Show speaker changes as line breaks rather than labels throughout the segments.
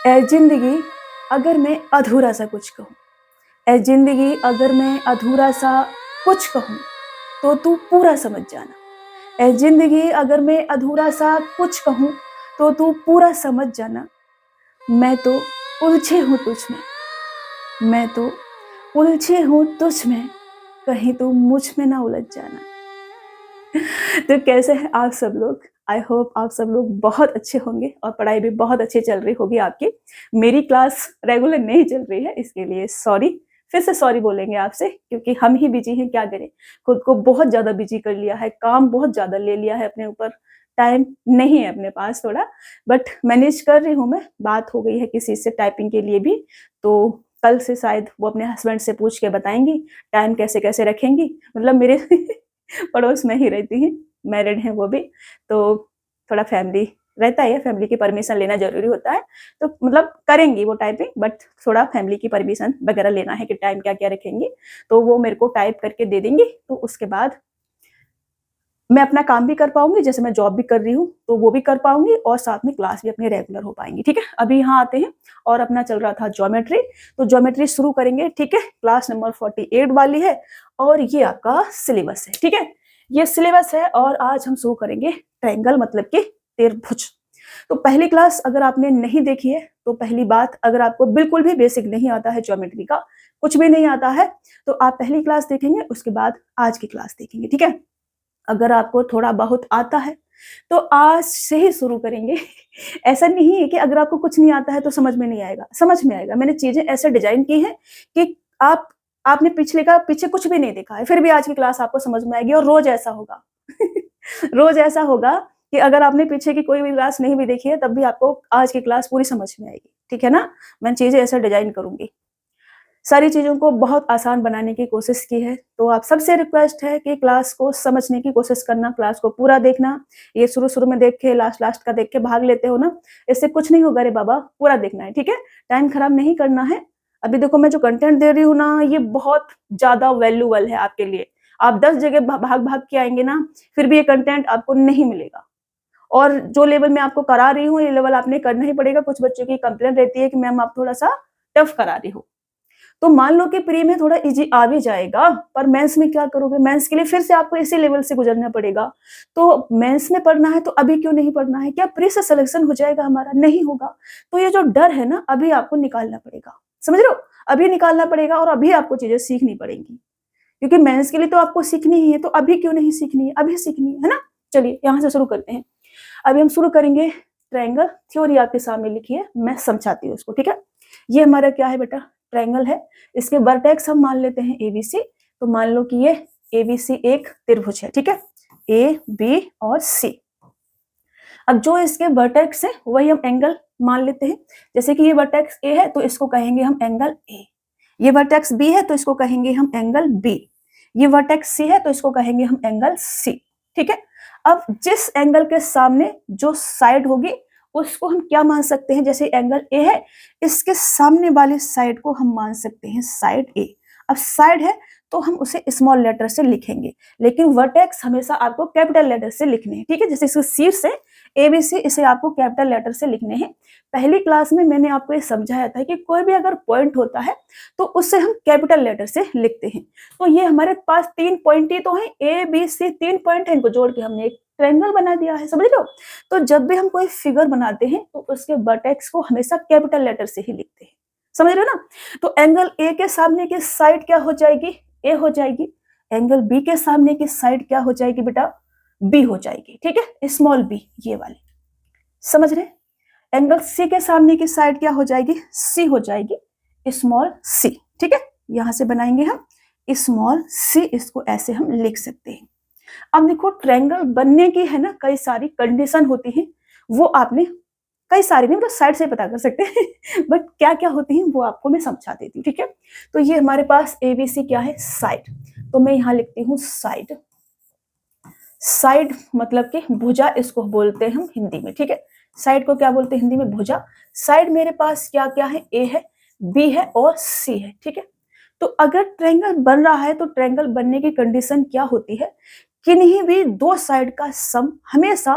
ऐ जिंदगी अगर मैं अधूरा सा कुछ कहूँ, ऐ जिंदगी अगर मैं अधूरा सा कुछ कहूँ तो तू पूरा समझ जाना। ऐ जिंदगी अगर मैं अधूरा सा कुछ कहूँ तो तू पूरा समझ जाना। मैं तो उलझी हूँ तुझ में, मैं तो उलझी हूँ तुझ में, कहीं तू मुझ में ना उलझ जाना। तो कैसे हैं आप सब लोग? आई होप आप सब लोग बहुत अच्छे होंगे और पढ़ाई भी बहुत अच्छी चल रही होगी आपकी। मेरी क्लास रेगुलर नहीं चल रही है, इसके लिए सॉरी। फिर से सॉरी बोलेंगे आपसे, क्योंकि हम ही बिजी हैं, क्या करें। खुद को बहुत ज़्यादा बिजी कर लिया है, काम बहुत ज़्यादा ले लिया है अपने ऊपर, टाइम नहीं है अपने पास थोड़ा, बट मैनेज कर रही हूँ मैं। बात हो गई है किसी से टाइपिंग के लिए भी, तो कल से शायद वो अपने हस्बैंड से पूछ के बताएंगी टाइम कैसे कैसे रखेंगी। मतलब मेरे पड़ोस में ही रहती हैं, मैरिड हैं वो भी, तो थोड़ा फैमिली रहता है, फैमिली की परमिशन लेना ज़रूरी होता है। तो मतलब करेंगी वो टाइपिंग, बट थोड़ा फैमिली की परमिशन वगैरह लेना है कि टाइम क्या-क्या रखेंगी। तो वो मेरे को टाइप करके दे देंगी, तो उसके बाद मैं अपना काम भी कर पाऊँगी, जैसे मैं जॉब भी कर रही हूँ, तो वो भी कर पाऊँगी और साथ में क्लास भी अपनी रेगुलर हो पाएँगी, ठीक है? अभी यहाँ आते हैं और अपना चल रहा था ज्योमेट्री, तो ज्योमेट्री शुरू करेंगे, ठीक है? क्लास नंबर 48 वाली है और ये आपका सिलेबस है, ठीक है? ये सिलेबस है और आज हम शुरू करेंगे ट्रायंगल मतलब कि त्रिभुज। तो पहली क्लास अगर आपने नहीं देखी है, तो पहली बात, अगर आपको बिल्कुल भी बेसिक नहीं आता है ज्योमेट्री का, कुछ भी नहीं आता है, तो आप पहली क्लास देखेंगे, उसके बाद आज की क्लास देखेंगे, ठीक है? अगर आपको थोड़ा बहुत आता है तो आज से ही शुरू करेंगे। ऐसा नहीं है कि अगर आपको कुछ नहीं आता है तो समझ में नहीं आएगा, समझ में आएगा। मैंने चीजें ऐसे डिजाइन की हैं कि आपने पीछे कुछ भी नहीं देखा है, फिर भी आज की क्लास आपको समझ में आएगी और रोज ऐसा होगा। रोज ऐसा होगा कि अगर आपने पीछे की कोई भी क्लास नहीं भी देखी है तब भी आपको आज की क्लास पूरी समझ में आएगी, ठीक है ना? मैं चीजें ऐसे डिजाइन करूंगी, सारी चीज़ों को बहुत आसान बनाने की कोशिश की है। तो आप सबसे रिक्वेस्ट है कि क्लास को समझने की कोशिश करना, क्लास को पूरा देखना। ये शुरू-शुरू में देख के लास्ट का देख के भाग लेते हो ना, इससे कुछ नहीं होगा रे बाबा, पूरा देखना है, ठीक है? टाइम खराब नहीं करना है। अभी देखो मैं जो कंटेंट दे रही हूँ ना, ये बहुत ज़्यादा वैल्यूएबल है आपके लिए। आप 10 जगह भाग-भाग के आएँगे ना, फिर भी ये कंटेंट आपको नहीं मिलेगा। और जो लेवल मैं आपको करा रही हूँ, ये लेवल आपने करना ही पड़ेगा। कुछ बच्चों की कंप्लेंट रहती है कि मैम आप थोड़ा-सा टफ करा रही हो। तो मान लो कि प्री में थोड़ा इजी आ भी जाएगा, पर मेंस में क्या करोगे? मेंस के लिए फिर से आपको इसी लेवल से गुजरना पड़ेगा। तो मेंस में पढ़ना है तो अभी क्यों नहीं पढ़ना है? क्या प्री से सिलेक्शन हो जाएगा हमारा? नहीं होगा। तो ये जो डर है ना, अभी आपको निकालना पड़ेगा। समझ रहे हो? अभी निकालना पड़ेगा और अभी आपको चीजें सीखनी पड़ेंगी। क्योंकि मेंस के लिए तो आपको सीखनी ही है, तो अभी क्यों नहीं सीखनी है? अभी सीखनी है ना? चलिए यहाँ से शुरू करते हैं। अभी हम शुरू करेंगे ट्रायंगल थ्योरी आपके सामने लिखी है, मैं समझाती हूँ उसको, ठीक है? ये हमारा क्या है बेटा? ट्रायंगल है। इसके वर्टेक्स हम मान लेते हैं एबीसी। तो मान लो कि ये एबीसी एक त्रिभुज है, ठीक है? ए बी और सी। अब जो इसके वर्टेक्स है वही हम एंगल मान लेते हैं। जैसे कि ये वर्टेक्स ए है तो इसको कहेंगे हम एंगल ए। ये वर्टेक्स बी है तो इसको कहेंगे हम एंगल बी। ये वर्टेक्स सी है तो इसको कहेंगे हम एंगल सी, ठीक है? अब जिस एंगल के सामने जो साइड होगी उसको हम क्या मान सकते हैं? जैसे एंगल ए है, इसके सामने वाली साइड को हम मान सकते हैं साइड ए। अब साइड है तो हम उसे स्मॉल लेटर से लिखेंगे, लेकिन वर्टेक्स हमेशा आपको कैपिटल लेटर से लिखने हैं, ठीक है? जैसे इसके शीर्ष है एबीसी, इसे आपको कैपिटल लेटर से लिखने हैं। पहली क्लास में मैंने आपको ये समझाया था कि कोई भी अगर पॉइंट होता है तो उसे हम कैपिटल लेटर से लिखते हैं। तो ये हमारे पास 3 पॉइंट ही तो हैं, ए बी सी 3 पॉइंट है, इनको जोड़ के हमने एक ट्रायंगल बना दिया है, समझ रहे हो? तो जब भी हम कोई फिगर बनाते हैं तो उसके वर्टेक्स को हमेशा कैपिटल लेटर से ही लिखते हैं, समझ रहे हो ना? तो एंगल ए के सामने की साइड क्या हो जाएगी? ए हो जाएगी। एंगल बी के सामने की साइड क्या हो जाएगी बेटा? बी हो जाएगी, ठीक है? स्मॉल बी, ये वाली, समझ रहे? एंगल सी के सामने की साइड क्या हो जाएगी? सी हो जाएगी, स्मॉल सी, ठीक है? यहां से बनाएंगे हम स्मॉल सी, इसको ऐसे हम लिख सकते हैं। अब देखो ट्रायंगल बनने की है ना कई सारी कंडीशन होती है, वो आपने कई सारी नहीं, मतलब साइड से पता कर सकते हैं। बट क्या क्या होती है वो आपको मैं समझा देती हूँ, ठीक है? तो ये हमारे पास एबीसी क्या है? साइड। तो मैं यहाँ लिखती हूँ साइड। साइड मतलब कि भुजा, इसको बोलते हैं हम हिंदी में, ठीक है? साइड को क्या बोलते हैं हिंदी में? भुजा। साइड मेरे पास क्या क्या है? ए है, बी है और सी है, ठीक है? तो अगर ट्रायंगल बन रहा है तो ट्रायंगल बनने की कंडीशन क्या होती है? किन्हीं भी दो साइड का सम हमेशा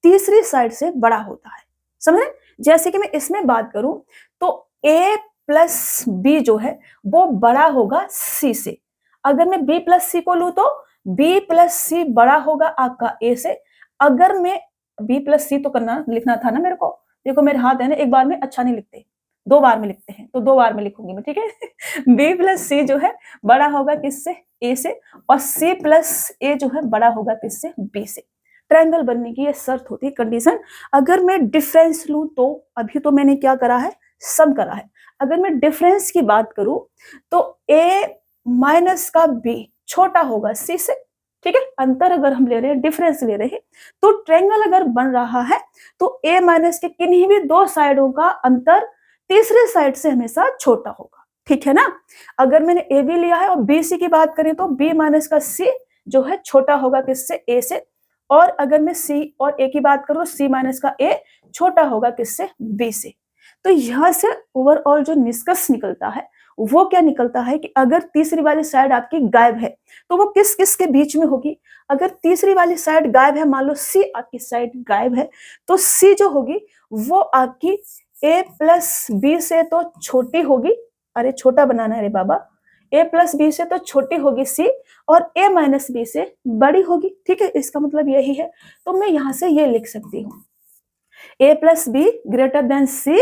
तीसरी साइड से बड़ा होता है, समझे? जैसे कि मैं इसमें बात करूं तो a प्लस बी जो है वो बड़ा होगा c से। अगर मैं b प्लस सी को लूं तो b प्लस सी बड़ा होगा आपका a से। अगर मैं b प्लस सी तो करना लिखना था ना मेरे को, देखो मेरे हाथ है ना, एक बार में अच्छा नहीं लिखते, 2 बार में लिखते हैं, तो 2 बार में लिखूंगी मैं, ठीक है। b प्लस सी जो है बड़ा होगा किससे, a से, और c प्लस a जो है बड़ा होगा किससे, b से। ट्रायंगल बनने की ये शर्त होती है, कंडीशन। अगर मैं डिफरेंस लूं तो अभी तो मैंने क्या करा है, सम करा है। अगर मैं डिफरेंस की बात करूं तो a माइनस का b छोटा होगा c से, ठीक है। अंतर अगर हम ले रहे हैं, डिफरेंस ले रहे हैं, तो ट्रायंगल अगर बन रहा है तो a माइनस के किन्हीं भी 2 साइडों का अंतर तीसरे साइड से हमेशा छोटा होगा, ठीक है ना। अगर मैंने ए बी लिया है और बी सी की बात करें तो b माइनस का c जो है छोटा होगा किससे, a से। और अगर मैं c और a की बात करूं, c माइनस का a छोटा होगा किससे, b से। तो यहां से ओवरऑल जो निष्कर्ष निकलता है वो क्या निकलता है कि अगर तीसरी वाली साइड आपकी गायब है तो वो किस किस के बीच में होगी। अगर तीसरी वाली साइड गायब है, मान लो c आपकी साइड गायब है, तो c जो होगी वो आपकी a प्लस बी से तो छोटी होगी, अरे छोटा बनाना है रे बाबा, a प्लस बी से तो छोटी होगी c, और a माइनस बी से बड़ी होगी, ठीक है। इसका मतलब यही है, तो मैं यहां से ये लिख सकती हूँ a plus be greater than c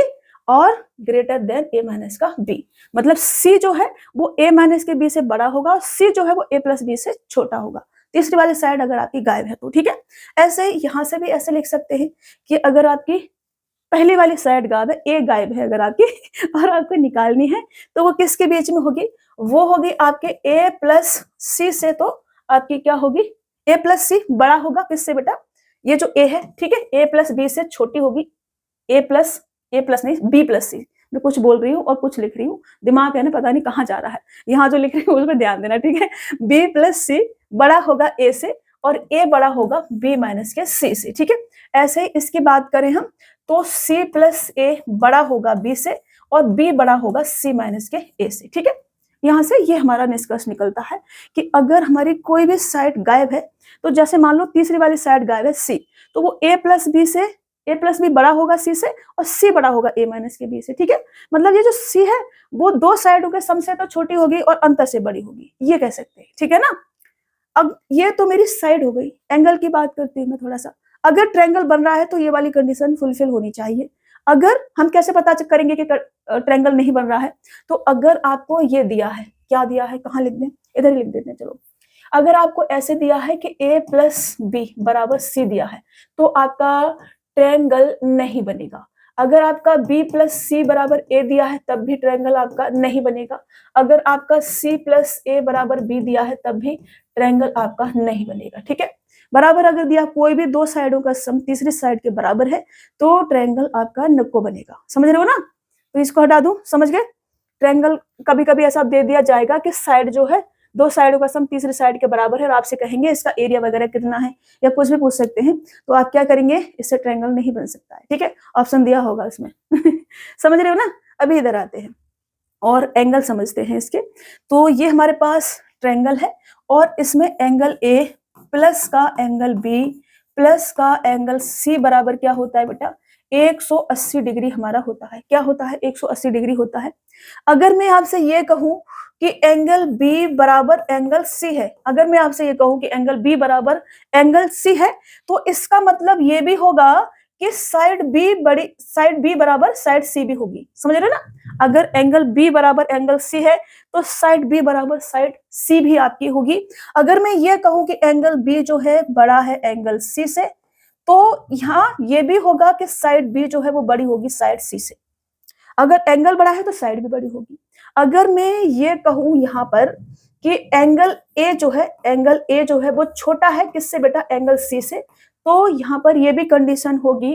और ग्रेटर देन a माइनस का b। मतलब c जो है वो a माइनस के b से बड़ा होगा और c जो है वो a प्लस बी से छोटा होगा, तीसरी वाली साइड अगर आपकी गायब है तो, ठीक है। ऐसे ही यहां से भी ऐसे लिख सकते हैं कि अगर आपकी पहली वाली साइड गायब है, a गायब है अगर आपकी और आपको निकालनी है तो वो किसके बीच में होगी, वो होगी आपके a प्लस सी से। तो आपकी क्या होगी, a प्लस सी बड़ा होगा किससे बेटा, ये जो a है, ठीक है, a प्लस बी से छोटी होगी, a प्लस नहीं b प्लस सी। मैं कुछ बोल रही हूँ और कुछ लिख रही हूँ, दिमाग है ना पता नहीं कहाँ जा रहा है, यहाँ जो लिख रही हूँ उस पर ध्यान देना, ठीक है। b प्लस सी बड़ा होगा a से और a बड़ा होगा b माइनस के c से, ठीक है। ऐसे ही इसकी बात करें हम तो c प्लस a बड़ा होगा b से और b बड़ा होगा c माइनस के a से, ठीक है। यहाँ से ये हमारा निष्कर्ष निकलता है कि अगर हमारी कोई भी साइड गायब है, तो जैसे मान लो तीसरी वाली साइड गायब है c, तो वो a प्लस बी बड़ा होगा c से और c बड़ा होगा a माइनस के b से, ठीक है। मतलब ये जो c है वो 2 साइडों के सम से तो छोटी होगी और अंतर से बड़ी होगी, ये कह सकते हैं, ठीक है ना। अब ये तो मेरी साइड हो गई। एंगल की बात करती हूँ मैं थोड़ा सा। अगर ट्रायंगल बन रहा है तो ये वाली कंडीशन फुलफिल होनी चाहिए। अगर हम कैसे पता करेंगे कि ट्रायंगल नहीं बन रहा है, तो अगर आपको ये दिया है, क्या दिया है, कहाँ लिख दें, इधर ही लिख देते हैं, चलो। अगर आपको ऐसे दिया है कि a प्लस बी बराबर c दिया है तो आपका ट्रायंगल नहीं बनेगा। अगर आपका b प्लस सी बराबर a दिया है तब भी ट्रायंगल आपका नहीं बनेगा। अगर आपका c प्लस a बराबर b दिया है तब भी ट्रायंगल आपका नहीं बनेगा, ठीक है। बराबर अगर दिया कोई भी 2 साइडों का सम तीसरी साइड के बराबर है तो ट्रायंगल आपका नको बनेगा, समझ रहे हो ना। तो इसको हटा दूं, समझ गए। ट्रायंगल कभी कभी ऐसा दे दिया जाएगा कि साइड जो है 2 साइडों का सम तीसरी साइड के बराबर है और आपसे कहेंगे इसका एरिया वगैरह कितना है या कुछ भी पूछ सकते हैं, तो आप क्या करेंगे, इससे ट्रायंगल नहीं बन सकता है, ठीक है। ऑप्शन दिया होगा इसमें समझ रहे हो ना। अभी इधर आते हैं और एंगल समझते हैं इसके। तो ये हमारे पास ट्रायंगल है और इसमें एंगल ए प्लस का एंगल बी प्लस का एंगल सी बराबर क्या होता है बेटा, 180 डिग्री हमारा होता है। क्या होता है, 180 डिग्री होता है। अगर मैं आपसे ये कहूं कि एंगल बी बराबर एंगल सी है, अगर मैं आपसे ये कहूं कि एंगल बी बराबर एंगल सी है, तो इसका मतलब ये भी होगा कि साइड बी बराबर साइड सी भी होगी, समझ रहे हो ना। अगर एंगल बी बराबर एंगल सी है तो साइड बी बराबर साइड सी भी आपकी होगी। अगर मैं ये कहूं कि एंगल बी जो है बड़ा है एंगल सी से, तो यहाँ ये भी होगा कि साइड बी जो है वो बड़ी होगी साइड सी से। अगर एंगल बड़ा है तो साइड भी बड़ी होगी। अगर मैं ये कहूं यहाँ पर कि एंगल ए जो है वो छोटा है किससे बेटा, एंगल सी से, तो यहाँ पर ये भी कंडीशन होगी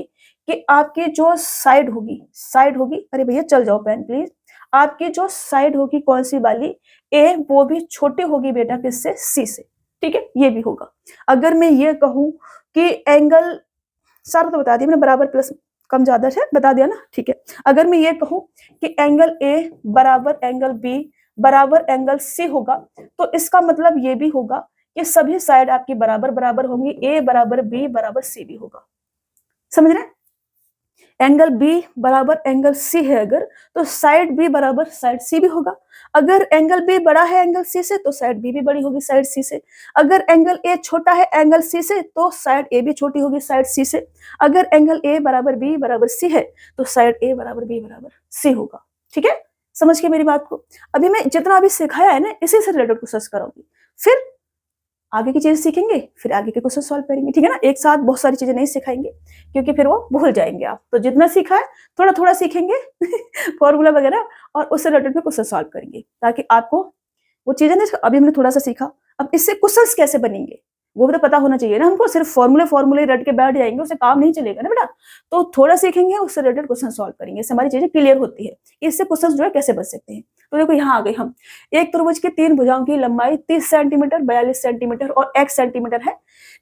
कि आपकी जो साइड होगी, अरे भैया चल जाओ पेन प्लीज, आपकी जो साइड होगी कौन सी वाली, ए, वो भी छोटी होगी बेटा किससे, सी से, ठीक है। ये भी होगा। अगर मैं ये कहूं कि एंगल, सारा तो बता दिया मैंने, बराबर प्लस कम ज्यादा है बता दिया ना, ठीक है। अगर मैं ये कहूं कि एंगल ए बराबर एंगल बी बराबर एंगल सी होगा, तो इसका मतलब ये भी होगा कि सभी साइड आपकी बराबर होंगी, ए बराबर बी बराबर सी भी होगा, समझ रहे हैं। एंगल बी बराबर एंगल सी है अगर, तो साइड बी बराबर साइड सी भी होगा। अगर एंगल बी बड़ा है एंगल सी से, तो साइड बी भी बड़ी होगी साइड सी से। अगर एंगल ए छोटा है एंगल सी से, तो साइड ए भी छोटी होगी साइड सी से। अगर एंगल ए बराबर बी बराबर सी है, तो साइड ए बराबर बी बराबर सी होगा। ठीक है, समझ के मेरी बात को। अभी मैं जितना अभी सिखाया है ना, इसी से रिलेटेड क्वेश्चन कराऊंगी, फिर आगे की चीजें सीखेंगे, फिर आगे के क्वेश्चन सॉल्व करेंगे। ठीक है ना, एक साथ बहुत सारी चीजें नहीं सिखाएंगे, क्योंकि फिर वो भूल जाएंगे आप। तो जितना सीखा है थोड़ा थोड़ा सीखेंगे फॉर्मूला वगैरह, और उससे रिलेटेड में क्वेश्चन सॉल्व करेंगे, ताकि आपको वो चीजें ना, अभी हमने थोड़ा सा सीखा, अब इससे क्वेश्चंस कैसे बनेंगे वो भी तो पता होना चाहिए ना हमको। सिर्फ फॉर्मूले रट के बैठ जाएंगे, उससे काम नहीं चलेगा ना बेटा। तो थोड़ा सीखेंगे, उससे रिलेटेड क्वेश्चन सॉल्व करेंगे, इससे हमारी चीजें क्लियर होती है, इससे क्वेश्चन जो है कैसे बच सकते हैं। तो देखो यहाँ आ गए हम, एक त्रिभुज की 3 भुजाओं की लंबाई 30 सेंटीमीटर, 42 सेंटीमीटर और 1 सेंटीमीटर है।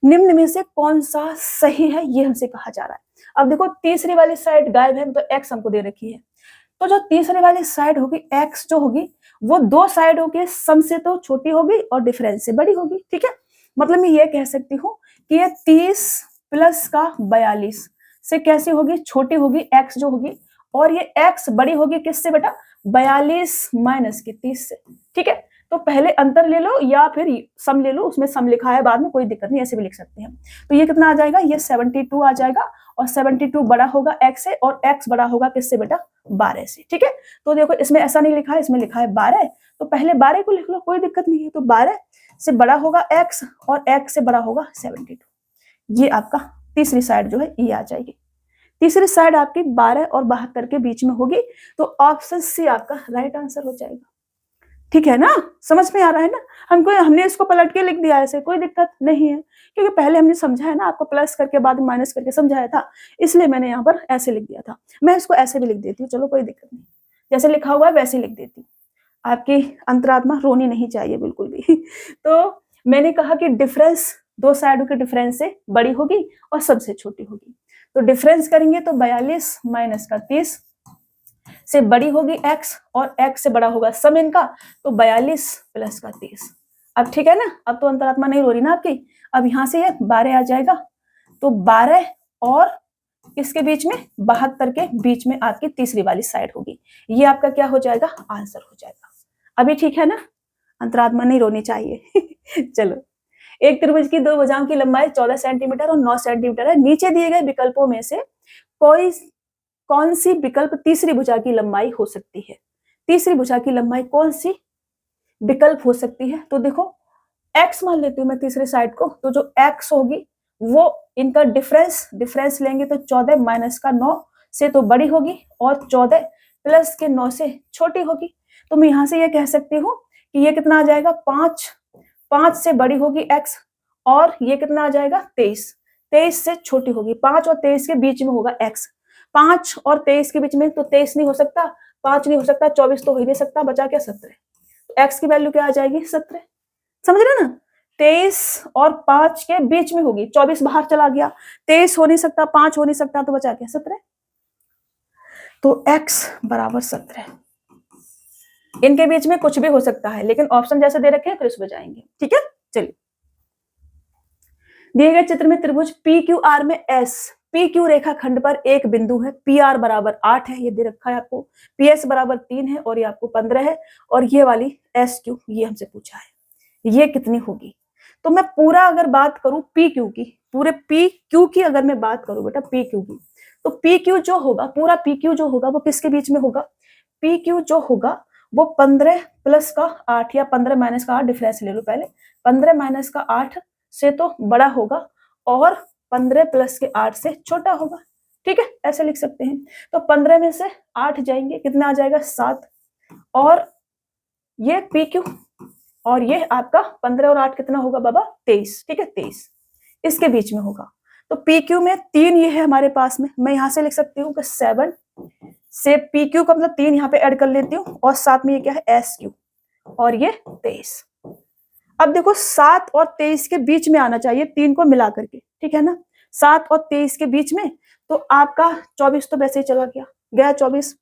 निम्न में से कौन सा सही है, ये हमसे कहा जा रहा है। अब देखो तीसरी वाली साइड गायब है, तो एक्स हमको दे रखी है। तो जो तीसरी वाली साइड होगी, एक्स जो होगी, वो दो साइडों के सम से तो छोटी होगी और डिफरेंस से बड़ी होगी। ठीक है, मतलब मैं ये कह सकती हूँ कि ये 30 प्लस का 42 से कैसी होगी, छोटी होगी एक्स जो होगी, और ये एक्स बड़ी होगी किससे बेटा, 42 माइनस की 30 से। ठीक है, तो पहले अंतर ले लो या फिर सम ले लो, उसमें सम लिखा है बाद में, कोई दिक्कत नहीं, ऐसे भी लिख सकते हैं। तो ये कितना आ जाएगा, ये 72 आ जाएगा, और 72 बड़ा होगा एक्स से, और एक्स बड़ा होगा किससे बेटा, 12 से। ठीक है, तो देखो इसमें ऐसा नहीं लिखा है, इसमें लिखा है 12, तो पहले 12 को लिख लो, कोई दिक्कत नहीं है। तो 12 से बड़ा होगा एक्स, और एक्स से बड़ा होगा 72। ये आपका तीसरी साइड जो है ये आ जाएगी। तीसरी साइड आपकी 12 और 72 के बीच में होगी, तो ऑप्शन सी आपका राइट आंसर हो जाएगा। ठीक है ना, समझ में आ रहा है ना। हमने इसको पलट के लिख दिया ऐसे, कोई दिक्कत नहीं है, क्योंकि पहले हमने समझा है ना, आपको प्लस करके बाद माइनस करके समझाया था, इसलिए मैंने यहाँ पर ऐसे लिख दिया था। मैं इसको ऐसे भी लिख देती हूँ, चलो कोई दिक्कत नहीं, जैसे लिखा हुआ है वैसे लिख देती हूँ। आपकी अंतरात्मा रोनी नहीं चाहिए बिल्कुल भी तो मैंने कहा कि डिफरेंस दो साइडों के डिफरेंस से बड़ी होगी और सबसे छोटी होगी। तो डिफरेंस करेंगे तो 42 माइनस का 30 से बड़ी होगी एक्स, और एक्स से बड़ा होगा सम इनका, तो 42 प्लस का 30। अब ठीक है ना, अब तो अंतरात्मा नहीं रो रही ना आपकी। अब यहां से ये 12 आ जाएगा, तो 12 और इसके बीच में 72 के बीच में आपकी तीसरी वाली साइड होगी। ये आपका क्या हो जाएगा, आंसर हो जाएगा। अभी ठीक है ना, अंतरात्मा नहीं रोनी चाहिए चलो, एक त्रिभुज की दो भुजाओं की लंबाई 14 सेंटीमीटर और 9 सेंटीमीटर है। नीचे दिए गए विकल्पों में से कौन सी विकल्प तीसरी भुजा की लंबाई हो सकती है। तीसरी भुजा की लंबाई कौन सी विकल्प हो सकती है, तो देखो एक्स मान लेती हूँ मैं तीसरी साइड को, तो जो एक्स होगी वो इनका डिफरेंस लेंगे, तो 14 माइनस का 9 से तो बड़ी होगी, और 14 प्लस के 9 से छोटी होगी। तो मैं यहां से ये कह सकती हूँ कि ये कितना आ जाएगा, 5 से बड़ी होगी एक्स, और ये कितना आ जाएगा 23 से छोटी होगी। 5 और 23 के बीच में होगा एक्स। 5 और 23 के बीच में तो 23 नहीं हो सकता, 5 नहीं हो सकता, 24 तो हो ही नहीं सकता, बचा क्या 17। एक्स की वैल्यू क्या आ जाएगी 17, समझ रहे ना। 23 और 5 के बीच में होगी, 24 बाहर चला गया, 23 हो नहीं सकता, 5 हो नहीं सकता, तो बचा क्या 17। तो x बराबर 17। इनके बीच में कुछ भी हो सकता है, लेकिन ऑप्शन जैसे दे रखे हैं फिर उसमें जाएंगे। ठीक है, चलिए दिए गए चित्र में त्रिभुज पी क्यू आर में एस पी क्यू रेखा खंड पर एक बिंदु है, पी आर बराबर 8 है, ये दे रखा है आपको, पी एस बराबर 3 है, और ये आपको 15 है, और ये वाली एस क्यू ये हमसे पूछा है, ये कितनी होगी। तो मैं पूरा अगर बात करूं पी क्यू की, पूरे पी क्यू की अगर मैं बात करूं बेटा पी क्यू की, तो पी क्यू जो होगा, पूरा पी क्यू जो होगा वो किसके बीच में होगा, पी क्यू जो होगा वो 15 प्लस का 8 या 15 माइनस का 8, डिफरेंस ले लो पहले, 15 माइनस का 8 से तो बड़ा होगा, और 15 प्लस के 8 से छोटा होगा। ठीक है, ऐसे लिख सकते हैं। तो 15 में से 8 जाएंगे, कितना आ जाएगा 7, और ये पी क्यू, और ये आपका 15 और 8 कितना होगा बाबा 23। ठीक है, 23 इसके बीच में होगा। तो पी क्यू में 3 ये है हमारे पास में, मैं यहां से लिख सकती हूँ कि 7 से पी क्यू का मतलब 3 यहाँ पे ऐड कर लेती हूँ, और साथ में ये क्या है एस क्यू, और ये 23। अब देखो 7 और 23 के बीच में आना चाहिए, 3 को मिला करके, ठीक है ना, 7 और 23 के बीच में, तो आपका 24 तो वैसे ही चला गया 24।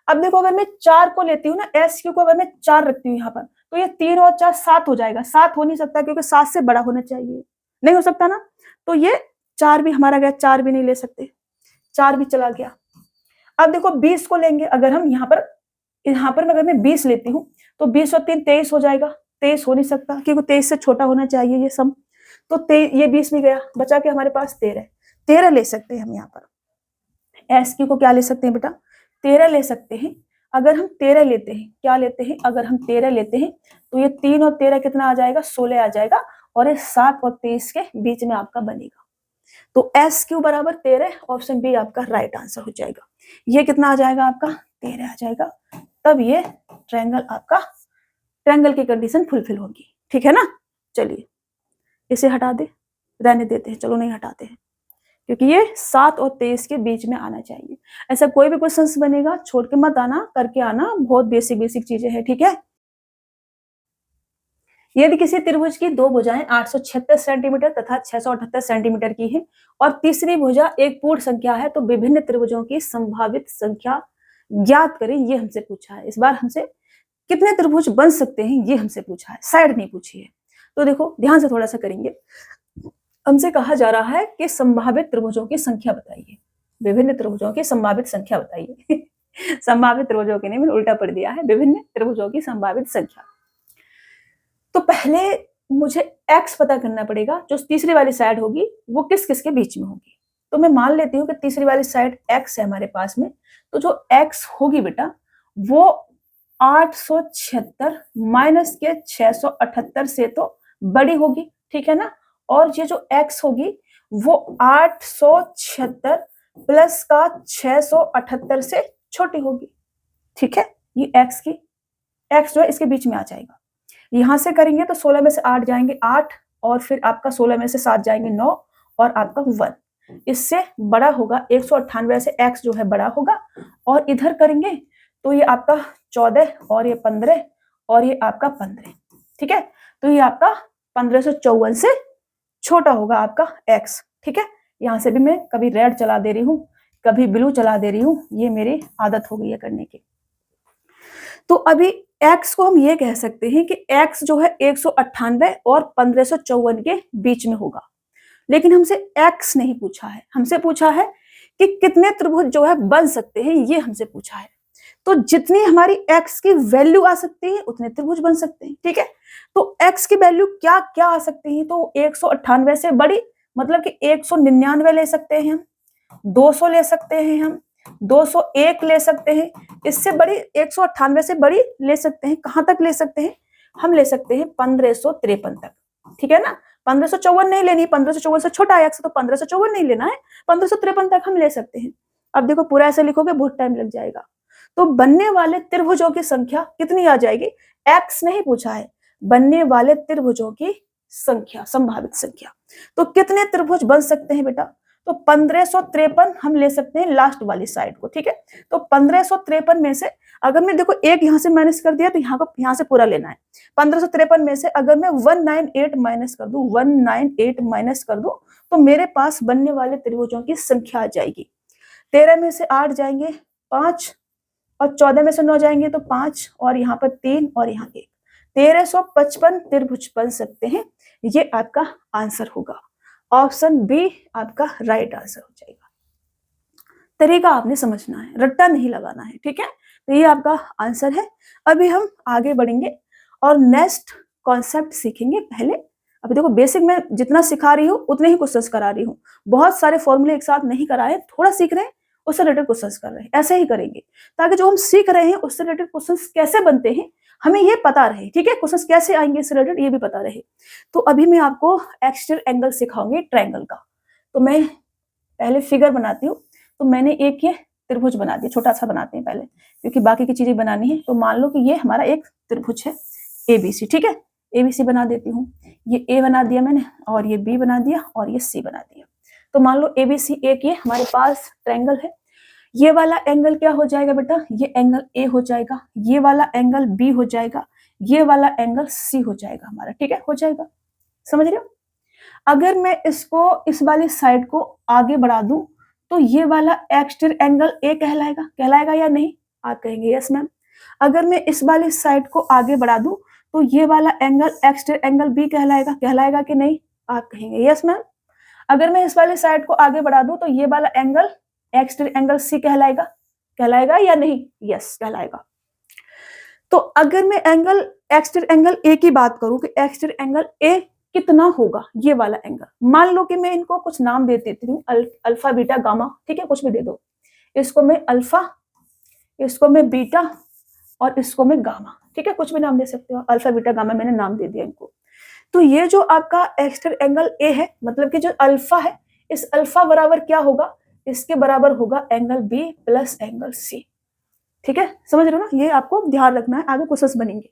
अब देखो अगर मैं 4 को लेती हूँ ना, एस क्यू को अगर मैं 4 रखती हूँ यहाँ पर, तो ये 3 और 4 7 हो जाएगा। 7 हो नहीं सकता क्योंकि 7 से बड़ा होना चाहिए, नहीं हो सकता ना, तो ये 4 भी हमारा गया, 4 भी नहीं ले सकते। 4 भी चला गया। अब देखो 20 को लेंगे, अगर हम यहाँ पर अगर मैं 20 लेती हूँ तो 20 और 3 23 हो जाएगा। 23 हो नहीं सकता क्योंकि 23 से छोटा होना चाहिए ये सम। तो ये 20 भी गया, बचा के हमारे पास 13 ले सकते हैं हम यहाँ पर। एस क्यू को क्या ले सकते हैं बेटा, 13 ले सकते हैं। अगर हम 13 लेते हैं, क्या लेते हैं, अगर हम 13 लेते हैं तो ये 3 और 13 कितना आ जाएगा, 16 आ जाएगा, और ये 7 और 23 के बीच में आपका बनेगा। तो एस क्यू बराबर 13, ऑप्शन बी आपका राइट आंसर हो जाएगा। ये कितना आ जाएगा आपका, 13 आ जाएगा। तब ये ट्रायंगल की कंडीशन फुलफिल होगी। ठीक है ना। चलिए इसे हटा दे, रहने देते हैं, चलो नहीं हटाते हैं, क्योंकि ये 7 और 23 के बीच में आना चाहिए। ऐसा कोई भी क्वेश्चन बनेगा छोड़ के मत आना, करके आना, बहुत बेसिक चीजें हैं। ठीक है। यदि किसी त्रिभुज की दो भुजाएं 876 सेंटीमीटर तथा 678 सेंटीमीटर की है और तीसरी भुजा एक पूर्ण संख्या है तो विभिन्न त्रिभुजों की संभावित संख्या ज्ञात करें, ये हमसे पूछा है। इस बार हमसे कितने त्रिभुज बन सकते हैं ये हमसे पूछा है, साइड नहीं पूछी है। तो देखो ध्यान से थोड़ा सा करेंगे। हमसे कहा जा रहा है कि संभावित त्रिभुजों की संख्या बताइए, विभिन्न त्रिभुजों की संभावित संख्या बताइए। संभावित त्रिभुजों की नहीं, मैंने उल्टा पढ़ दिया है, विभिन्न त्रिभुजों की संभावित संख्या। तो पहले मुझे x पता करना पड़ेगा, जो तीसरी वाली साइड होगी वो किस किस के बीच में होगी। तो मैं मान लेती हूँ कि तीसरी वाली साइड x है हमारे पास में, तो जो x होगी बेटा वो 876 माइनस के 678 से तो बड़ी होगी। ठीक है ना। और ये जो x होगी वो 876 प्लस का 678 से छोटी होगी। ठीक है। ये x जो है इसके बीच में आ जाएगा। यहां से करेंगे तो 16 में से 8 जाएंगे 8, और फिर आपका 16 में से 7 जाएंगे 9, और आपका 1 इससे बड़ा होगा 198 से x जो है बड़ा होगा। और इधर करेंगे तो ये आपका 14 और ये 15 और ये आपका 15। ठीक है। तो ये आपका 1554 से छोटा होगा आपका x। ठीक है। यहां से भी मैं कभी रेड चला दे रही हूँ, कभी ब्लू चला दे रही हूँ, ये मेरी आदत हो गई है करने की। तो अभी x को हम ये कह सकते हैं कि x जो है 198 और 1554 के बीच में होगा। लेकिन हमसे x नहीं पूछा है, हमसे पूछा है कि कितने त्रिभुज जो है बन सकते हैं, ये हमसे पूछा है। तो जितनी हमारी x की वैल्यू आ सकती है उतने त्रिभुज बन सकते हैं। ठीक है। तो x की वैल्यू क्या क्या आ सकती है, तो 198 से बड़ी मतलब कि 199 ले सकते हैं हम, 200 ले सकते हैं हम, 201 ले सकते हैं, इससे बड़ी 198 से बड़ी ले सकते हैं। कहां तक ले सकते हैं, हम ले सकते हैं 1553 तक। ठीक है ना। 1554 नहीं लेनी, 1554 से छोटा है x, तो 1554 नहीं लेना है, 1553 तक हम ले सकते हैं। अब देखो पूरा ऐसे लिखोगे बहुत टाइम लग जाएगा। तो बनने वाले त्रिभुजों की संख्या कितनी आ जाएगी, x नहीं पूछा है, बनने वाले त्रिभुजों की संख्या, संभावित संख्या। तो कितने त्रिभुज बन सकते हैं बेटा, तो 1553 हम ले सकते हैं लास्ट वाली साइड को। ठीक है। तो 1553 में से अगर मैं देखो एक यहां से माइनस कर दिया तो यहां से पूरा लेना है। 1553 में से अगर मैं 198 माइनस कर दूं, 198 माइनस कर दूं तो मेरे पास बनने वाले त्रिभुजों की संख्या आ जाएगी। 13 में से 8 जाएंगे 5, और 14 में से 9 जाएंगे तो 5, और यहाँ पर 3 और यहाँ 1, 1355 त्रिभुज बन सकते हैं। ये आपका आंसर होगा, ऑप्शन बी आपका राइट आंसर हो जाएगा। तरीका आपने समझना है, रट्टा नहीं लगाना है। ठीक है। तो ये आपका आंसर है। अभी हम आगे बढ़ेंगे और नेक्स्ट कॉन्सेप्ट सीखेंगे। पहले अभी देखो बेसिक में जितना सिखा रही हूँ उतने ही क्वेश्चंस करा रही हूँ, बहुत सारे फॉर्मूले एक साथ नहीं कराए, थोड़ा सीख रहे हैं उससे रिलेटेड क्वेश्चंस कर रहे हैं, ऐसे ही करेंगे ताकि जो हम सीख रहे हैं उससे रिलेटेड क्वेश्चंस कैसे बनते हैं हमें ये पता रहे। ठीक है। क्वेश्चंस कैसे आएंगे इससे रिलेटेड ये भी पता रहे। तो अभी मैं आपको एक्सटर्नल एंगल सिखाऊंगी ट्रायंगल का। तो मैं पहले फिगर बनाती हूँ। तो मैंने एक ये त्रिभुज बना दिया, छोटा सा बनाते हैं पहले क्योंकि बाकी की चीजें बनानी है। तो मान लो कि ये हमारा एक त्रिभुज है ABC। ठीक है। ABC बना देती हूँ, ये A बना दिया मैंने, और ये B बना दिया, और ये C बना दिया। तो मान लो ABC एक ये हमारे पास ट्रायंगल है। ये वाला एंगल क्या हो जाएगा बेटा, ये एंगल A हो जाएगा, ये वाला एंगल B हो जाएगा, ये वाला एंगल C हो जाएगा हमारा। ठीक है। हो जाएगा, समझ रहे हो। अगर मैं इसको इस वाली साइड को आगे बढ़ा दूं तो ये वाला एक्सटर्नल एंगल A कहलाएगा या नहीं, आप कहेंगे यस मैम। अगर मैं इस वाली साइड को आगे बढ़ा दूं तो ये वाला एंगल एक्सटर्नल एंगल B कहलाएगा कि नहीं, आप कहेंगे यस मैम। अगर मैं इस वाली साइड को आगे बढ़ा दूं तो ये वाला एंगल एक्सटीरियर एंगल सी कहलाएगा, कहलाएगा या नहीं? यस कहलाएगा। तो अगर मैं एंगल एक्सटीरियर एंगल ए की बात करूं कि एक्सटीरियर एंगल ए कितना होगा, ये वाला एंगल, मान लो कि मैं इनको कुछ नाम दे देती हूँ, अल्फा बीटा गामा, ठीक है, कुछ भी दे दो, इसको मैं अल्फा, इसको मैं बीटा और इसको मैं गामा, ठीक है, कुछ भी नाम दे सकते हो, अल्फा बीटा गामा मैंने नाम दे दिया इनको। तो ये जो आपका एक्सटीरियर एंगल ए है, मतलब कि जो अल्फा है, इस अल्फा बराबर क्या होगा, इसके बराबर होगा angle B plus angle C, ठीक है, समझ रहे हो ना, ये आपको ध्यान रखना है, आगे क्वेश्चंस बनेंगे।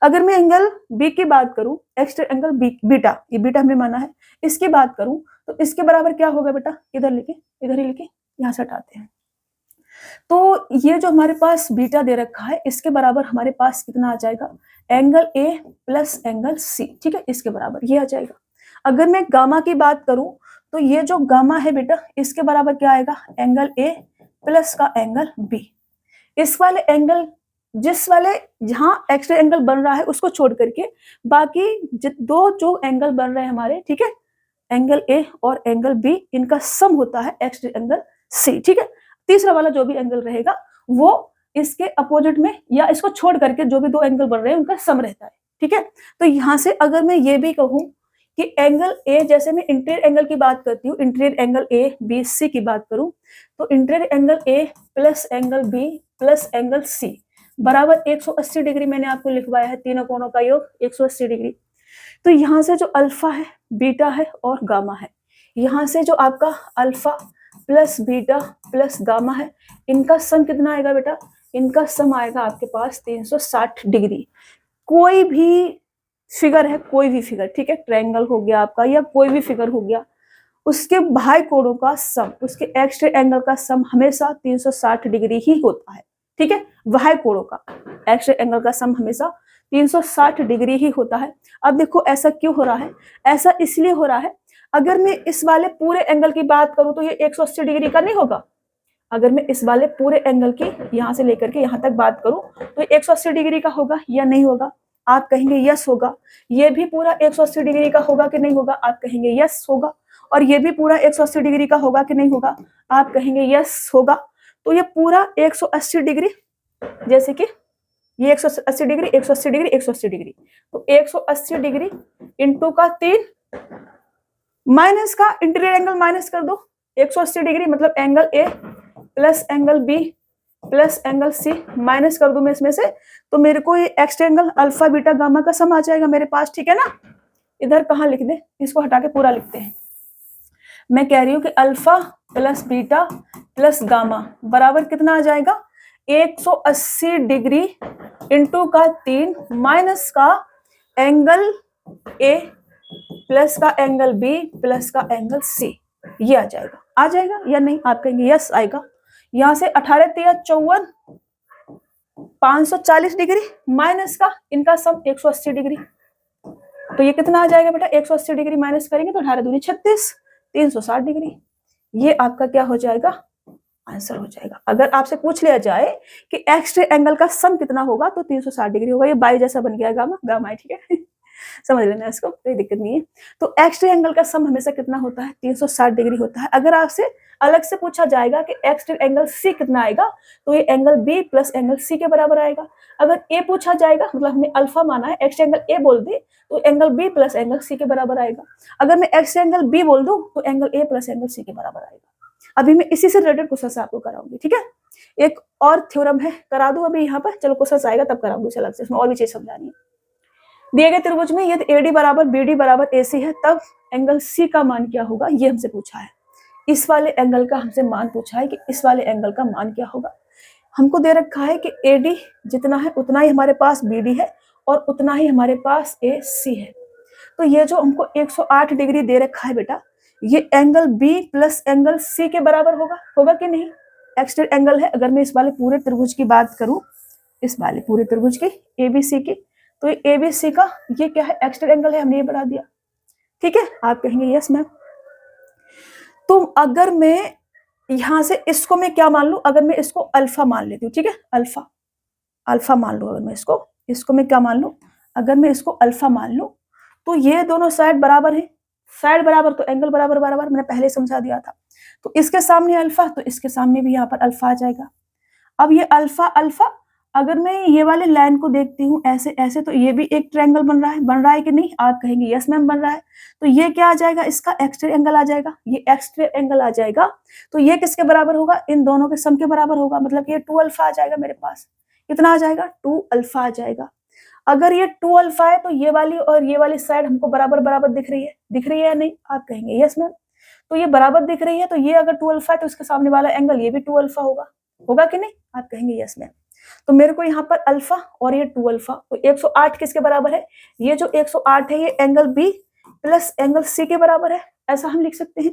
अगर मैं एंगल बी की बात करूं, एक्सटीरियर एंगल बीटा, ये बीटा हमने माना है, इसकी बात करूं तो इसके बराबर क्या होगा बेटा, इधर लिखे, इधर ही लिखे, यहां से हटाते हैं। तो ये जो हमारे पास बीटा दे रखा है, इसके बराबर हमारे पास कितना आ जाएगा, angle A plus angle C, ठीक है, इसके बराबर ये आ जाएगा। अगर मैं गामा की बात करूं तो ये जो गामा है बेटा, इसके बराबर क्या आएगा, एंगल ए प्लस का एंगल बी। इस वाले एंगल, जिस वाले जहां एक्सटीरियर एंगल बन रहा है उसको छोड़ करके बाकी दो जो एंगल बन रहे हैं हमारे, ठीक है, एंगल ए और एंगल बी, इनका सम होता है एक्सटीरियर एंगल सी, ठीक है। तीसरा वाला जो भी एंगल रहेगा वो इसके अपोजिट में या इसको छोड़ करके जो भी दो एंगल बन रहे हैं उनका सम रहता है, ठीक है। तो यहां से अगर मैं ये भी कहूं कि एंगल ए, जैसे मैं इंटीरियर एंगल की बात करती हूँ, interior angle A B C की बात करूं तो interior angle A plus angle B plus angle C बराबर 180 डिग्री मैंने आपको लिखवाया है, तीनों कोणों का योग 180 डिग्री। तो यहाँ से जो अल्फा है, बीटा है और गामा है, यहाँ से जो आपका alpha plus beta plus gamma है, इनका सम कितना आएगा बेटा, इनका सम आएगा आपके पास 360 डिग्री। कोई भी फिगर है, कोई भी फिगर, ठीक है, ट्रायंगल हो गया आपका या कोई भी फिगर हो गया, उसके बाह्य कोणों का सम, उसके एक्सटीरियर एंगल का सम हमेशा 360 डिग्री ही होता है, ठीक है, बाह्य कोणों का एक्सटीरियर एंगल का सम हमेशा 360 डिग्री ही होता है। अब देखो ऐसा क्यों हो रहा है, ऐसा इसलिए हो रहा है, अगर मैं इस वाले पूरे एंगल की बात करूं तो ये 180 डिग्री का नहीं होगा। अगर मैं इस वाले पूरे एंगल की यहां से लेकर के यहां तक बात करूं तो 180 डिग्री का होगा या नहीं होगा, आप कहेंगे यस होगा। ये भी पूरा 180 डिग्री का होगा कि नहीं होगा, आप कहेंगे यस होगा। और ये भी पूरा 180 डिग्री का होगा कि नहीं होगा, आप कहेंगे यस होगा। तो ये पूरा 180 डिग्री, जैसे कि ये 180 डिग्री 180 डिग्री 180 डिग्री, तो 180 डिग्री इंटू का 3 माइनस का इंटीरियर एंगल माइनस कर दो, 180 डिग्री मतलब angle A plus angle B plus angle C minus कर दूं मैं इसमें से, तो मेरे को ये exterior angle alpha beta gamma का सम आ जाएगा मेरे पास, ठीक है ना। इधर कहाँ लिख दे, इसको हटा के पूरा लिखते हैं। मैं कह रही हूँ कि alpha plus beta plus gamma बराबर कितना आ जाएगा, 180 डिग्री इंटू का 3 माइनस का एंगल ए प्लस का एंगल बी प्लस का एंगल सी, ये आ जाएगा, आ जाएगा या नहीं, आप कहेंगे यस आएगा। यहां से 18 3 54 540 डिग्री माइनस का इनका सम 180 डिग्री, तो ये कितना आ जाएगा बेटा, 180 डिग्री माइनस करेंगे तो 18 दूनी 36 360 डिग्री, ये आपका क्या हो जाएगा, आंसर हो जाएगा। अगर आपसे पूछ लिया जाए कि एक्सटीरियर एंगल का सम कितना होगा तो 360 डिग्री होगा, ये बाई जैसा बन गया गामा, गामा है, ठीक है समझ लेना इसको, कोई दिक्कत नहीं है। तो एक्सटीरियर एंगल का सम हमेशा कितना होता है, 360 डिग्री होता है। अगर आपसे अलग से पूछा जाएगा कि एक्सटीरियर एंगल सी कितना आएगा तो ये angle B plus angle C के बराबर आएगा। अगर ए पूछा जाएगा, मतलब हमने अल्फा माना है, एक्सटीरियर एंगल ए बोल दी तो angle B plus angle C के बराबर आएगा। अगर मैं एक्सटीरियर एंगल बी बोल दूं तो angle A plus angle C के बराबर आएगा। अभी मैं इसी से रिलेटेड क्वेश्चन आपको कराऊंगी, ठीक है। एक और थ्योरम है, करा दूं अभी यहाँ पर, चलो क्वेश्चन आएगा तब कराऊंगी अलग से, इसमें और भी चीज समझानी है। दिए गए त्रिभुज में यदि AD बराबर BD बराबर AC है तब एंगल C का मान क्या होगा, ये हमसे पूछा है। इस वाले एंगल का हमसे मान पूछा है कि इस वाले एंगल का मान क्या होगा। हमको दे रखा है कि AD जितना है उतना ही हमारे पास BD है और उतना ही हमारे पास AC है। तो ये जो हमको 108 डिग्री दे रखा है बेटा, ये angle B plus angle C के बराबर होगा कि नहीं। एक्सटीरियर एंगल है, अगर मैं इस वाले पूरे त्रिभुज की बात करूं, इस वाले पूरे त्रिभुज की ABC की, तो ये ABC का ये क्या है, एक्सटीरियर एंगल है, हमने ये बढ़ा दिया, ठीक है। आप कहेंगे यस मैम। तो अगर मैं यहां से इसको मैं क्या मान लूं, अगर मैं इसको अल्फा मान लेती हूँ, ठीक है, अल्फा मान लूं, अगर मैं इसको मैं क्या मान लूं, अगर मैं इसको अल्फा मान लूं तो ये दोनों साइड बराबर है, साइड बराबर तो एंगल बराबर बराबर, मैंने पहले समझा दिया था। तो इसके सामने अल्फा, तो इसके सामने भी यहाँ पर अल्फा आ जाएगा। अब ये अल्फा अल्फा, अगर मैं ये वाले लाइन को देखती हूँ ऐसे ऐसे, तो ये भी एक ट्रायंगल बन रहा है कि नहीं? आप कहेंगे यस मैम बन रहा है। तो ये क्या आ जाएगा? इसका एक्स्ट्रा एंगल आ जाएगा, ये एक्स्ट्रा एंगल आ जाएगा। तो ये किसके बराबर होगा? इन दोनों के सम के बराबर होगा, मतलब ये 2 अल्फा आ जाएगा मेरे पास। कितना आ जाएगा? 2 अल्फा आ जाएगा। अगर ये 2 अल्फा है तो ये वाली और ये वाली साइड हमको बराबर बराबर दिख रही है या नहीं? आप कहेंगे यस मैम। तो ये बराबर दिख रही है, तो ये अगर 2 अल्फा है तो इसके सामने वाला एंगल ये भी 2 अल्फा होगा कि नहीं? आप कहेंगे यस मैम। तो मेरे को यहाँ पर अल्फा और ये 2 अल्फा, तो 108 किसके बराबर है? ये जो 108 है ये angle B plus angle C के बराबर है, ऐसा हम लिख सकते हैं।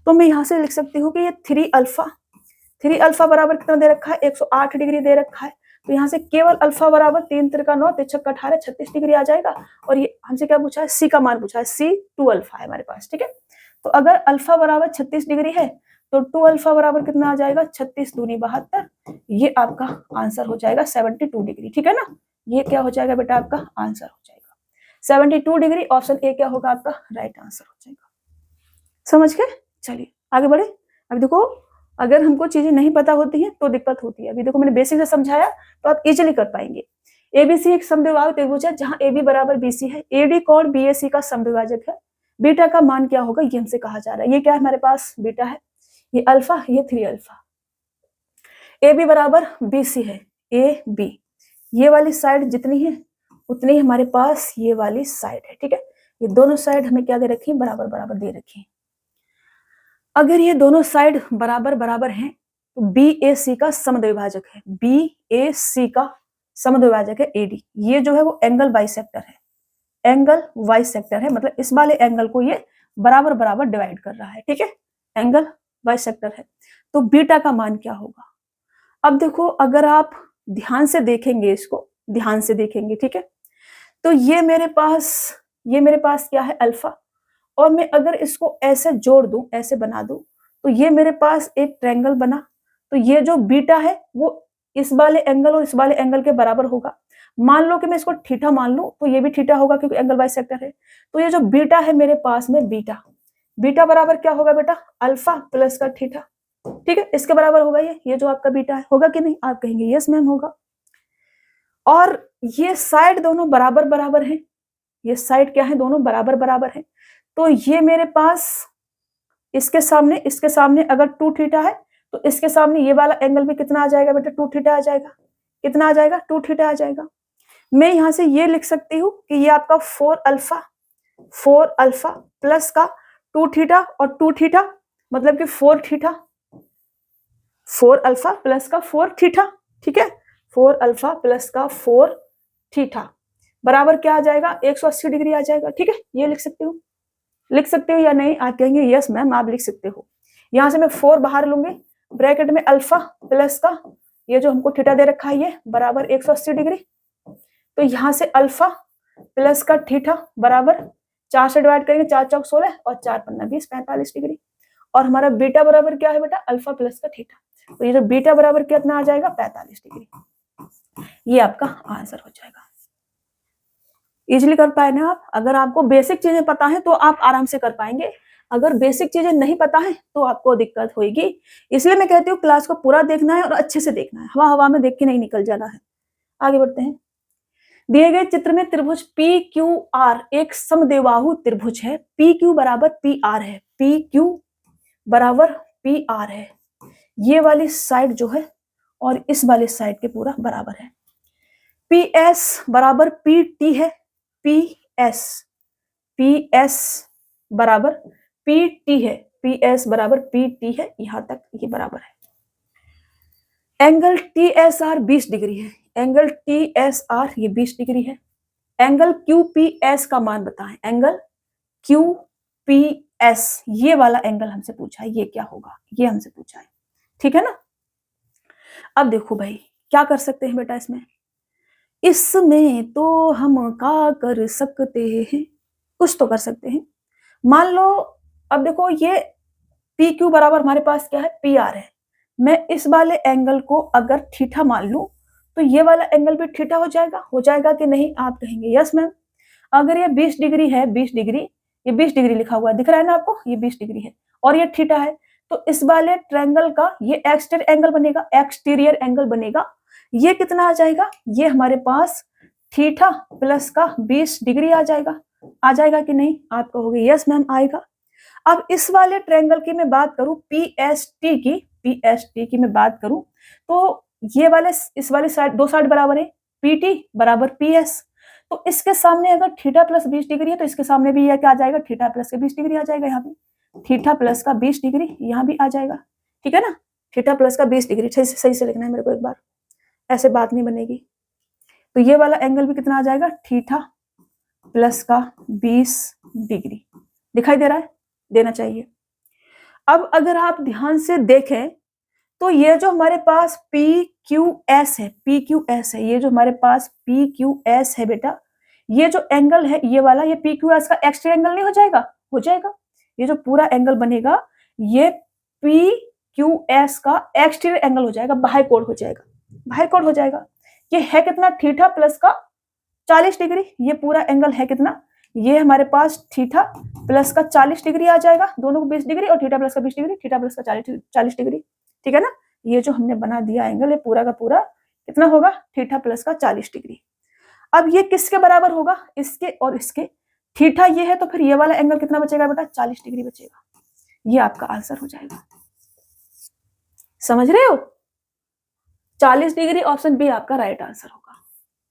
तो मैं यहाँ से लिख सकती हूँ कि ये 3 अल्फा बराबर कितना दे रखा है? 108 डिग्री दे रखा है। तो यहाँ से केवल अल्फा बराबर 3 त्रिका 9 3 छक्का 18 36 डिग्री आ जाएगा। और ये हमसे क्या पूछा है? सी का मान पूछा है, सी 2 अल्फा है हमारे पास, ठीक है। तो अगर अल्फा बराबर 36 डिग्री है तो 2 अल्फा बराबर कितना आ जाएगा? 36 दूनी 72। ये आपका आंसर हो जाएगा 72 डिग्री, ठीक है ना। ये क्या हो जाएगा बेटा? आपका आंसर हो जाएगा 72 डिग्री। ऑप्शन ए क्या होगा? आपका राइट आंसर हो जाएगा। समझ गए? चलिए आगे बढ़े। अब देखो, अगर हमको चीजें नहीं पता होती हैं तो दिक्कत होती है। अभी देखो मैंने बेसिक से समझाया तो आप इजीली कर पाएंगे। एबीसी एक समद्विभाजक त्रिभुज है जहां एबी बराबर बीसी है, एडी कोण बीएसी का समद्विभाजक है। बीटा का मान क्या होगा ये हमसे कहा जा रहा है। ये क्या है हमारे पास? बीटा है, ये अल्फा, ये 3 अल्फा। ए बी बराबर बी सी है, ए बी, ये वाली साइड जितनी है उतनी हमारे पास ये वाली साइड है, ठीक है। ये दोनों साइड हमें क्या दे रखी है? बराबर बराबर दे रखी है। अगर ये दोनों साइड बराबर बराबर हैं तो बी ए सी का समद्विभाजक है, बी ए सी का समद्विभाजक है एडी। ये जो है वो एंगल बाइसेक्टर है, एंगल बाइसेक्टर है, मतलब इस वाले एंगल को ये बराबर बराबर डिवाइड कर रहा है, ठीक है। एंगल बाइसेक्टर है। तो बीटा का मान क्या होगा? अब देखो, अगर आप ध्यान से देखेंगे, इसको ध्यान से देखेंगे, ठीक है, तो ये मेरे पास क्या है? अल्फा। और मैं अगर इसको ऐसे जोड़ दूं, ऐसे बना दूं, तो ये मेरे पास एक ट्रायंगल बना। तो ये जो बीटा है वो इस वाले एंगल और इस वाले एंगल के बराबर होगा। मान लो कि मैं इसको थीटा मान लूं तो ये भी थीटा होगा क्योंकि एंगल बाइसेक्टर है। तो ये जो बीटा है मेरे पास में, बीटा बराबर क्या होगा बेटा? अल्फा प्लस का थीटा, ठीक है। इसके बराबर होगा ये जो आपका बीटा है, होगा कि नहीं? आप कहेंगे यस मैम होगा। और ये साइड दोनों बराबर बराबर है, ये साइड क्या है? दोनों बराबर बराबर है। तो ये मेरे पास इसके सामने अगर 2 थीटा है तो इसके सामने ये वाला एंगल भी कितना आ जाएगा बेटा? 2 थीटा आ जाएगा। कितना आ जाएगा? 2 थीटा आ जाएगा। मैं यहां से ये लिख सकती हूँ कि ये आपका 4 अल्फा प्लस का 2 थीटा और 2 थीटा, मतलब कि 4 थीटा, 4 अल्फा प्लस का 4 थीटा, ठीक है। 4 अल्फा प्लस का 4 थीटा बराबर क्या आ जाएगा? 180 डिग्री आ जाएगा, ठीक है। ये लिख सकती हो या नहीं? आप कहेंगे यस मैम आप लिख सकते हो। यहां से मैं 4 बाहर लूंगी, ब्रैकेट में अल्फा प्लस का ये जो हमको थीटा दे रखा है ये बराबर 180 डिग्री। तो यहां से अल्फा प्लस का थीटा बराबर 4 से डिवाइड करेंगे, 4 चौक 16 और 4 पन्ना 20, 45 डिग्री। और हमारा बीटा बराबर क्या है बेटा? अल्फा प्लस का थीटा। तो ये जो बीटा बराबर कितना आ जाएगा? 45 डिग्री। ये आपका आंसर हो जाएगा। इजिली कर पाए ना आप? अगर आपको बेसिक चीजें पता है तो आप आराम से कर पाएंगे, अगर बेसिक चीजें नहीं पता है तो आपको दिक्कत होगी। इसलिए मैं कहती हूँ क्लास को पूरा देखना है और अच्छे से देखना है, हवा में देख के नहीं निकल जाना है। आगे बढ़ते हैं। दिए गए चित्र में त्रिभुज पी क्यू आर एक समद्विबाहु त्रिभुज है। पी क्यू बराबर पी आर है, पी क्यू बराबर पी आर है। ये वाली साइड जो है और इस वाली साइड के पूरा बराबर है। पी एस बराबर पी टी है, पी एस बराबर पी टी है, पी एस बराबर पी टी है, यहां तक ये बराबर है। Angle T S R 20 degree है, एंगल टी एस आर ये 20 डिग्री है। एंगल क्यू पी एस का मान बताएं, एंगल क्यू पी एस, ये वाला एंगल हमसे पूछा है, ये क्या होगा? ये हमसे पूछा है, ठीक है ना। अब देखो भाई क्या कर सकते हैं बेटा इसमें तो हम क्या कर सकते हैं? कुछ तो कर सकते हैं। मान लो, अब देखो ये पी क्यू बराबर हमारे पास क्या है? पी आर है। मैं इस वाले एंगल को अगर थीटा मान लूं तो ये वाला एंगल भी थीटा हो जाएगा कि नहीं? आप कहेंगे यस मैम। अगर ये 20 डिग्री है, 20 डिग्री, ये 20 डिग्री लिखा हुआ है, दिख रहा है ना आपको, ये 20 डिग्री है और ये थीटा है। तो इस वाले ट्रायंगल का ये एक्सटीरियर एंगल बनेगा, एक्सटीरियर एंगल बनेगा। ये कितना आ जाएगा, ये हमारे पास थीटा प्लस का 20 डिग्री आ जाएगा कि नहीं? आप कहोगे यस मैम आएगा। अब इस वाले ट्रायंगल की मैं बात करूं, पीएसटी की मैं बात करूं, तो ये वाले इस वाले साइड, दो साइड बराबर है, पीटी बराबर पीएस। तो इसके सामने अगर थीटा प्लस 20 डिग्री है तो इसके सामने भी यह क्या आ जाएगा, थीटा प्लस के 20 डिग्री आ जाएगा। यहाँ भी थीटा प्लस का 20 डिग्री यहाँ भी आ जाएगा, ठीक है ना? थीटा प्लस का 20 डिग्री सही से लिखना है मेरे को एक बार, ऐसे बात नहीं बनेगी। तो ये वाला एंगल भी कितना आ जाएगा, थीटा प्लस का 20 डिग्री। दिखाई दे रहा है? देना चाहिए। अब अगर आप ध्यान से देखें तो ये जो हमारे पास PQS है, ये जो हमारे पास PQS है बेटा, ये जो एंगल है ये वाला, ये PQS का एक्सट्रा एंगल नहीं हो जाएगा? हो जाएगा। ये जो पूरा एंगल बनेगा ये PQS का एक्सटीरियर एंगल हो जाएगा, बाह्य कोण हो जाएगा। ये है कितना, थीटा प्लस का 40 डिग्री। ये पूरा एंगल है कितना, ये हमारे पास थीटा प्लस का 40 डिग्री आ जाएगा, दोनों को 20 डिग्री और थीटा प्लस का 20 डिग्री, थीटा प्लस का 40 डिग्री, ठीक है ना? ये जो हमने बना दिया एंगल, ये पूरा का पूरा कितना होगा, थीटा प्लस का 40 डिग्री। अब ये किसके बराबर होगा, इसके और इसके। थीटा ये है तो फिर ये वाला एंगल कितना बचेगा बेटा, 40 डिग्री बचेगा। ये आपका आंसर हो जाएगा। समझ रहे हो? 40 डिग्री ऑप्शन बी आपका राइट आंसर होगा।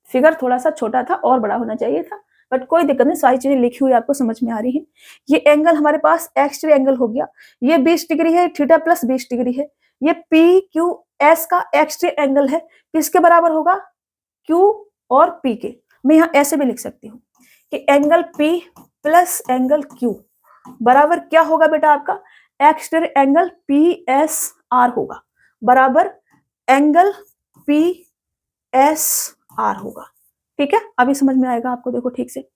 फिगर थोड़ा सा छोटा था और बड़ा होना चाहिए था, बट कोई दिक्कत नहीं, सारी चीजें लिखी हुई आपको समझ में आ रही है। ये एंगल हमारे पास एक्सट्री एंगल हो गया, ये 20 डिग्री है, थीटा प्लस 20 डिग्री है। ये PQS का एक्सट्री एंगल है, किसके बराबर होगा, Q और P के। मैं यहाँ ऐसे भी लिख सकती हूँ कि angle P plus angle Q बराबर क्या होगा बेटा, आपका एक्सट्री एंगल PSR होगा, बराबर एंगल PSR होगा। ठीक है, अभी समझ में आएगा आपको, देखो ठीक से।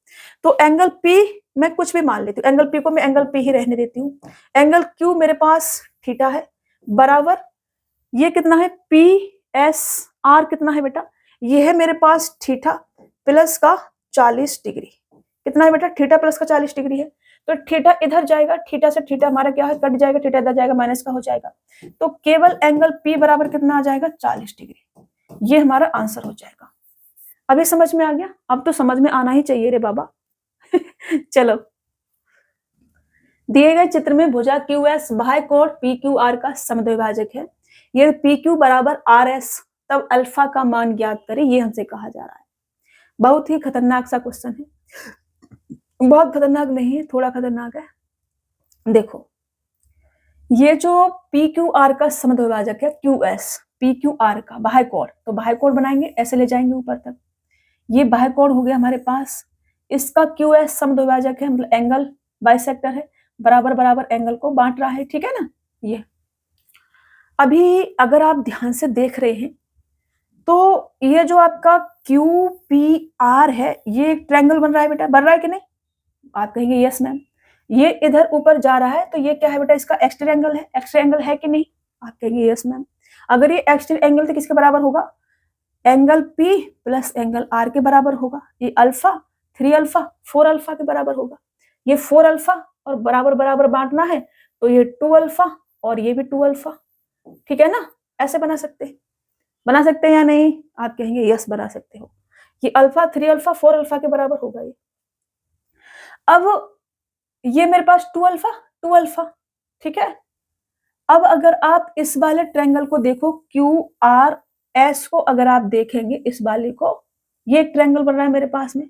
तो एंगल P मैं कुछ भी मान लेती हूँ, एंगल P को मैं एंगल P ही रहने देती हूँ। एंगल Q मेरे पास थीटा है, बराबर ये कितना है, PSR कितना है बेटा, ये है मेरे पास थीटा प्लस का 40 डिग्री। कितना है बेटा, थीटा प्लस का 40 डिग्री है। तो थीटा इधर जाएगा, थीटा से थीटा हमारा क्या है, कट जाएगा, थीटा इधर जाएगा, माइनस का हो जाएगा। तो केवल एंगल P बराबर कितना आ जाएगा, 40 डिग्री। ये हमारा आंसर हो जाएगा। अभी समझ में आ गया? अब तो समझ में आना ही चाहिए रे बाबा। चलो, दिए गए चित्र में भुजा QS बाह्य कोण PQR का समद्विभाजक है। ये PQ बराबर RS, तब अल्फा का मान ज्ञात करें, ये हमसे कहा जा रहा है। बहुत ही खतरनाक सा क्वेश्चन है, बहुत खतरनाक नहीं है, थोड़ा खतरनाक है। देखो, ये जो PQR का समद्विभाजक है, QS PQR का बाह्य कोण, तो बाह्य कोण बनाएंगे, ऐसे ले जाएंगे ऊपर तक। ये बाह्य कोण हो गया हमारे पास, इसका QS समद्विभाजक है, मतलब एंगल बाइसेक्टर है, बराबर बराबर एंगल को बांट रहा है, ठीक है ना? ये अभी अगर आप ध्यान से देख रहे हैं तो ये जो आपका QPR है, ये एक ट्रायंगल बन रहा है बेटा, बन रहा है कि नहीं? आप कहेंगे यस मैम। ये इधर ऊपर जा रहा है तो ये क्या है बेटा, इसका एक्सट्रा एंगल है, एक्सट्रा एंगल है कि नहीं? आप कहेंगे यस मैम। अगर ये एक्सट्रा एंगल तो किसके बराबर होगा, angle P plus angle R के बराबर होगा। ये अल्फा, 3 अल्फा 4 अल्फा के बराबर होगा। ये 4 अल्फा और बराबर बराबर बांटना है तो ये 2 अल्फा और ये भी 2 अल्फा, ठीक है ना? ऐसे बना सकते हैं या नहीं? आप कहेंगे यस बना सकते हो। ये अल्फा 3 अल्फा 4 अल्फा के बराबर होगा ये। अब ये मेरे पास 2 अल्फा, ठीक है। अब अगर आप इस वाले ट्रायंगल को देखो, QRS को अगर आप देखेंगे, इस वाले को, ये एक ट्रायंगल बन रहा है मेरे पास में।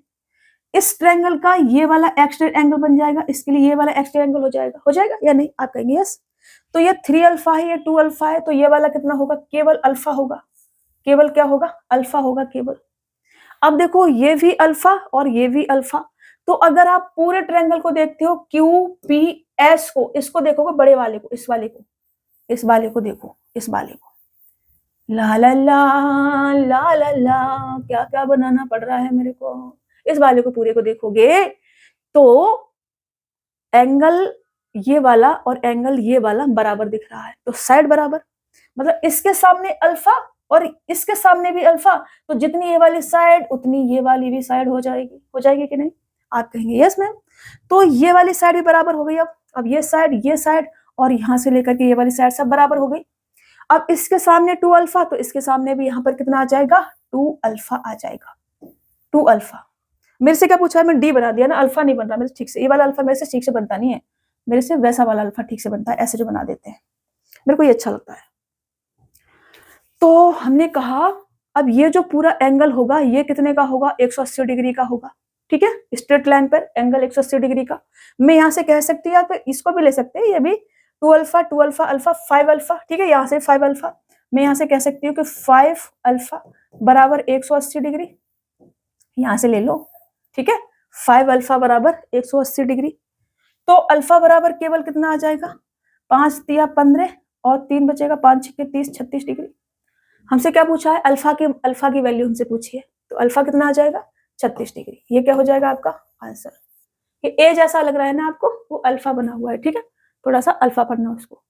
इस ट्रायंगल का ये वाला एक्स्ट्रा एंगल बन जाएगा, इसके लिए ये वाला एक्स्ट्रा एंगल हो जाएगा या नहीं? आप कहेंगे यस। तो ये 3 अल्फा है, ये 2 अल्फा है, तो ये वाला कितना होगा, केवल अल्फा होगा। केवल क्या होगा, अल्फा होगा केवल। अब देखो, ये भी अल्फा और ये भी अल्फा। तो अगर आप पूरे ट्रायंगल को देखते हो, QPS को, इसको देखोगे बड़े वाले को, इस वाले को देखो, इस वाले को, ला ला ला ला ला ला, क्या क्या बनाना पड़ रहा है मेरे को। इस वाले को पूरे को देखोगे तो एंगल ये वाला और एंगल ये वाला बराबर दिख रहा है, तो साइड बराबर, मतलब इसके सामने अल्फा और इसके सामने भी अल्फा, तो जितनी ये वाली साइड उतनी ये वाली भी साइड हो जाएगी कि नहीं? आप कहेंगे यस मैम। तो ये वाली साइड भी बराबर हो गई। अब ये साइड और यहाँ से लेकर के ये वाली साइड सब बराबर हो गई। अब इसके सामने 2 अल्फा, तो इसके सामने भी यहाँ पर कितना आ जाएगा, 2 अल्फा आ जाएगा, 2 अल्फा। मेरे से क्या पूछा है, मैं डी बना दिया ना, अल्फा नहीं बन रहा मेरे से ठीक से, ये वाला अल्फा मेरे से ठीक से बनता नहीं है, मेरे से वैसा वाला अल्फा ठीक से बनता है, ऐसे जो बना देते हैं, मेरे को ये अच्छा लगता है। तो हमने कहा अब ये जो पूरा एंगल होगा ये कितने का होगा, 180 डिग्री का होगा, ठीक है, स्ट्रेट लाइन पर एंगल 180 डिग्री का। मैं यहाँ से कह सकती हूँ, तो इसको भी ले सकते हैं, ये भी 2 अल्फा अल्फा 5 अल्फा, ठीक है, यहाँ से 5 अल्फा, मैं यहाँ से कह सकती हूँ कि 5 अल्फा बराबर 180 डिग्री, यहाँ से ले लो, ठीक है, 5 अल्फा बराबर 180 डिग्री। तो अल्फा बराबर केवल कितना आ जाएगा, 5 तिया 15 और 3 बचेगा, 5 छक्के 30, 36 डिग्री। हमसे क्या पूछा है, अल्फा की वैल्यू हमसे पूछी है, तो अल्फा कितना आ जाएगा, 36 डिग्री। ये क्या हो जाएगा आपका आंसर। ये ए जैसा लग रहा है ना आपको, वो अल्फा बना हुआ है, ठीक है, थोड़ा सा अल्फा पढ़ना उसको।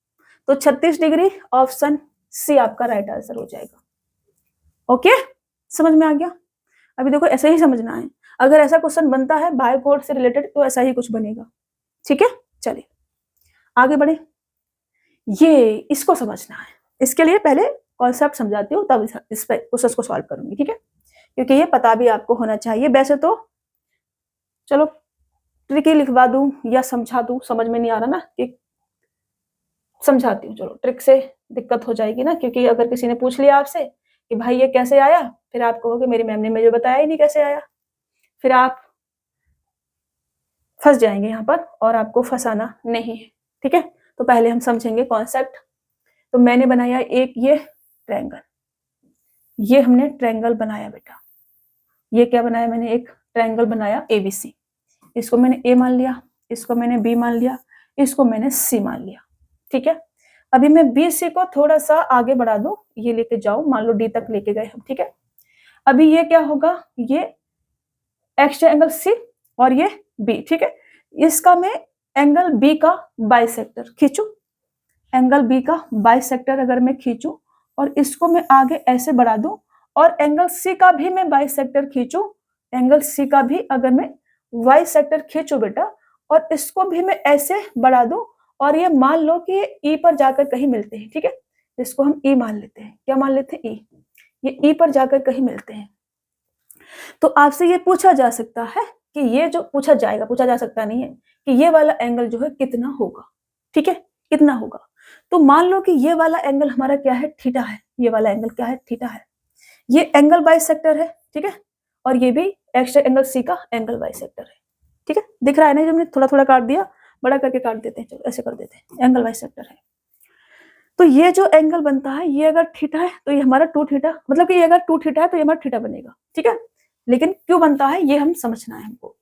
तो 36 डिग्री ऑप्शन सी आपका राइट आंसर हो जाएगा। ओके, समझ में आ गया। अभी देखो ऐसे ही समझना है, अगर ऐसा क्वेश्चन बनता है बायोकोड से रिलेटेड तो ऐसा ही कुछ बनेगा, ठीक है। चलिए आगे बढ़े, ये इसको समझना है, इसके लिए पहले कॉन्सेप्ट समझाती हूँ, तब इस पे क्वेश्चन को सॉल्व करूंगी, ठीक है, क्योंकि ये पता भी आपको होना चाहिए। वैसे तो चलो ट्रिक ही लिखवा दूं या समझा दूं, समझ में नहीं आ रहा ना, कि समझाती हूँ, चलो ट्रिक से दिक्कत हो जाएगी ना, क्योंकि अगर किसी ने पूछ लिया आपसे कि भाई ये कैसे आया, फिर आप कहोगे मेरी मैम ने मुझे बताया ही नहीं कैसे आया, फिर आप फंस जाएंगे यहाँ पर, और आपको फंसाना नहीं है, ठीक है। तो पहले हम समझेंगे कॉन्सेप्ट। तो मैंने बनाया एक ये ट्रायंगल, ये हमने ट्रायंगल बनाया बेटा, ये क्या बनाया मैंने, एक ट्रायंगल बनाया ABC, इसको मैंने A मान लिया, इसको मैंने B मान लिया, इसको मैंने C मान लिया, ठीक है। अभी मैं BC को थोड़ा सा आगे बढ़ा दूं, ये लेके जाओ, मान लो D तक लेके गए हम, ठीक है। अभी ये क्या होगा, ये एक्स एंगल C और ये B, ठीक है। इसका मैं एंगल B का बाइसेक्टर खींचू, एंगल B का बाइसेक्टर अगर मैं खींचू और इसको मैं आगे ऐसे बढ़ा दूं, और एंगल C का भी मैं बाइसेक्टर खींचू, एंगल C का भी अगर मैं बाइसेक्टर खींचू बेटा, और इसको भी मैं ऐसे बढ़ा दूं, और ये मान लो कि ये E पर जाकर कहीं मिलते हैं, ठीक है, इसको हम E मान लेते हैं, क्या मान लेते हैं, E, ये E पर जाकर कहीं मिलते हैं। तो आपसे ये पूछा जा सकता है कि ये जो पूछा जाएगा, पूछा जा सकता नहीं है कि ये वाला एंगल जो है कितना होगा, ठीक है, कितना होगा। तो मान लो कि ये वाला एंगल हमारा क्या है, थीटा है, ये वाला एंगल क्या है, थीटा है, ये एंगल बाइसेक्टर है, ठीक है, और ये भी एक्स एंगल C का एंगल बाइसेक्टर है, ठीक है, दिख रहा है ना, जब हमने थोड़ा थोड़ा काट दिया, बड़ा करके काट देते हैं, चलो ऐसे कर देते हैं, एंगल बाइसेक्टर है। तो ये जो एंगल बनता है, ये अगर थीटा है तो ये हमारा 2 थीटा, मतलब कि ये अगर 2 थीटा है तो ये हमारा थीटा बनेगा, ठीक है। लेकिन क्यों बनता है ये हम समझना है हमको।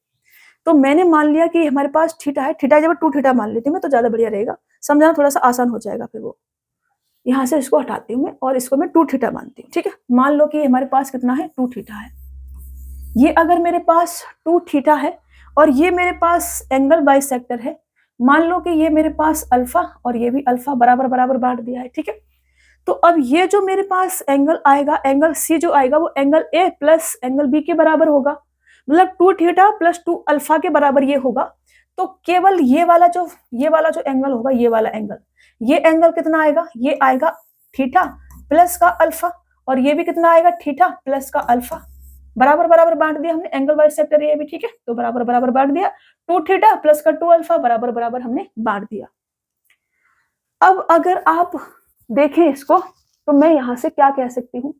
तो मैंने मान लिया कि हमारे पास थीटा है, थीटा जब 2 थीटा मान लेती हूँ मैं तो ज्यादा बढ़िया रहेगा, समझाना थोड़ा सा आसान हो जाएगा। फिर वो यहाँ से इसको हटाती हूँ मैं और इसको मैं 2 थीटा मानती हूँ, ठीक है। मान लो कि हमारे पास कितना है, 2 थीटा है। ये अगर मेरे पास 2 थीटा है और ये मेरे पास एंगल बाइसेक्टर है, मान लो कि ये मेरे पास अल्फा और ये भी अल्फा बराबर बराबर बांट दिया है, ठीक है। तो अब ये जो मेरे पास एंगल आएगा, एंगल C जो आएगा वो angle A plus angle B के बराबर होगा, मतलब 2 थीटा प्लस 2 अल्फा के बराबर ये होगा। तो केवल ये वाला जो एंगल होगा, ये एंगल कितना आएगा, ये आएगा थीटा प्लस का अल्फा, और ये भी कितना आएगा, थीटा प्लस का अल्फा, बराबर बराबर बांट दिया हमने, एंगल बाइसेक्टर ये भी, ठीक है, तो बराबर बराबर बांट दिया, 2 थीटा प्लस का 2 अल्फा बराबर बराबर हमने बांट दिया। अब अगर आप देखें इसको, तो मैं यहां से क्या कह सकती हूँ,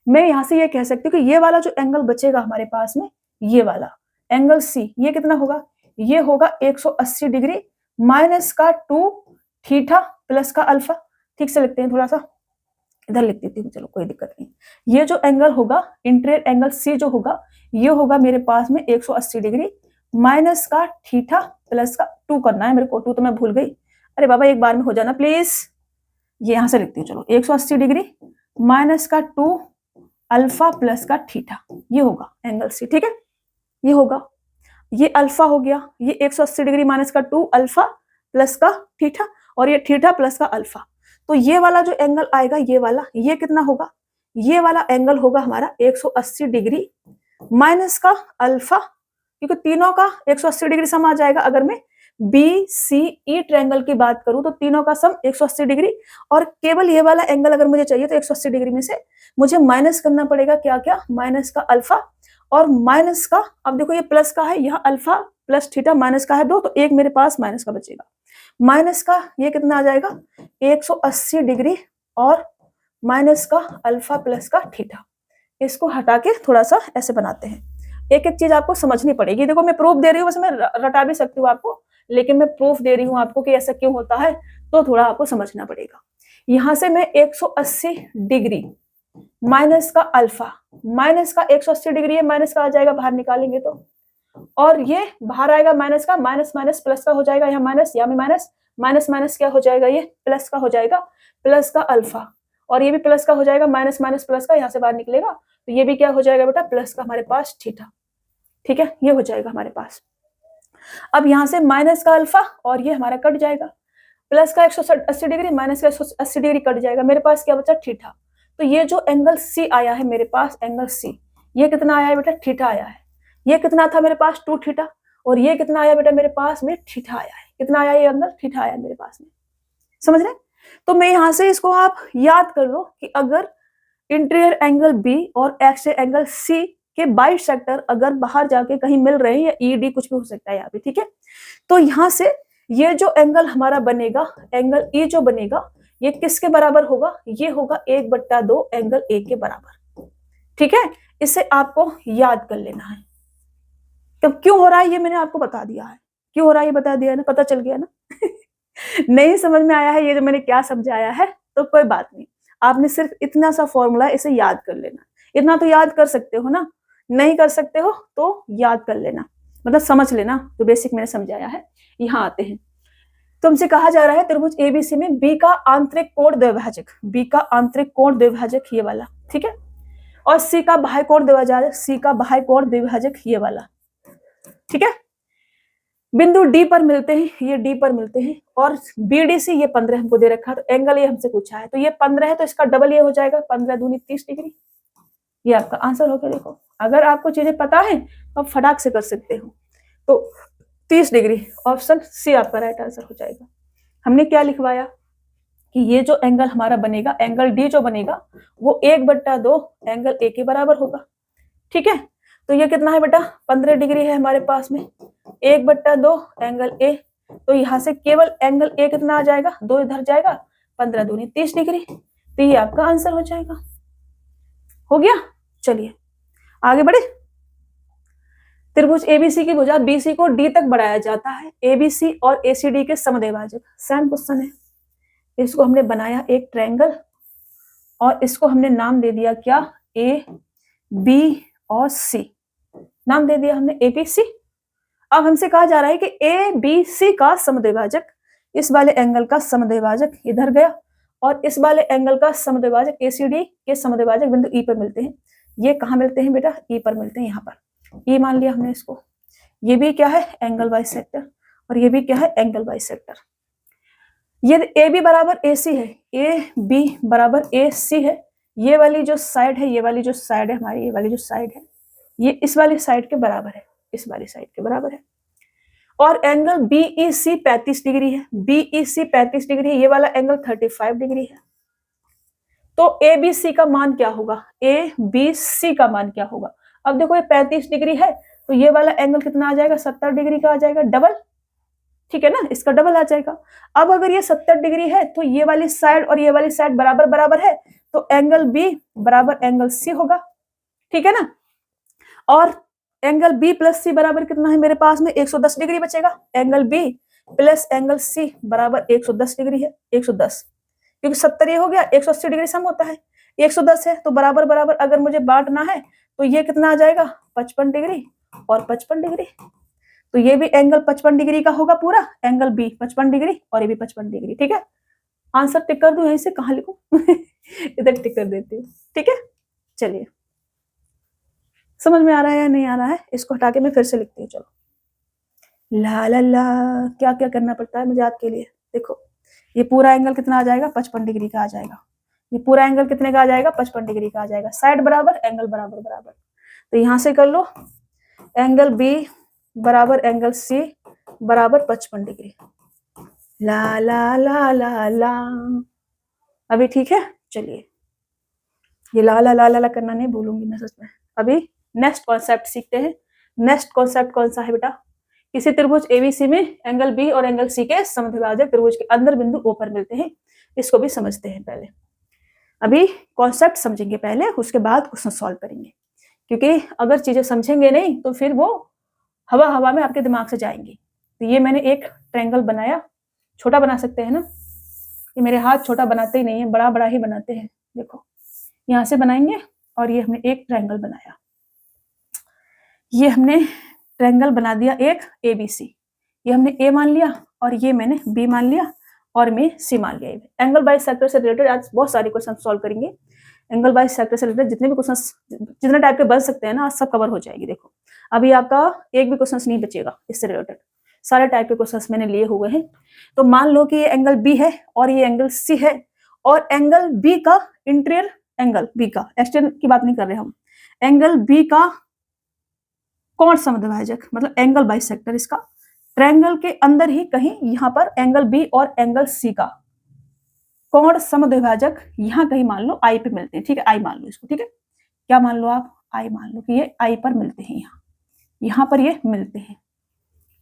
मैं यहां से ये कह सकती हूँ कि ये वाला जो एंगल बचेगा हमारे पास में, ये वाला एंगल C, ये कितना होगा, ये होगा 180 डिग्री माइनस का 2 थीटा प्लस का अल्फा। ठीक से लिखते हैं, थोड़ा सा इधर लिख देती हूँ, चलो कोई दिक्कत नहीं। ये जो एंगल होगा, इंटीरियर एंगल C जो होगा, ये होगा मेरे पास में 180 डिग्री माइनस का थीटा प्लस का 2 करना है मेरे को, 2 तो मैं भूल गई, अरे बाबा एक बार में हो जाना प्लीज। ये यहां से लिखती हूँ, चलो 180 डिग्री माइनस का 2 अल्फा प्लस का थीटा, ये होगा एंगल C, ठीक है, ये होगा, ये अल्फा हो गया, ये 180 डिग्री माइनस का 2 अल्फा प्लस का थीटा, और ये थीटा प्लस का अल्फा। तो ये वाला जो एंगल आएगा, ये वाला, ये कितना होगा, ये वाला एंगल होगा हमारा 180 डिग्री माइनस का अल्फा क्योंकि तीनों का 180 डिग्री सम आ जाएगा। अगर मैं BCE ट्रायंगल की बात करूं तो तीनों का सम 180 डिग्री, और केवल ये वाला एंगल अगर मुझे चाहिए तो 180 डिग्री में से मुझे माइनस करना पड़ेगा क्या क्या, माइनस का अल्फा और माइनस का, अब देखो ये प्लस का है, यहाँ अल्फा प्लस थीटा माइनस का है 2, तो एक मेरे पास माइनस का बचेगा। माइनस का ये कितना आ जाएगा 180 डिग्री और माइनस का अल्फा प्लस का थीटा। इसको हटा के थोड़ा सा ऐसे बनाते हैं। एक एक चीज आपको समझनी पड़ेगी। देखो मैं प्रूफ दे रही हूँ, वैसे मैं रटा भी सकती हूँ आपको, लेकिन मैं प्रूफ दे रही हूँ आपको कि ऐसा क्यों होता है, तो थोड़ा आपको समझना पड़ेगा। यहां से मैं 180 डिग्री माइनस का अल्फा, माइनस का 180 डिग्री है, माइनस का आ जाएगा बाहर निकालेंगे तो, और ये बाहर आएगा माइनस का, माइनस माइनस प्लस का हो जाएगा, यहाँ माइनस यहाँ में माइनस, माइनस माइनस क्या हो जाएगा, ये प्लस का हो जाएगा, प्लस का अल्फा, और ये भी प्लस का हो जाएगा, माइनस माइनस प्लस का यहाँ से बाहर निकलेगा, तो ये भी क्या हो जाएगा बेटा, प्लस का हमारे पास थीटा। ठीक है, ये हो जाएगा हमारे पास। अब यहाँ से माइनस का अल्फा और ये हमारा कट जाएगा, प्लस का 180 डिग्री माइनस का 180 डिग्री कट जाएगा, मेरे पास क्या बचा, थीटा। तो ये जो एंगल सी आया है मेरे पास, एंगल सी, ये कितना आया है बेटा, थीटा आया है। ये कितना था मेरे पास, 2 थीटा, और ये कितना आया बेटा मेरे पास में, थीटा आया है। कितना आया ये एंगल, थीटा आया मेरे पास में। समझ रहे? तो मैं यहां से इसको आप याद कर लो कि अगर इंटीरियर एंगल बी और एक्सटीरियर एंगल सी के बाइसेक्टर अगर बाहर जाके कहीं मिल रहे हैं, या ईडी कुछ भी हो सकता है यहाँ पे, ठीक है, तो यहां से ये जो एंगल हमारा बनेगा, एंगल ई जो बनेगा, ये किसके बराबर होगा, ये होगा 1/2 एंगल ए के बराबर। ठीक है, इसे आपको याद कर लेना है। तब क्यों हो रहा है ये मैंने आपको बता दिया है, क्यों हो रहा है ये बता दिया ना, पता चल गया ना। नहीं समझ में आया है ये जो मैंने क्या समझाया है, तो कोई बात नहीं, आपने सिर्फ इतना सा फॉर्मूला इसे याद कर लेना। इतना तो याद कर सकते हो ना, नहीं कर सकते हो तो याद कर लेना, मतलब समझ लेना जो बेसिक मैंने समझाया है। यहाँ आते हैं, तुमसे कहा जा रहा है त्रिभुज एबीसी में बी का आंतरिक कोण द्विभाजक, बी का आंतरिक कोण द्विभाजक ये वाला, ठीक है, और सी का बाह्य कोण द्विभाजक, सी का बाह्य कोण द्विभाजक ये वाला, ठीक है। बिंदु डी पर मिलते हैं, ये डी पर मिलते हैं, और बीडीसी ये 15 हमको दे रखा है, तो एंगल ये हमसे पूछा है, तो ये 15 है, तो इसका डबल ये हो जाएगा, 15 दूनी 30 डिग्री। ये आपका आंसर हो गया। देखो अगर आपको चीजें पता है तो आप फटाक से कर सकते हो। तो 30 डिग्री, ऑप्शन सी आपका राइट आंसर हो जाएगा। हमने क्या लिखवाया कि ये जो एंगल हमारा बनेगा, एंगल डी जो बनेगा, वो 1/2 एंगल ए के बराबर होगा। ठीक है, तो ये कितना है बेटा, 15 डिग्री है हमारे पास में, 1/2 एंगल ए, तो यहाँ से केवल एंगल ए कितना आ जाएगा, 2 इधर जाएगा, 15 दूनी 30 डिग्री, तो ये आपका आंसर हो जाएगा। हो गया, चलिए आगे बढ़े। त्रिभुज एबीसी की भुजा बीसी को डी तक बढ़ाया जाता है, एबीसी और एसीडी के समद्विभाजक, सेम क्वेश्चन है। इसको हमने बनाया एक ट्रायंगल, और इसको हमने नाम दे दिया क्या, ए बी और सी, नाम दे दिया हमने एबीसी। अब हमसे कहा जा रहा है कि ए बी सी का समद्विभाजक, इस वाले एंगल का समद्विभाजक इधर गया, और इस वाले एंगल का समद्विभाजक एसीडी के समद्विभाजक बिंदु ई पर मिलते हैं। ये कहाँ मिलते हैं बेटा, ई पर मिलते हैं, यहाँ पर ई मान लिया हमने इसको। ये भी क्या है, एंगल बाइसेक्टर, और ये भी क्या है, एंगल बाइसेक्टर। ये ए बी बराबर ए सी है, ए बी बराबर ए सी है, ये वाली जो साइड है, ये वाली जो साइड है हमारी, ये वाली जो साइड है, ये इस वाली साइड के बराबर है, इस वाली साइड के बराबर है। और एंगल बीईसी 35 डिग्री है, बीईसी 35 डिग्री है, ये वाला एंगल 35 डिग्री है। तो ए बी सी का मान क्या होगा, ए बी सी का मान क्या होगा। अब देखो ये 35 डिग्री है, तो ये वाला एंगल कितना आ जाएगा, 70 डिग्री का आ जाएगा, डबल, ठीक है ना, इसका डबल आ जाएगा। अब अगर ये 70 डिग्री है, तो ये वाली साइड और ये वाली साइड बराबर बराबर है, तो एंगल बी बराबर एंगल सी होगा, ठीक है ना। और एंगल बी प्लस सी बराबर कितना है मेरे पास में, 110 डिग्री बचेगा। Angle B plus angle C बराबर 110 डिग्री है, 110, क्योंकि 70 ये हो गया, 180 डिग्री सम होता है, 110 है, तो बराबर बराबर अगर मुझे बांटना है तो ये कितना आ जाएगा, 55 डिग्री और 55 डिग्री। तो ये भी एंगल 55 डिग्री का होगा पूरा, एंगल बी 55 डिग्री और ये भी 55 डिग्री। ठीक है, आंसर टिक कर दूं, यहीं से कहाँ लिखूं इधर टिक कर देती हूँ। ठीक है, चलिए समझ में आ रहा है या नहीं आ रहा है, इसको हटा के मैं फिर से लिखती हूँ। चलो ला ला ला, क्या क्या करना पड़ता है मुझे आपके लिए। देखो ये पूरा एंगल कितना आ जाएगा, 55 डिग्री का आ जाएगा। ये पूरा एंगल कितने का आ जाएगा, 55 डिग्री का आ जाएगा। साइड बराबर, एंगल बराबर बराबर, तो यहां से कर लो एंगल बी बराबर एंगल सी बराबर 55 डिग्री। ला ला ला ला ला। अभी ठीक है, चलिए ये ला ला ला ला करना नहीं भूलूंगी मैं सच में। अभी नेक्स्ट कॉन्सेप्ट सीखते हैं। नेक्स्ट कॉन्सेप्ट कौन सा है बेटा? किसी त्रिभुज एबीसी में एंगल बी और एंगल सी के समद्विभाजक त्रिभुज के अंदर बिंदु ओ पर मिलते हैं। इसको भी समझते हैं पहले। अभी कॉन्सेप्ट समझेंगे पहले, उसके बाद क्वेश्चन सॉल्व करेंगे, क्योंकि अगर चीजें समझेंगे नहीं तो फिर वो हवा हवा में आपके दिमाग से जाएंगी। तो ये मैंने एक ट्रायंगल बनाया, छोटा बना सकते हैं ना, ये मेरे हाथ छोटा बनाते ही नहीं है, बड़ा बड़ा ही बनाते हैं। देखो यहाँ से बनाएंगे और ये हमने एक ट्रायंगल बनाया, ये हमने ट्रायंगल बना दिया एक ABC। ये हमने A मान लिया और ये मैंने B मान लिया और मैं C मान लिया। एंगल बाइसेक्टर से रिलेटेड आज बहुत सारे क्वेश्चन सॉल्व करेंगे। एंगल बाइसेक्टर से रिलेटेड जितने भी क्वेश्चन जितने टाइप के बन सकते हैं ना, आज सब कवर हो जाएगी। देखो अभी आपका एक भी क्वेश्चन नहीं बचेगा इससे रिलेटेड, सारे टाइप के क्वेश्चन मैंने लिए हुए हैं। तो मान लो कि ये एंगल B है और ये एंगल C है, और एंगल B का इंटीरियर एंगल B का, एक्सटर्नल की बात नहीं कर रहे हम, एंगल B का कोण समद्विभाजक मतलब एंगल बाइसेक्टर, इसका ट्रायंगल के अंदर ही कहीं यहाँ पर एंगल B और एंगल C का कोण समद्विभाजक यहाँ कहीं मान लो I पे मिलते हैं। ठीक है, I मान लो इसको। ठीक है, क्या मान लो आप? I मान लो कि ये I पर मिलते हैं, यहाँ पर ये मिलते हैं।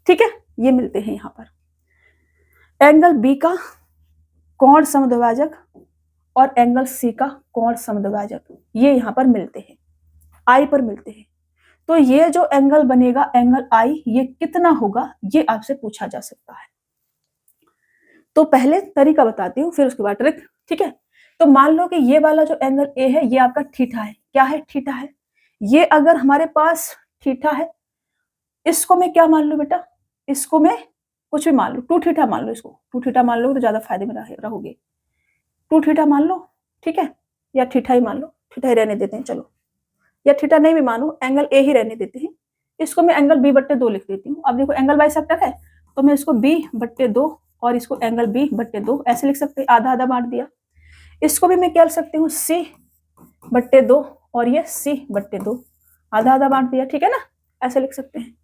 ठीक है, ये मिलते हैं यहाँ पर। एंगल B का कोण समद्विभाजक और एंगल C का कोण समद्विभाजक ये यहाँ पर मिलते हैं, I पर मिलते हैं। तो ये जो एंगल बनेगा एंगल I, ये कितना होगा ये आपसे पूछा जा सकता है। तो पहले तरीका बताती हूँ, फिर उसके बाद ट्रिक। ठीक है, तो मान लो कि ये वाला जो एंगल A है ये आपका थीटा है। क्या है? थीटा है। ये अगर हमारे पास थीटा है, इसको मैं क्या मान लू बेटा? इसको मैं कुछ भी मान लू, 2 थीटा मान लो, इसको 2 थीटा मान लो तो ज्यादा फायदे में रहोगे। 2 थीटा मान लो, ठीक है, या थीटा ही मान लो, थीटा ही रहने देते हैं चलो, या थीटा नहीं भी मानो, एंगल A ही रहने देते हैं। इसको मैं एंगल B/2 लिख देती हूँ। अब देखो एंगल बाइसेक्टर है तो मैं इसको B/2 और इसको एंगल B/2 ऐसे लिख सकते हैं, आधा आधा बांट दिया। इसको भी मैं क्या लिख सकती हूँ? C/2 और ये C/2 आधा आधा बांट दिया। ठीक है ना, ऐसे लिख सकते हैं।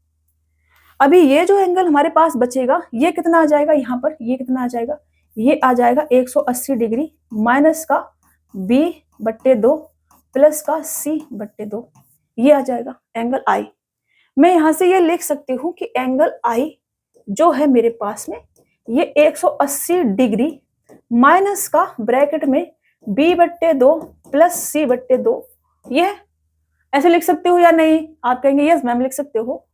अभी ये जो एंगल हमारे पास बचेगा ये कितना आ जाएगा यहाँ पर? ये कितना आ जाएगा? ये आ जाएगा 180 डिग्री माइनस का B/2 प्लस का C/2, ये आ जाएगा एंगल I। मैं यहाँ से ये लिख सकती हूँ कि एंगल I जो है मेरे पास में ये 180 डिग्री माइनस का ब्रैकेट में B/2 प्लस C/2, ये ऐसे लिख सकते हो या नहीं? आप कहेंगे यस मैम लिख सकते हो।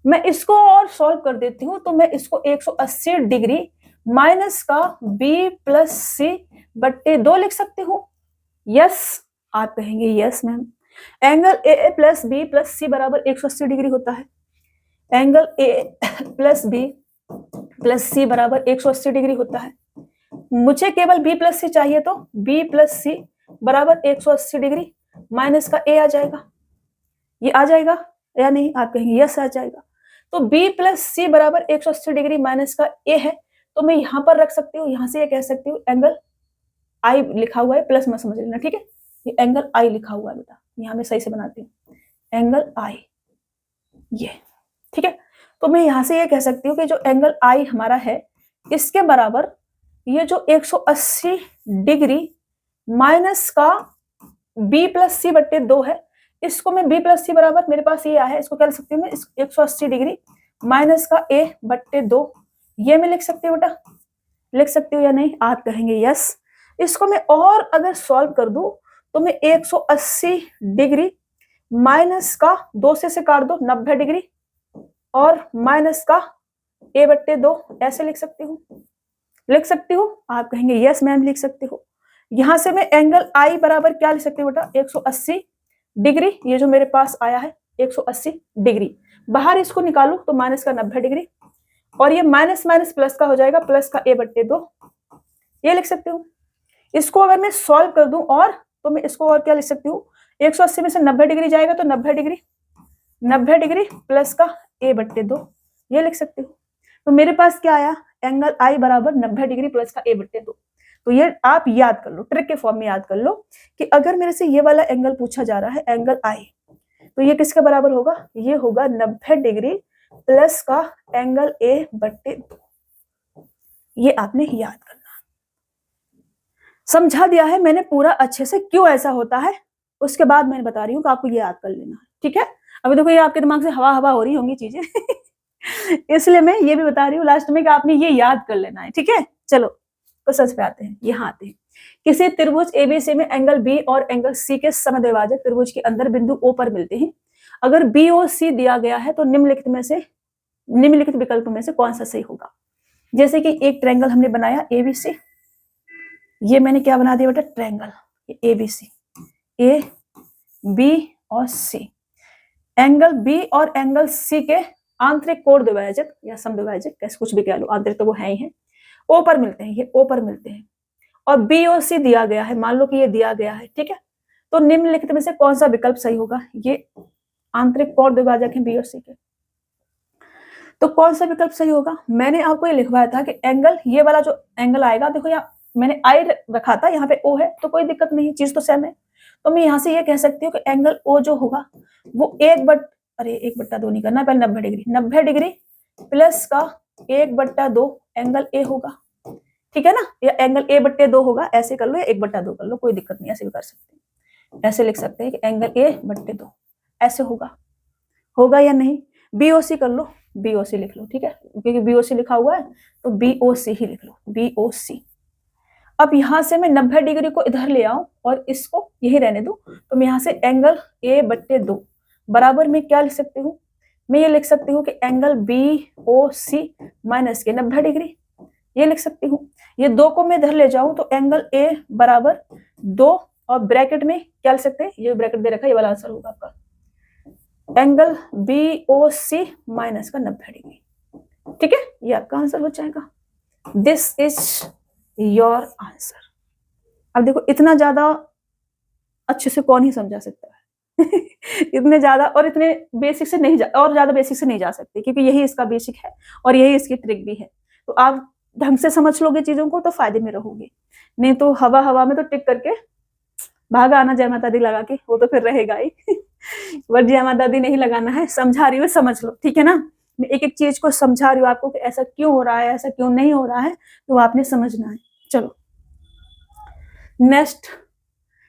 मैं इसको और सॉल्व कर देती हूँ, तो मैं इसको 180 डिग्री माइनस का B प्लस C/2 लिख सकती हूँ। यस, आप कहेंगे yes ma'am. Angle A plus B plus C बराबर 180 डिग्री होता है। Angle A plus B plus C बराबर 180 डिग्री होता है। मुझे केवल B प्लस C चाहिए, तो B प्लस C बराबर 180 डिग्री माइनस का A आ जाएगा। ये आ जाएगा या नहीं? आप कहेंगे यस आ जाएगा। तो B प्लस C बराबर 180 डिग्री माइनस का A है, तो मैं यहाँ पर रख सकती हूँ, यहाँ से ये कह सकती हूँ एंगल I लिखा हुआ है, प्लस में समझ लेना। ठीक है, ये एंगल I लिखा हुआ है बेटा, यहाँ मैं सही से बनाती हूँ एंगल I, ये ठीक है। तो मैं यहाँ से ये कह सकती हूँ कि जो एंगल I हमारा है इसके बराबर ये जो 180 डिग्री माइनस का B प्लस C/2 है, इसको मैं B प्लस C बराबर, मेरे पास ये है, इसको क्या लिख सकती हूँ मैं? 180 डिग्री माइनस का A/2, ये मैं लिख सकती हूँ बेटा, लिख सकती हूँ या नहीं? आप कहेंगे यस। इसको मैं और अगर सॉल्व कर दूं तो मैं 180 डिग्री माइनस का 2 से काट दो 90 डिग्री और माइनस का A/2 ऐसे लिख सकती हूँ, लिख सकती हूँ। आप कहेंगे यस मैम लिख सकते हो। यहां से मैं एंगल I बराबर क्या लिख सकती हूँ बेटा? 180 डिग्री, ये जो मेरे पास आया है 180 डिग्री, बाहर इसको निकालू तो माइनस का 90 डिग्री, और ये माइनस माइनस प्लस का हो जाएगा, प्लस का A/2, ये लिख सकती हूँ। इसको अगर मैं सॉल्व कर दूं और, तो मैं इसको और क्या लिख सकती हूँ? 180 में से 90 डिग्री जाएगा तो 90 डिग्री प्लस का A/2, ये लिख सकती हूँ। तो मेरे पास क्या आया? एंगल I बराबर 90 डिग्री प्लस का A/2। तो ये आप याद कर लो, ट्रिक के फॉर्म में याद कर लो कि अगर मेरे से ये वाला एंगल पूछा जा रहा है एंगल I, तो ये किसके बराबर होगा? ये होगा 90 डिग्री प्लस का एंगल ए बट्टे 2, ये आपने याद करना। समझा दिया है मैंने पूरा अच्छे से क्यों ऐसा होता है, उसके बाद मैंने बता रही हूँ कि आपको ये याद कर लेना है, ठीक है। अभी देखो ये आपके दिमाग से हवा हवा हो रही होंगी चीजें इसलिए मैं ये भी बता रही हूँ लास्ट में कि आपने ये याद कर लेना है, ठीक है। चलो क्वेश्चन पे आते हैं, यहाँ आते हैं। किसी त्रिभुज एबीसी में एंगल बी और एंगल सी के समद्विभाजक त्रिभुज के अंदर बिंदु ओ पर मिलते हैं। अगर बी और सी दिया गया है तो निम्नलिखित विकल्प में से कौन सा सही होगा। जैसे कि एक ट्रायंगल हमने बनाया एबीसी, ये मैंने क्या बना दिया बेटा, ट्रायंगल एबीसी, ए बी और सी। एंगल बी और एंगल सी के आंतरिक कोण द्विभाजक या समद्विभाजक, कैसे कुछ भी कह लो, आंतरिक तो वो है ही है, ओ पर मिलते हैं, ये ओ पर मिलते हैं। और बी और सी दिया गया है, मान लो कि ये दिया गया है, ठीक है। तो निम्नलिखित में से कौन सा विकल्प सही होगा, ये आंतरिक कोण द्विभाजक है बी और सी के, तो कौन सा विकल्प सही होगा। मैंने आपको ये लिखवाया था कि एंगल, ये वाला जो एंगल आएगा, देखो यहाँ मैंने आई रखा था, यहाँ पे ओ है, तो कोई दिक्कत नहीं, चीज तो सेम है। तो मैं यहाँ से ये कह सकती हूँ कि एंगल ओ जो होगा वो 1/2 नहीं करना, पहले 90 डिग्री प्लस का 1/2 एंगल ए होगा, ठीक है ना। या एंगल a/2 होगा, ऐसे कर लो या 1/2 कर लो, कोई दिक्कत नहीं, ऐसे भी कर सकते हैं। ऐसे लिख सकते हैं कि एंगल a/2 ऐसे होगा या नहीं। BOC कर लो, BOC लिख लो, ठीक है, क्योंकि BOC लिखा हुआ है तो BOC ही लिख लो, BOC। अब यहां से मैं 90 डिग्री को इधर ले आऊं और इसको यही रहने दूं, तो मैं यहां से एंगल a/2 बराबर में क्या लिख सकती हूँ, मैं ये लिख सकती हूँ कि एंगल BOC माइनस के 90 डिग्री, ये लिख सकती हूँ। ये 2 को मैं इधर ले जाऊं तो एंगल A बराबर 2 और ब्रैकेट में क्या लिख सकते हैं, ये ब्रैकेट दे रखा है, ये वाला आंसर होगा आपका, एंगल BOC माइनस का 90 डिग्री, ठीक है, ये आपका आंसर हो जाएगा। This is your answer. अब देखो इतना ज्यादा अच्छे से कौन ही समझा सकता है इतने ज्यादा और इतने बेसिक से नहीं और ज्यादा बेसिक से नहीं जा सकते, क्योंकि यही इसका बेसिक है और यही इसकी ट्रिक भी है। तो आप ढंग से समझ लोगे चीजों को तो फायदे में रहोगे, नहीं तो हवा हवा में तो टिक करके भागा आना जय माता दी लगा के, वो तो फिर रहेगा ही बट जय माता दी नहीं लगाना है, समझा रही हूँ समझ लो, ठीक है ना। मैं एक एक चीज को समझा रही हूँ आपको कि ऐसा क्यों हो रहा है, ऐसा क्यों नहीं हो रहा है, तो आपने समझना है। चलो नेक्स्ट,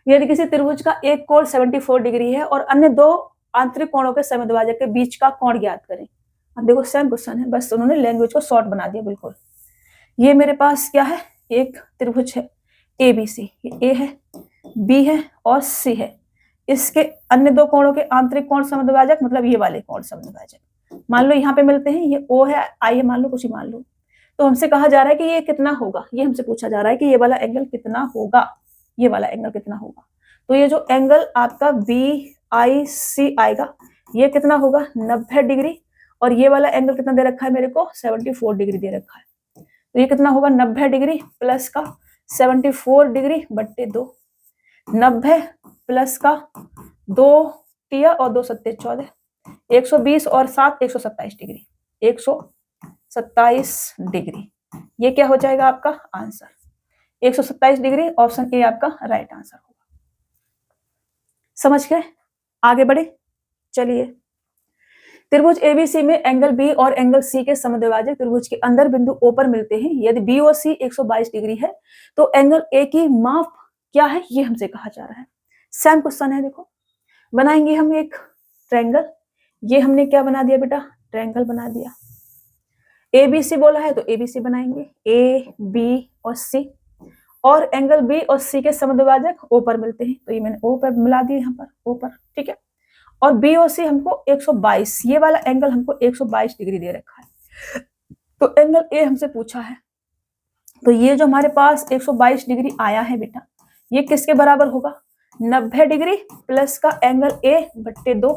यदि किसी त्रिभुज का एक कोण 74 डिग्री है और अन्य 2 आंतरिक कोणों के समद्विभाजक के बीच का कोण ज्ञात करें। अब देखो सेम क्वेश्चन है, बस उन्होंने लैंग्वेज को शॉर्ट बना दिया बिल्कुल। ये मेरे पास क्या है, एक त्रिभुज है ABC, ये A है, B है और C है। इसके अन्य 2 कोणों के आंतरिक कोण समद्विभाजक, मतलब ये वाले कोण समद्विभाजक, मान लो यहाँ पे मिलते हैं, ये O है, I है, मान लो कुछ ही मान लो। तो हमसे कहा जा रहा है कि ये कितना होगा, ये हमसे पूछा जा रहा है कि ये वाला एंगल कितना होगा, ये वाला एंगल कितना होगा। तो ये जो एंगल आपका BIC आएगा, ये कितना होगा 90 डिग्री, और ये वाला एंगल कितना दे रखा है मेरे को 74 डिग्री दे रखा है। तो ये कितना होगा 90 डिग्री प्लस का 74 डिग्री बट्टे 2, 90 प्लस का 2 तिया और 2 सत्ते 14, 120 और 7 127 डिग्री, 127 डिग्री, ये क्या हो जाएगा आपका आंसर, 127 डिग्री, ऑप्शन ए आपका राइट आंसर होगा। समझ गए, आगे बढ़े। चलिए, त्रिभुज ABC में एंगल B और एंगल C के समद्विभाजक त्रिभुज के अंदर बिंदु O पर मिलते हैं। यदि B और C 122 डिग्री है तो एंगल A की माप क्या है, ये हमसे कहा जा रहा है। सेम क्वेश्चन है, देखो बनाएंगे हम एक ट्रायंगल, ये हमने क्या बना दिया बेटा, ट्रायंगल बना दिया। ABC बोला है तो ABC बनाएंगे, A B और C, और एंगल B और C के समद्विभाजक O पर मिलते हैं, तो ये मैंने O पर मिला दिया, यहाँ पर O पर, ठीक है। और B और C हमको 122, ये वाला एंगल हमको 122 डिग्री दे रखा है, तो एंगल A हमसे पूछा है। तो ये जो हमारे पास 122 डिग्री आया है बेटा, ये किसके बराबर होगा, 90 डिग्री प्लस का एंगल A/2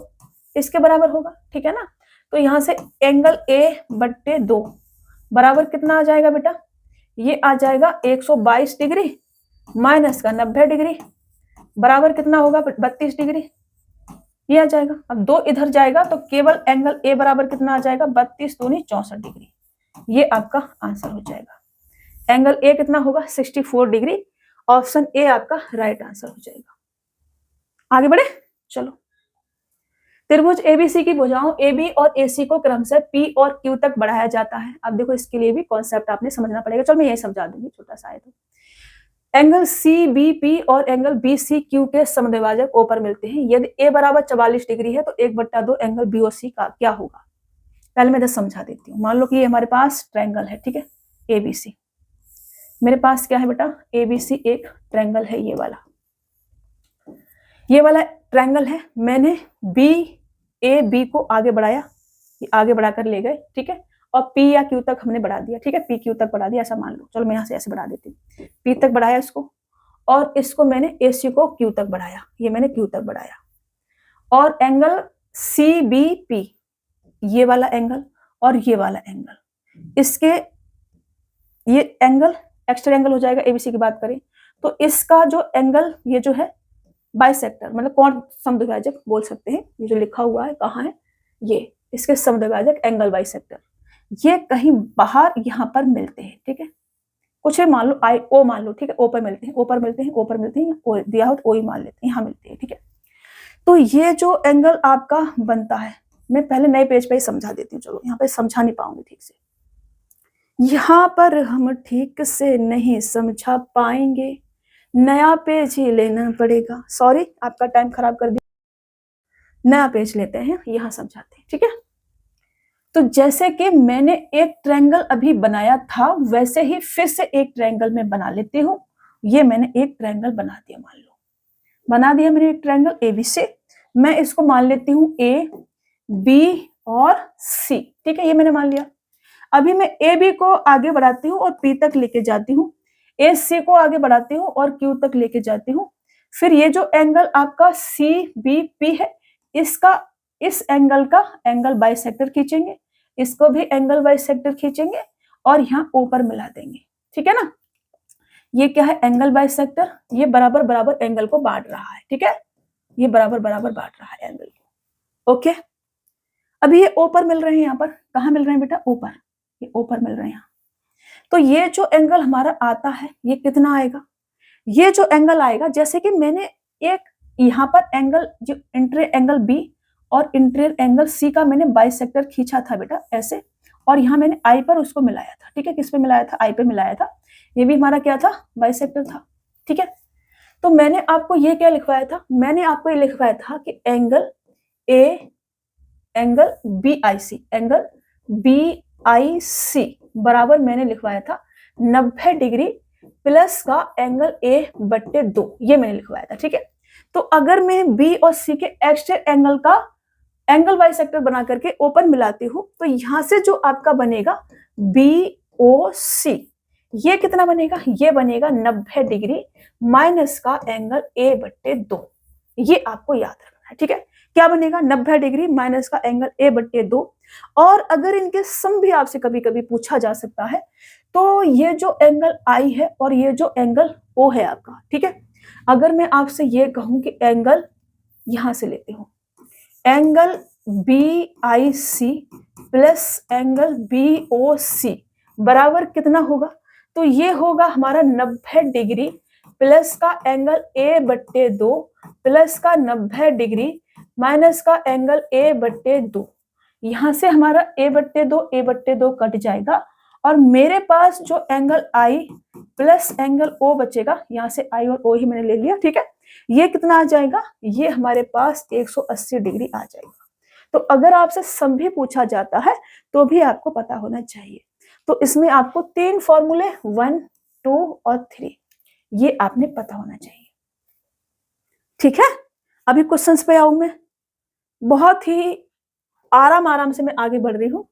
इसके बराबर होगा, ठीक है ना। तो यहाँ से एंगल A/2 बराबर कितना आ जाएगा बेटा, ये आ जाएगा 122 डिग्री माइनस का 90 डिग्री बराबर कितना होगा 32 डिग्री, ये आ जाएगा। अब 2 इधर जाएगा तो केवल एंगल A बराबर कितना आ जाएगा 32 दूनी 64 डिग्री, ये आपका आंसर हो जाएगा। एंगल A कितना होगा 64 डिग्री, ऑप्शन ए आपका राइट आंसर हो जाएगा। आगे बढ़े, चलो त्रिभुज एबीसी की भुजाओं AB और AC को क्रमशः P और Q तक बढ़ाया जाता है। अब देखो इसके लिए भी कॉन्सेप्ट आपने समझना पड़ेगा। चलो मैं यही समझा दूंगी, छोटा सा है तो। एंगल CBP और एंगल BCQ के समद्विभाजक O पर मिलते हैं। यदि A बराबर 44 डिग्री है तो 1/2 एंगल BOC का क्या होगा? पहले मैं इधर समझा देती हूँ। मान लो कि ये हमारे पास ट्रायंगल है, ठीक है, ABC। मेरे पास क्या है बेटा? ABC एक ट्रायंगल है, ये वाला ट्रायंगल है। मैंने AB को आगे बढ़ाया, ये आगे बढ़ाकर ले गए, ठीक है, और P या Q तक हमने बढ़ा दिया, ठीक है, PQ तक बढ़ा दिया, ऐसा मान लो। चलो मैं यहाँ से ऐसे बढ़ा देती हूँ। P तक बढ़ाया इसको, और इसको मैंने AC को Q तक बढ़ाया, ये मैंने Q तक बढ़ाया। और एंगल CBP, ये वाला एंगल और ये वाला एंगल, इसके ये एंगल एक्स्ट्रा एंगल हो जाएगा। ABC की बात करें तो इसका जो एंगल, ये जो है बाइसेक्टर, मतलब कोण समद्विभाजक बोल सकते हैं। ये जो लिखा हुआ है कहाँ है? ये इसके समद्विभाजक एंगल बाइसेक्टर, ये कहीं बाहर यहाँ पर मिलते हैं, ठीक है। कुछ मान लो O मान लो, ठीक है, O पर मिलते हैं, O पर मिलते हैं, O पर मिलते हैं, O दिया हो तो O ही मान लेते हैं, यहाँ मिलते हैं, ठीक है। तो ये जो एंगल आपका बनता है, मैं पहले नए पेज पे ही समझा देती हूँ। चलो यहाँ पे समझा नहीं पाऊंगी ठीक से, यहाँ पर हम ठीक से नहीं समझा पाएंगे, नया पेज ही लेना पड़ेगा। सॉरी, आपका टाइम खराब कर दिया, नया पेज लेते हैं, यहाँ समझाते हैं, ठीक है। तो जैसे कि मैंने एक ट्रायंगल अभी बनाया था, वैसे ही फिर से एक ट्रायंगल में बना लेती हूँ। ये मैंने एक ट्रायंगल बना दिया, मान लो बना दिया मैंने एक ट्रायंगल ABC। मैं इसको मान लेती हूँ A, B और C, ठीक है, ये मैंने मान लिया। अभी मैं AB को आगे बढ़ाती हूँ और P तक लेके जाती हूँ, AC को आगे बढ़ाती हूँ और Q तक लेके जाती हूँ। फिर ये जो एंगल आपका CBP है, इसका इस एंगल का एंगल बाइसेक्टर खींचेंगे, इसको भी एंगल बाइसेक्टर खींचेंगे और यहाँ O पर मिला देंगे, ठीक है ना। ये क्या है? Angle bisector. ये बराबर बराबर एंगल को बांट रहा है, ठीक है, ये बराबर बराबर बांट रहा है एंगल को। ओके, अभी ये O पर मिल रहे हैं, यहाँ पर कहाँ मिल रहे हैं बेटा? O पर, ये O पर मिल रहे हैं यहाँ। तो ये जो एंगल हमारा आता है, ये कितना आएगा? ये जो एंगल आएगा, जैसे कि मैंने एक यहाँ पर एंगल, जो इंटीरियर एंगल B और इंटीरियर एंगल C का मैंने बाइसेक्टर खींचा था बेटा ऐसे, और यहाँ मैंने I पर उसको मिलाया था, ठीक है। किस पे मिलाया था? I पे मिलाया था। ये भी हमारा क्या था? बाइसेक्टर था, ठीक है। तो मैंने आपको ये क्या लिखवाया था? मैंने आपको ये लिखवाया था कि एंगल BIC, एंगल BIC बराबर मैंने लिखवाया था 90 डिग्री प्लस का एंगल A/2, ये मैंने लिखवाया था, ठीक है। तो अगर मैं B और C के एक्स्ट्रा एंगल का एंगल बाइसेक्टर बना करके O पर मिलाती हूँ, तो यहां से जो आपका बनेगा BOC, ये कितना बनेगा? ये बनेगा 90 डिग्री माइनस का एंगल A/2, ये आपको याद रखना है, ठीक है। क्या बनेगा? 90 डिग्री माइनस का एंगल A/2। और अगर इनके सम भी आपसे कभी कभी पूछा जा सकता है, तो ये जो एंगल I है और ये जो एंगल O है आपका, ठीक है। अगर मैं आपसे ये कहूं कि एंगल, यहां से लेते हूं, angle BIC plus angle BOC बराबर कितना होगा? तो ये होगा हमारा 90 डिग्री प्लस का एंगल A/2 प्लस का 90 डिग्री माइनस का एंगल A/2। यहां से हमारा A/2 कट जाएगा और मेरे पास जो angle I plus angle O बचेगा, यहां से I और O ही मैंने ले लिया, ठीक है। ये कितना आ जाएगा? ये हमारे पास 180 डिग्री आ जाएगा। तो अगर आपसे सम भी पूछा जाता है तो भी आपको पता होना चाहिए। तो इसमें आपको 3 फॉर्मूले 1, 2 और 3, ये आपने पता होना चाहिए, ठीक है। अभी क्वेश्चंस पे आऊं मैं, बहुत ही आराम से मैं आगे बढ़ रही हूँ,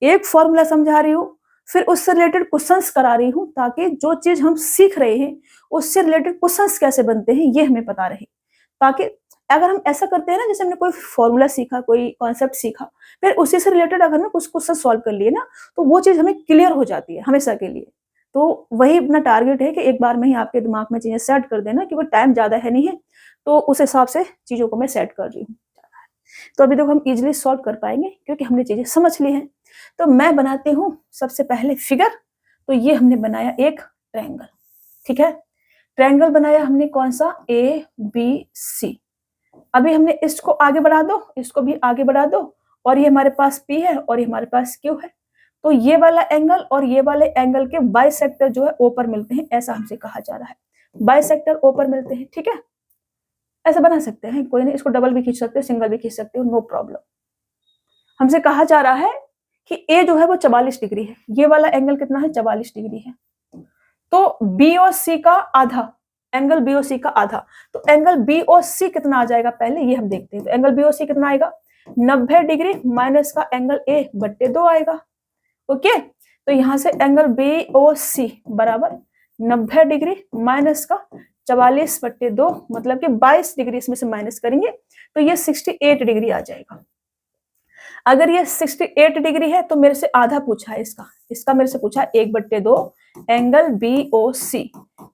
एक फॉर्मूला समझा रही हूँ, फिर उससे रिलेटेड क्वेश्चंस करा रही हूँ, ताकि जो चीज हम सीख रहे हैं उससे रिलेटेड क्वेश्चंस कैसे बनते हैं ये हमें पता रहे। ताकि अगर हम ऐसा करते हैं ना, जैसे हमने कोई फॉर्मूला सीखा, कोई कॉन्सेप्ट सीखा, फिर उसी से रिलेटेड अगर हमने कुछ क्वेश्चन सॉल्व कर लिए ना, तो वो चीज हमें क्लियर हो जाती है हमेशा के लिए। तो वही अपना टारगेट है कि एक बार में ही आपके दिमाग में चीजें सेट कर देना, कि वो टाइम ज्यादा है नहीं है, तो उस हिसाब से चीजों को मैं सेट कर रही हूँ। तो अभी देखो हम इजिली सॉल्व कर पाएंगे क्योंकि हमने चीजें समझ ली हैं। तो मैं बनाती हूँ सबसे पहले फिगर। तो ये हमने बनाया एक ट्रायंगल, ठीक है। ट्रायंगल बनाया हमने कौन सा? ABC। अभी हमने इसको आगे बढ़ा दो, इसको भी आगे बढ़ा दो, और ये हमारे पास P है और ये हमारे पास Q है। तो ये वाला एंगल और ये वाले एंगल के बाइसेक्टर जो है O पर मिलते हैं, ऐसा हमसे कहा जा रहा है। बाइसेक्टर O पर मिलते हैं, ठीक है। ऐसा बना सकते हैं, कोई नहीं, इसको डबल भी खींच सकते हो, सिंगल भी खींच सकते हो, नो प्रॉब्लम। हमसे कहा जा रहा है कि A जो है वो 44 डिग्री है, ये वाला एंगल कितना है, 44 डिग्री है। तो B और C का आधा, एंगल B और C का आधा, तो एंगल B और C कितना आ जाएगा, पहले ये हम देखते हैं। तो एंगल B और C कितना आएगा, 90 डिग्री माइनस का एंगल A बट्टे 2 आएगा। ओके, तो यहां से एंगल BOC बराबर 90 डिग्री माइनस का 44 बट्टे 2, मतलब कि 22 डिग्री इसमें से माइनस करेंगे तो ये 68 डिग्री आ जाएगा। अगर ये 68 डिग्री है तो मेरे से आधा पूछा है इसका मेरे से पूछा है 1/2 एंगल BOC,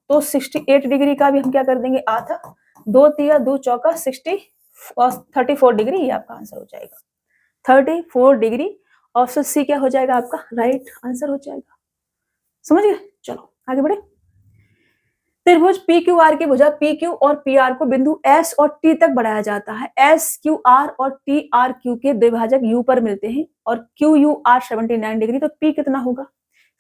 तो 68 डिग्री का भी हम क्या कर देंगे, आधा, 2 तिया 2 चौका 60 और 34 डिग्री, ये आपका आंसर हो जाएगा 34 डिग्री। ऑप्शन सी क्या हो जाएगा, आपका राइट आंसर हो जाएगा। समझ गए, चलो आगे बढ़े। त्रिभुज PQR की भुजा PQ और PR को बिंदु S और T तक बढ़ाया जाता है। SQR और TRQ के द्विभाजक U पर मिलते हैं और QUR 79 डिग्री, तो P कितना होगा,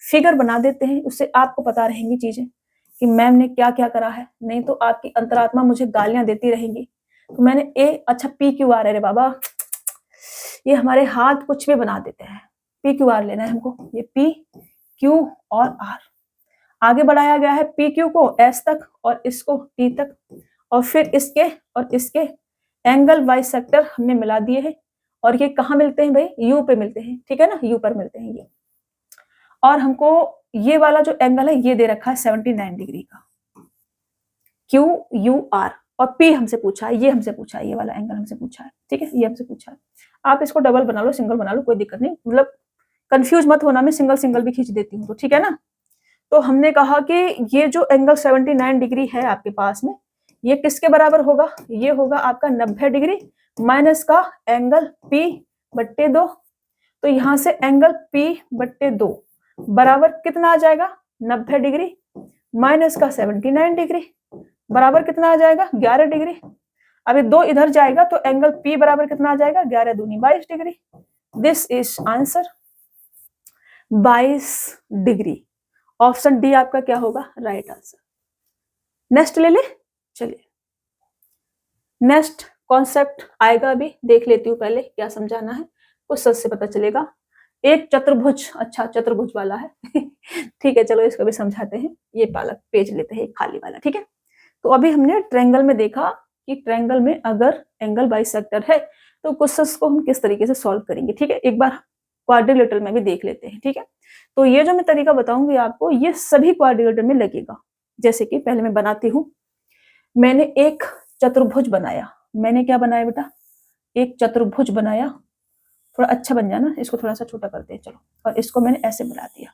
फिगर बना देते हैं, उससे आपको पता रहेंगी चीजें कि मैम ने क्या क्या करा है, नहीं तो आपकी अंतरात्मा मुझे गालियां देती रहेंगी। तो मैंने अच्छा PQR है रे बाबा, ये हमारे हाथ कुछ भी बना देते हैं, PQR लेना है हमको, ये P Q और R। आगे बढ़ाया गया है PQ को S तक और इसको T तक, और फिर इसके और इसके एंगल बाइसेक्टर हमने मिला दिए हैं, और ये कहाँ मिलते हैं भाई, U पे मिलते हैं, ठीक है ना, U पर मिलते हैं ये। और हमको ये वाला जो एंगल है ये दे रखा है 79 डिग्री का, QUR, और P हमसे पूछा है, ये हमसे पूछा है, ये वाला एंगल हमसे पूछा है, ठीक है, ये हमसे पूछा है। आप इसको डबल बना लो, सिंगल बना लो, कोई दिक्कत नहीं, मतलब कंफ्यूज मत होना, मैं सिंगल सिंगल भी खींच देती हूँ, तो ठीक है ना। तो हमने कहा कि ये जो एंगल 79 डिग्री है आपके पास में, ये किसके बराबर होगा, ये होगा आपका 90 डिग्री माइनस का एंगल P/2, तो यहां से एंगल P/2 बराबर कितना आ जाएगा, 90 डिग्री माइनस का 79 डिग्री बराबर कितना आ जाएगा, 11 डिग्री। अभी 2 इधर जाएगा तो एंगल P बराबर कितना आ जाएगा, 11 दूनी 22 degree. This is answer 22 degree. Option D आपका क्या होगा, राइट आंसर। नेक्स्ट ले ले, चलिए नेक्स्ट कॉन्सेप्ट आएगा, अभी देख लेती हूँ पहले क्या समझाना है, कुछ सच से पता चलेगा। एक चतुर्भुज, अच्छा चतुर्भुज वाला है ठीक है, चलो इसको भी समझाते हैं। ये पालक पेज लेते हैं खाली वाला, ठीक है। तो अभी हमने ट्रायंगल में देखा कि ट्रायंगल में अगर एंगल बाइसेक्टर है तो क्वेश्चंस को हम किस तरीके से सॉल्व करेंगे, ठीक है। एक बार क्वाड्रिलेटरल में भी देख लेते हैं, ठीक है। तो ये जो मैं तरीका बताऊंगी आपको, ये सभी क्वाड्रिलेटरल में लगेगा। जैसे कि पहले मैं बनाती हूँ, मैंने एक चतुर्भुज बनाया, मैंने क्या बनाया बेटा, एक चतुर्भुज बनाया, थोड़ा अच्छा बन जाना, इसको थोड़ा सा छोटा करते हैं चलो, और इसको मैंने ऐसे बना दिया।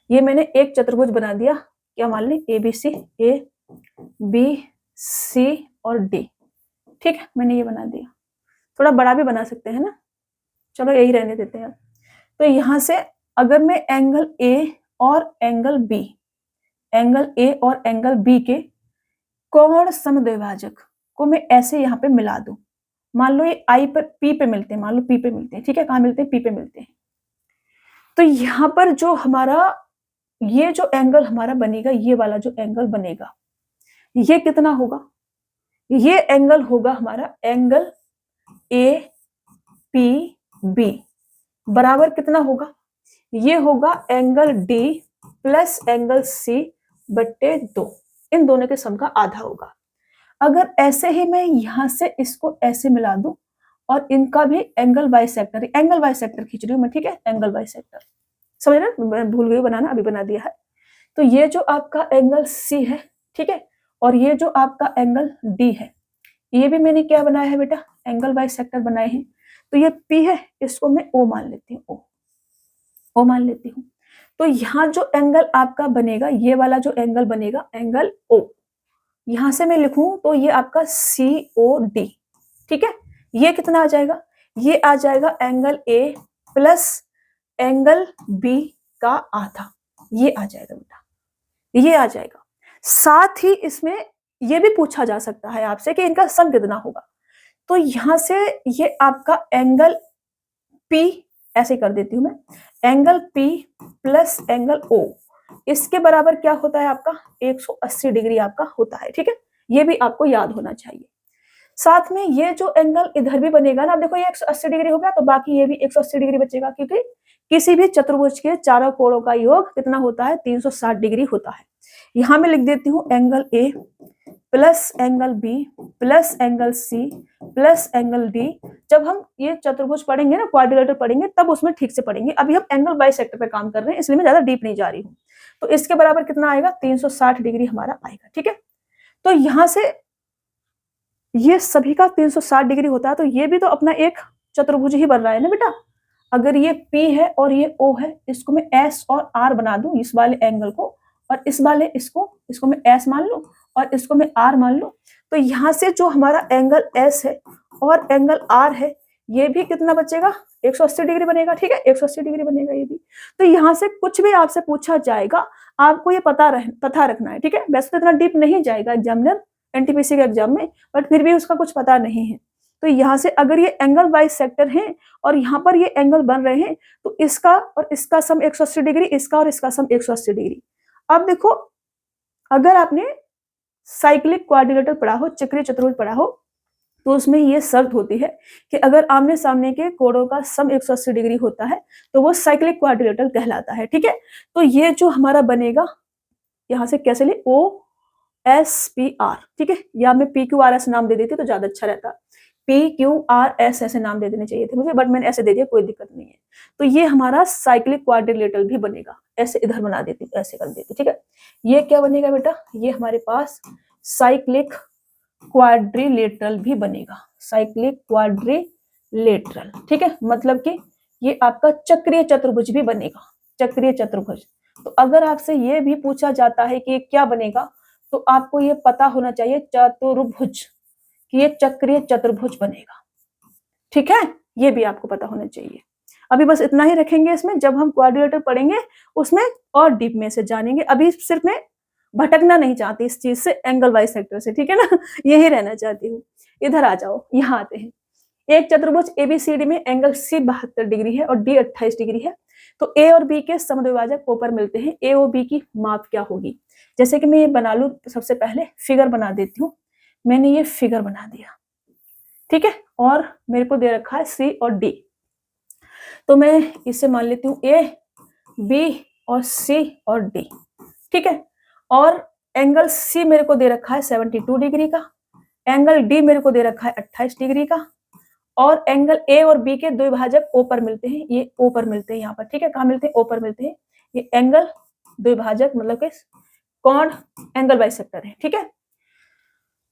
ये मैंने एक चतुर्भुज बना दिया, क्या मान लें, ABC, ABC और D, ठीक है, मैंने ये बना दिया। थोड़ा बड़ा भी बना सकते हैं ना, चलो यही रहने देते हैं। तो यहां से अगर मैं एंगल A और एंगल B, एंगल A और एंगल B के कोण समद्विभाजक को मैं ऐसे यहाँ पे मिला दूं, मान लो ये I पर P पे मिलते हैं, मान लो P पे मिलते हैं, ठीक है, कहाँ मिलते हैं, P पे मिलते हैं। तो यहाँ पर जो हमारा ये जो एंगल हमारा बनेगा, ये वाला जो एंगल बनेगा, ये कितना होगा, ये एंगल होगा हमारा एंगल APB बराबर कितना होगा, ये होगा angle D plus angle C/2, इन दोनों के सम का आधा होगा। अगर ऐसे ही मैं यहां से इसको ऐसे मिला दूं और इनका भी एंगल बाइसेक्टर खींच रही हूं मैं, ठीक है, एंगल बाइसेक्टर, समझ रहे, मैं भूल गई बनाना, अभी बना दिया है। तो ये जो आपका एंगल C है, ठीक है, और ये जो आपका एंगल D है, ये भी मैंने क्या बनाया है बेटा, एंगल बाइसेक्टर बनाए हैं। तो ये P है, इसको मैं O मान लेती हूँ, O मान लेती हूँ। तो यहाँ जो एंगल आपका बनेगा, ये वाला जो एंगल बनेगा, एंगल O, यहां से मैं लिखूं तो ये आपका COD, ठीक है। ये कितना आ जाएगा, ये आ जाएगा angle A plus angle B का आधा, ये आ जाएगा बेटा, ये आ जाएगा। साथ ही इसमें ये भी पूछा जा सकता है आपसे कि इनका सम कितना होगा, तो यहां से ये आपका एंगल P, ऐसे कर देती हूं मैं, angle P plus angle O इसके बराबर क्या होता है आपका 180 डिग्री आपका होता है। ठीक है, ये भी आपको याद होना चाहिए। साथ में ये जो एंगल इधर भी बनेगा ना, अब देखो ये 180 डिग्री हो गया, तो बाकी ये भी 180 डिग्री बचेगा, क्योंकि किसी भी चतुर्भुज के चारों कोणों का योग कितना होता है 360 डिग्री होता है। यहां मैं लिख देती हूँ angle A plus angle B plus angle C plus angle D. जब हम ये चतुर्भुज पढ़ेंगे ना, क्वाड्रिलेटरल पढ़ेंगे, तब उसमें ठीक से पढ़ेंगे। अभी हम एंगल बाइसेक्टर पे काम कर रहे हैं, इसलिए मैं ज्यादा डीप नहीं जा रही हूँ। तो इसके बराबर कितना आएगा 360 डिग्री हमारा आएगा। ठीक है, तो यहां से ये सभी का 360 डिग्री होता है, तो ये भी तो अपना एक चतुर्भुज ही बन रहा है ना बेटा। अगर ये P है और ये O है, इसको मैं S और R बना दूं, इस वाले एंगल को, और इस वाले इसको मैं S मान लूं और इसको मैं R मान लूं, तो यहां से जो हमारा एंगल S है और एंगल R है, ये भी कितना बचेगा 180 डिग्री बनेगा। ठीक है, 180 डिग्री बनेगा ये भी। तो यहां से कुछ भी आपसे पूछा जाएगा, आपको ये पता रखना है। ठीक है, वैसे तो इतना डीप नहीं जाएगा एग्जामिनर एनटीपीसी के एग्जाम में, बट फिर भी उसका कुछ पता नहीं है। तो यहां से अगर ये एंगल बाइसेक्टर है और यहाँ पर ये एंगल बन रहे हैं, तो इसका और इसका सम 180 डिग्री, इसका और इसका सम 180 डिग्री। अब देखो, अगर आपने साइक्लिक क्वाड्रिलेटरल पढ़ा हो, चक्रीय चतुर्भुज पढ़ा हो, तो उसमें ये शर्त होती है कि अगर आमने सामने के कोणों का सम 180 डिग्री होता है तो वो साइक्लिक क्वाड्रिलेटरल कहलाता है। ठीक है, तो ये जो हमारा बनेगा, यहां से कैसे ले, OSPR। ठीक है, या मैं PQRS नाम दे देती तो ज्यादा अच्छा रहता, PQRS ऐसे नाम दे देने चाहिए थे मुझे, बट मैंने ऐसे दे दिया, कोई दिक्कत नहीं है। तो ये हमारा साइक्लिक क्वाड्रिलेटरल भी बनेगा, ऐसे इधर बना देती, ऐसे कर देती। ठीक है, ये क्या बनेगा बेटा, ये हमारे पास साइक्लिक क्वाड्रिलेटरल भी बनेगा, साइक्लिक क्वाड्रिलेटरल। ठीक है, मतलब कि ये आपका चक्रीय चतुर्भुज भी बनेगा, चक्रीय चतुर्भुज। तो अगर आपसे ये भी पूछा जाता है कि ये क्या बनेगा, तो आपको ये पता होना चाहिए चतुर्भुज, कि ये चक्रीय चतुर्भुज बनेगा। ठीक है, ये भी आपको पता होना चाहिए। अभी बस इतना ही रखेंगे इसमें, जब हम क्वाड्रिलेटरल पढ़ेंगे उसमें और डीप में से जानेंगे। अभी सिर्फ मैं भटकना नहीं चाहती इस चीज से, एंगल बाइसेक्टर से। ठीक है ना, यही रहना चाहती हूँ। इधर आ जाओ, यहाँ आते हैं। एक चतुर्भुज ABCD में एंगल C 72 डिग्री है और D 28 डिग्री है, तो A और B के समद्विभाजक O पर मिलते हैं। A और B की माप क्या होगी? जैसे कि मैं ये बना लूं, सबसे पहले फिगर बना देती हूँ। मैंने ये फिगर बना दिया, ठीक है, और मेरे को दे रखा है C और D, तो मैं इसे मान लेती हूँ A, B और C और D। ठीक है, और एंगल C मेरे को दे रखा है 72 डिग्री का, एंगल D मेरे को दे रखा है 28 डिग्री का, और एंगल A और B के द्विभाजक O पर मिलते हैं, ये O पर मिलते हैं यहाँ पर। ठीक है, कहाँ मिलते हैं? O पर मिलते हैं। ये एंगल द्विभाजक मतलब कि कोण एंगल बाइसेक्टर है। ठीक है,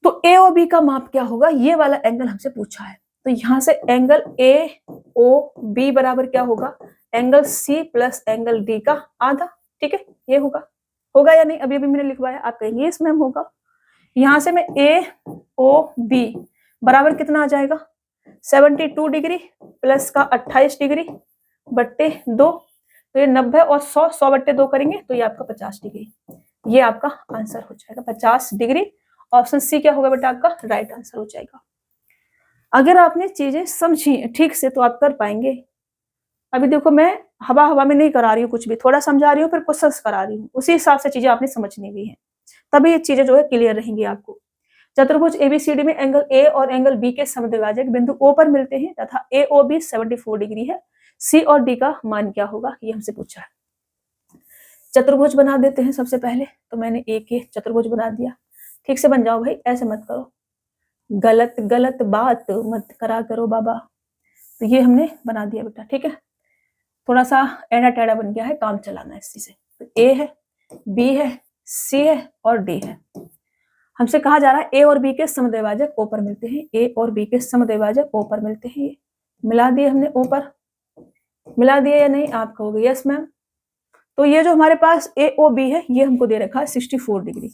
तो A और B का माप क्या होगा, ये वाला एंगल हमसे पूछा है। तो यहां से एंगल AOB बराबर क्या होगा, angle C plus angle D का आधा। ठीक है, ये होगा या नहीं? अभी अभी मैंने लिखवाया, आप कहेंगे इसमें होगा। यहां से मैं AOB बराबर कितना आ जाएगा, 72 डिग्री प्लस का 28 डिग्री बट्टे 2, तो ये 90 और 100 बट्टे 2 करेंगे तो ये आपका 50 डिग्री। ये आपका आंसर हो जाएगा 50 डिग्री। ऑप्शन सी क्या होगा बेटा, आपका राइट आंसर हो जाएगा। अगर आपने चीजें समझी ठीक से तो आप कर पाएंगे। अभी देखो, मैं हवा में नहीं करा रही हूँ कुछ भी, थोड़ा समझा रही हूँ, फिर क्वेश्चंस करा रही हूँ, उसी हिसाब से चीजें आपने समझनी भी है, तभी ये चीजें जो है क्लियर रहेंगी आपको। चतुर्भुज ABCD में एंगल A और एंगल B के समद्विभाजक बिंदु O पर मिलते हैं तथा AOB 74 डिग्री है। C और D का मान क्या होगा, ये हमसे पूछा है। चतुर्भुज बना देते हैं सबसे पहले। तो मैंने एक चतुर्भुज बना दिया, ठीक से बन जाओ भाई, ऐसे मत करो, गलत गलत बात मत करा करो बाबा। तो ये हमने बना दिया बेटा। ठीक है, थोड़ा सा एड़ा टेढ़ा बन गया है, काम चलाना है इसी से। तो A है, B है, C है और D है। हमसे कहा जा रहा है A और B के समद्विभाजक O पर मिलते हैं, A और B के समद्विभाजक O पर मिलते हैं। मिला दिए हमने O पर, मिला दिए या नहीं? आप कहोगे यस मैम। तो ये जो हमारे पास AOB है, ये हमको दे रखा है 64 डिग्री,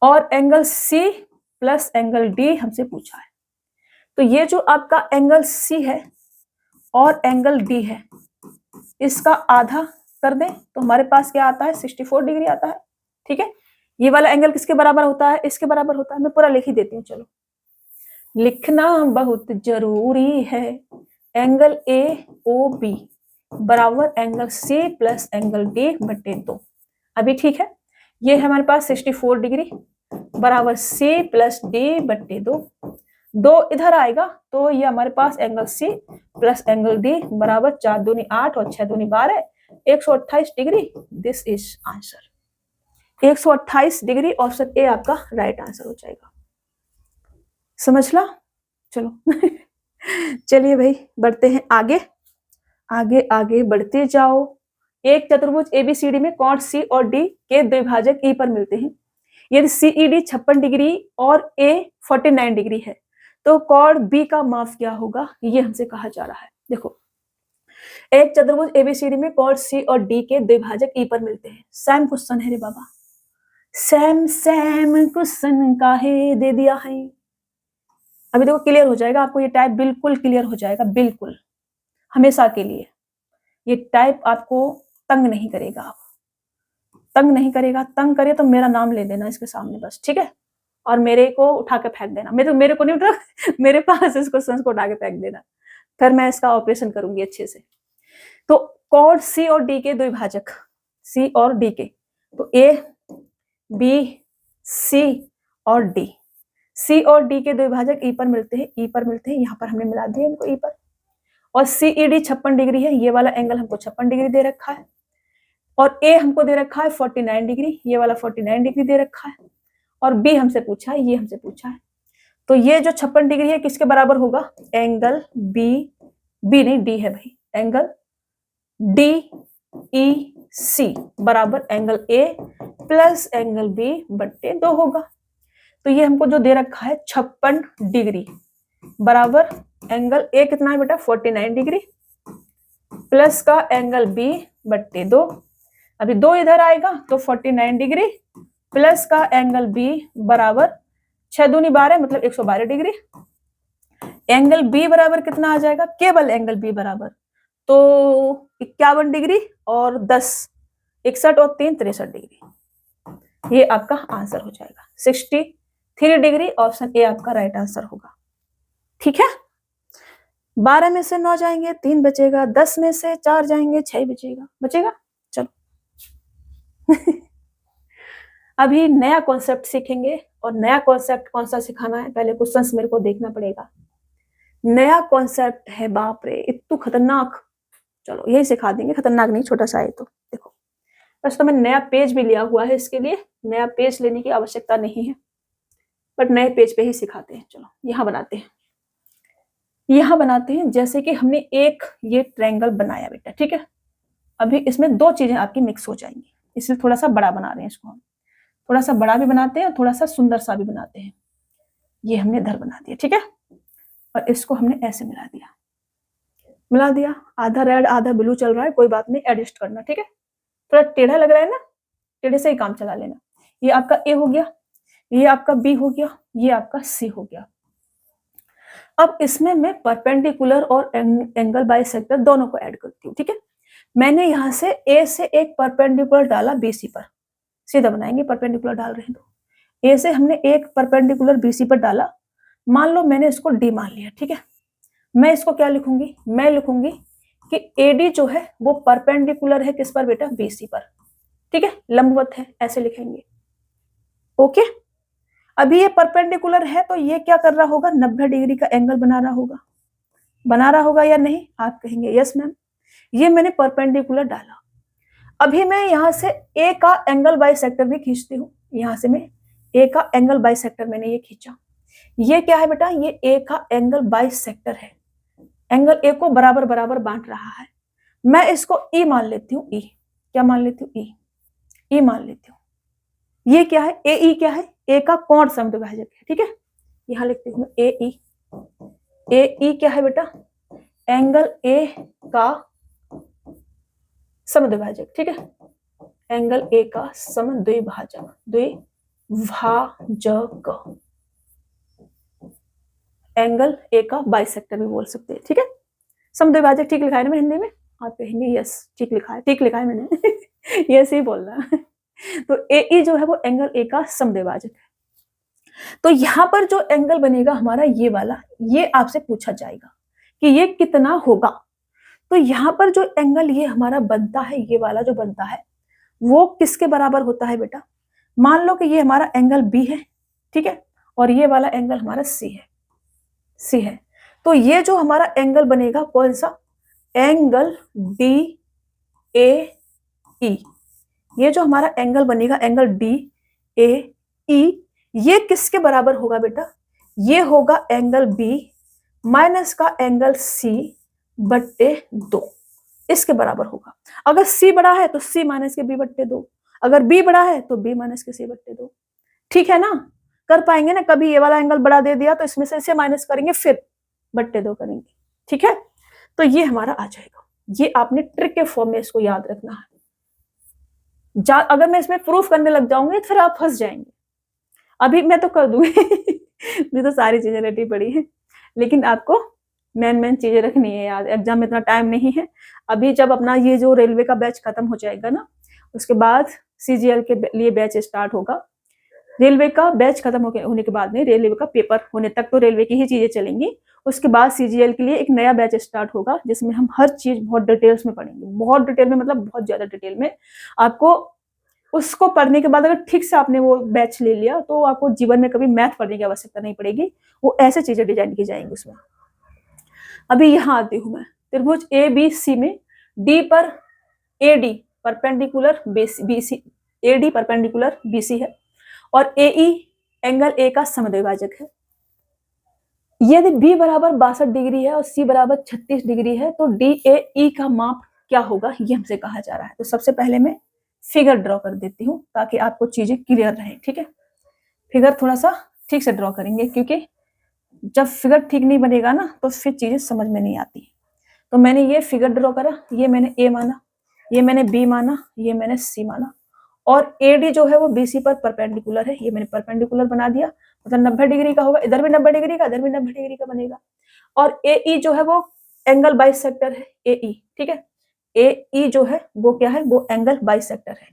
और angle C plus angle D हमसे पूछा है। तो ये जो आपका एंगल C है और एंगल D है, इसका आधा कर दें तो हमारे पास क्या आता है, 64 डिग्री आता है। ठीक है, ये वाला एंगल किसके बराबर होता है, इसके बराबर होता है। मैं पूरा लिख ही देती हूँ, चलो। लिखना बहुत जरूरी है। एंगल ए ओ बी बराबर angle C plus angle D बटे 2। अभी ठीक है, ये है हमारे पास 64 डिग्री बराबर सी प्लस डी बटे 2। 2 इधर आएगा तो ये हमारे पास angle C plus angle D बराबर 4 दूनी 8 और 6 दूनी 12 128 degree. This is answer 128 degree. Option A आपका राइट आंसर हो जाएगा। समझला? चलो चलिए भाई बढ़ते हैं आगे। आगे आगे बढ़ते जाओ। एक चतुर्भुज एबीसीडी में कॉड सी और डी के द्विभाजक ई पर मिलते हैं। यदि सीईडी 56 डिग्री और ए 49 डिग्री है तो कॉड बी का माप क्या होगा, ये हमसे कहा जा रहा है। देखो, एक चतुर्भुज एबीसीडी में कॉड सी और डी के द्विभाजक ई पर मिलते हैं। सेम क्वेश्चन है रे बाबा, सेम क्वेश्चन काहे दे दिया है। अभी देखो क्लियर हो जाएगा आपको, ये टाइप बिल्कुल क्लियर हो जाएगा, बिल्कुल हमेशा के लिए। ये टाइप आपको तंग नहीं करेगा, तंग नहीं करेगा। तंग करे तो मेरा नाम ले देना इसके सामने बस, ठीक है, और मेरे को उठा के फेंक देना। मेरे को नहीं उठा मेरे पास इस क्वेश्चन को उठा के फेंक देना, फिर मैं इसका ऑपरेशन करूंगी अच्छे से। तो कॉड सी और डी के द्विभाजक, सी और डी के, तो ए बी सी और डी, सी और डी के द्विभाजक ई पर मिलते हैं, ई पर मिलते हैं। यहाँ पर हमने मिला दिया इनको ई पर। और सीईडी 56 डिग्री है, ये वाला एंगल हमको 56 डिग्री दे रखा है, और ए हमको दे रखा है 49 डिग्री, ये वाला 49 डिग्री दे रखा है, और बी हमसे पूछा है, ये हमसे पूछा है। तो ये जो 56 डिग्री है किसके बराबर होगा, एंगल बी नहीं डी है भाई, एंगल डी ई सी बराबर angle A plus angle B बट्टे 2 होगा। तो ये हमको जो दे रखा है 56 डिग्री बराबर एंगल ए कितना है बेटा 49 डिग्री प्लस का एंगल बी बट्टे 2। अभी 2 इधर आएगा तो 49 डिग्री प्लस का एंगल बी बराबर 6 दूनी 12 मतलब 112 डिग्री। एंगल बी बराबर कितना आ जाएगा, केवल एंगल बी बराबर तो 51 डिग्री और 10 61 और 3 63 डिग्री। ये आपका आंसर हो जाएगा 63 डिग्री। ऑप्शन ए आपका राइट आंसर होगा। ठीक है, 12 में से 9 जाएंगे 3 बचेगा, 10 में से 4 जाएंगे 6 बचेगा। चलो अभी नया कॉन्सेप्ट सीखेंगे, और नया कॉन्सेप्ट कौन सा सिखाना है, पहले क्वेश्चंस मेरे को देखना पड़ेगा। नया कॉन्सेप्ट है, बाप रे इतना खतरनाक। चलो यही सिखा देंगे, खतरनाक नहीं, छोटा सा है। तो देखो बस, तो मैं नया पेज भी लिया हुआ है, इसके लिए नया पेज लेने की आवश्यकता नहीं है, बट नए पेज पे ही सिखाते हैं। चलो यहाँ बनाते हैं, जैसे कि हमने एक ये ट्रायंगल बनाया बेटा, ठीक है। अभी इसमें 2 चीजें आपकी मिक्स हो जाएंगी, इसलिए थोड़ा सा बड़ा बना रहे हैं इसको हम, थोड़ा सा बड़ा भी बनाते हैं और थोड़ा सा सुंदर सा भी बनाते हैं। ये हमने इधर बना दिया, ठीक है, और इसको हमने ऐसे मिला दिया। आधा रेड आधा ब्लू चल रहा है, कोई बात नहीं, एडजस्ट करना, ठीक है। थोड़ा टेढ़ा लग रहा है ना, टेढ़े से ही काम चला लेना। ये आपका ए हो गया, ये आपका बी हो गया, ये आपका सी हो गया। अब इसमें मैं परपेंडिकुलर और एंगल बाइसेक्टर दोनों को ऐड करती हूँ, ठीक है। मैंने यहाँ से ए से एक परपेंडिकुलर डाला बीसी पर, सीधा बनाएंगे, परपेंडिकुलर डाल रहे हैं तो ए से हमने एक परपेंडिकुलर बीसी पर डाला। मान लो मैंने इसको डी मान लिया, ठीक है। मैं इसको क्या लिखूंगी, मैं लिखूंगी कि एडी जो है वो परपेंडिकुलर है किस पर बेटा, बीसी पर, ठीक है, लंबवत है, ऐसे लिखेंगे। ओके, अभी ये परपेंडिकुलर है तो ये क्या कर रहा होगा, 90 डिग्री का एंगल बना रहा होगा या नहीं, आप कहेंगे यस मैम। ये मैंने परपेंडिकुलर डाला। अभी मैं यहाँ से ए का एंगल बाइसेक्टर भी खींचती हूँ, यहाँ से मैं ए का एंगल बाइसेक्टर मैंने ये खींचा। ये क्या है बेटा, ये ए का एंगल बाइसेक्टर है, एंगल ए को बराबर बराबर बांट रहा है। मैं इसको ई मान लेती हूँ, ई क्या मान लेती हूँ, ई मान लेती हूँ। ये क्या है, ए ई क्या है, ए का कोण समद्विभाजक है, ठीक है। यहाँ लिखती हूँ ए ई क्या है बेटा, एंगल ए का समद्विभाजक, ठीक है, एंगल ए का समद्विभाजक, एंगल ए का बाइसेक्टर भी बोल सकते हैं, ठीक है। समद्विभाजक ठीक लिखा है ना मैं हिंदी में, आप कहेंगे यस ठीक लिखा है मैंने यस ही बोलना तो ए ई जो है वो एंगल ए का समद्विभाजक है। तो यहाँ पर जो एंगल बनेगा हमारा ये वाला, ये आपसे पूछा जाएगा कि ये कितना होगा। तो यहाँ पर जो एंगल ये हमारा बनता है, ये वाला जो बनता है वो किसके बराबर होता है बेटा? मान लो कि ये हमारा एंगल बी है, ठीक है, और ये वाला एंगल हमारा सी है, सी है। तो ये जो हमारा एंगल बनेगा कौन सा? एंगल डी ए ई। ये जो हमारा एंगल बनेगा एंगल डी ए ई, ये किसके बराबर होगा बेटा? ये होगा एंगल बी माइनस का एंगल सी बट्टे 2, इसके बराबर होगा। अगर सी बड़ा है तो सी माइनस के बी बट्टे 2, अगर बी बड़ा है तो बी माइनस के सी बट्टे 2। ठीक है ना? कर पाएंगे ना? कभी ये वाला एंगल बड़ा दे दिया तो इसमें से इसे माइनस करेंगे फिर बट्टे 2 करेंगे। ठीक है, तो ये हमारा आ जाएगा। ये आपने ट्रिक के फॉर्म में इसको याद रखना है। अगर मैं इसमें प्रूफ करने लग जाऊंगी तो फिर आप फंस जाएंगे। अभी मैं तो कर दूंगी मुझे तो सारी चीजें रटी पड़ी है, लेकिन आपको मेन चीजें रखनी है याद। एग्जाम में इतना टाइम नहीं है। अभी जब अपना ये जो रेलवे का बैच खत्म हो जाएगा ना, उसके बाद सीजीएल के लिए बैच स्टार्ट होगा। रेलवे का बैच खत्म होने के बाद में रेलवे का पेपर होने तक तो रेलवे की ही चीजें चलेंगी। उसके बाद सीजीएल के लिए एक नया बैच स्टार्ट होगा जिसमें हम हर चीज बहुत डिटेल्स में पढ़ेंगे, बहुत डिटेल में, मतलब बहुत ज्यादा डिटेल में। आपको उसको पढ़ने के बाद अगर ठीक से आपने वो बैच ले लिया तो आपको जीवन में कभी मैथ पढ़ने की आवश्यकता नहीं पड़ेगी। वो ऐसे चीजें डिजाइन की जाएंगी उसमें। अभी यहाँ आती हूं मैं। त्रिभुज ए बी सी में डी पर A D perpendicular BC, A D perpendicular BC है और ए ई एंगल ए का समद्विभाजक है। यदि बी बराबर 62 डिग्री है और सी बराबर 36 डिग्री है तो डी ए ई का माप क्या होगा, ये हमसे कहा जा रहा है। तो सबसे पहले मैं फिगर ड्रॉ कर देती हूँ ताकि आपको चीजें क्लियर रहे। ठीक है, फिगर थोड़ा सा ठीक से ड्रॉ करेंगे क्योंकि जब फिगर ठीक नहीं बनेगा ना तो फिर चीजें समझ में नहीं आती। तो मैंने ये फिगर ड्रॉ करा, ये मैंने ए माना, ये मैंने बी माना, ये मैंने सी माना, और ए डी जो है वो बीसी पर परपेंडिकुलर है, ये मैंने परपेंडिकुलर बना दिया। मतलब 90 डिग्री का होगा, इधर भी 90 डिग्री का, इधर भी 90 डिग्री का बनेगा। और ए ई जो है वो एंगल बाइसेक्टर है, ए ई। ठीक है, ए ई जो है वो क्या है? वो एंगल बाइसेक्टर है।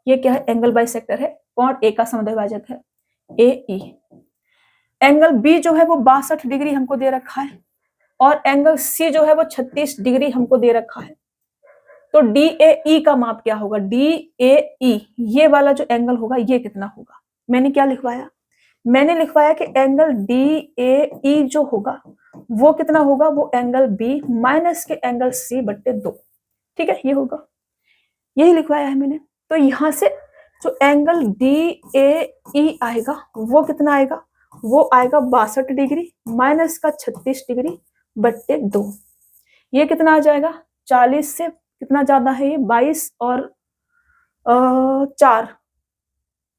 ये क्या है? एंगल बाइसेक्टर है। कौन? ए का समद्विभाजक है, ए ई। एंगल बी जो है वो 62 डिग्री हमको दे रखा है और एंगल सी जो है वो 36 डिग्री हमको दे रखा है। तो डी ए ई का माप क्या होगा? डी ए ई, ये वाला जो एंगल होगा ये कितना होगा? मैंने क्या लिखवाया? मैंने लिखवाया कि एंगल डी ए ई जो होगा वो कितना होगा? वो एंगल बी माइनस के एंगल सी बट्टे 2। ठीक है, ये होगा, यही लिखवाया है मैंने। तो यहां से जो एंगल डी ए ई आएगा वो कितना आएगा? वो आएगा 62 डिग्री माइनस का 36 डिग्री बट्टे 2। ये कितना आ जाएगा? 40 से कितना ज्यादा है ये? 22 और 4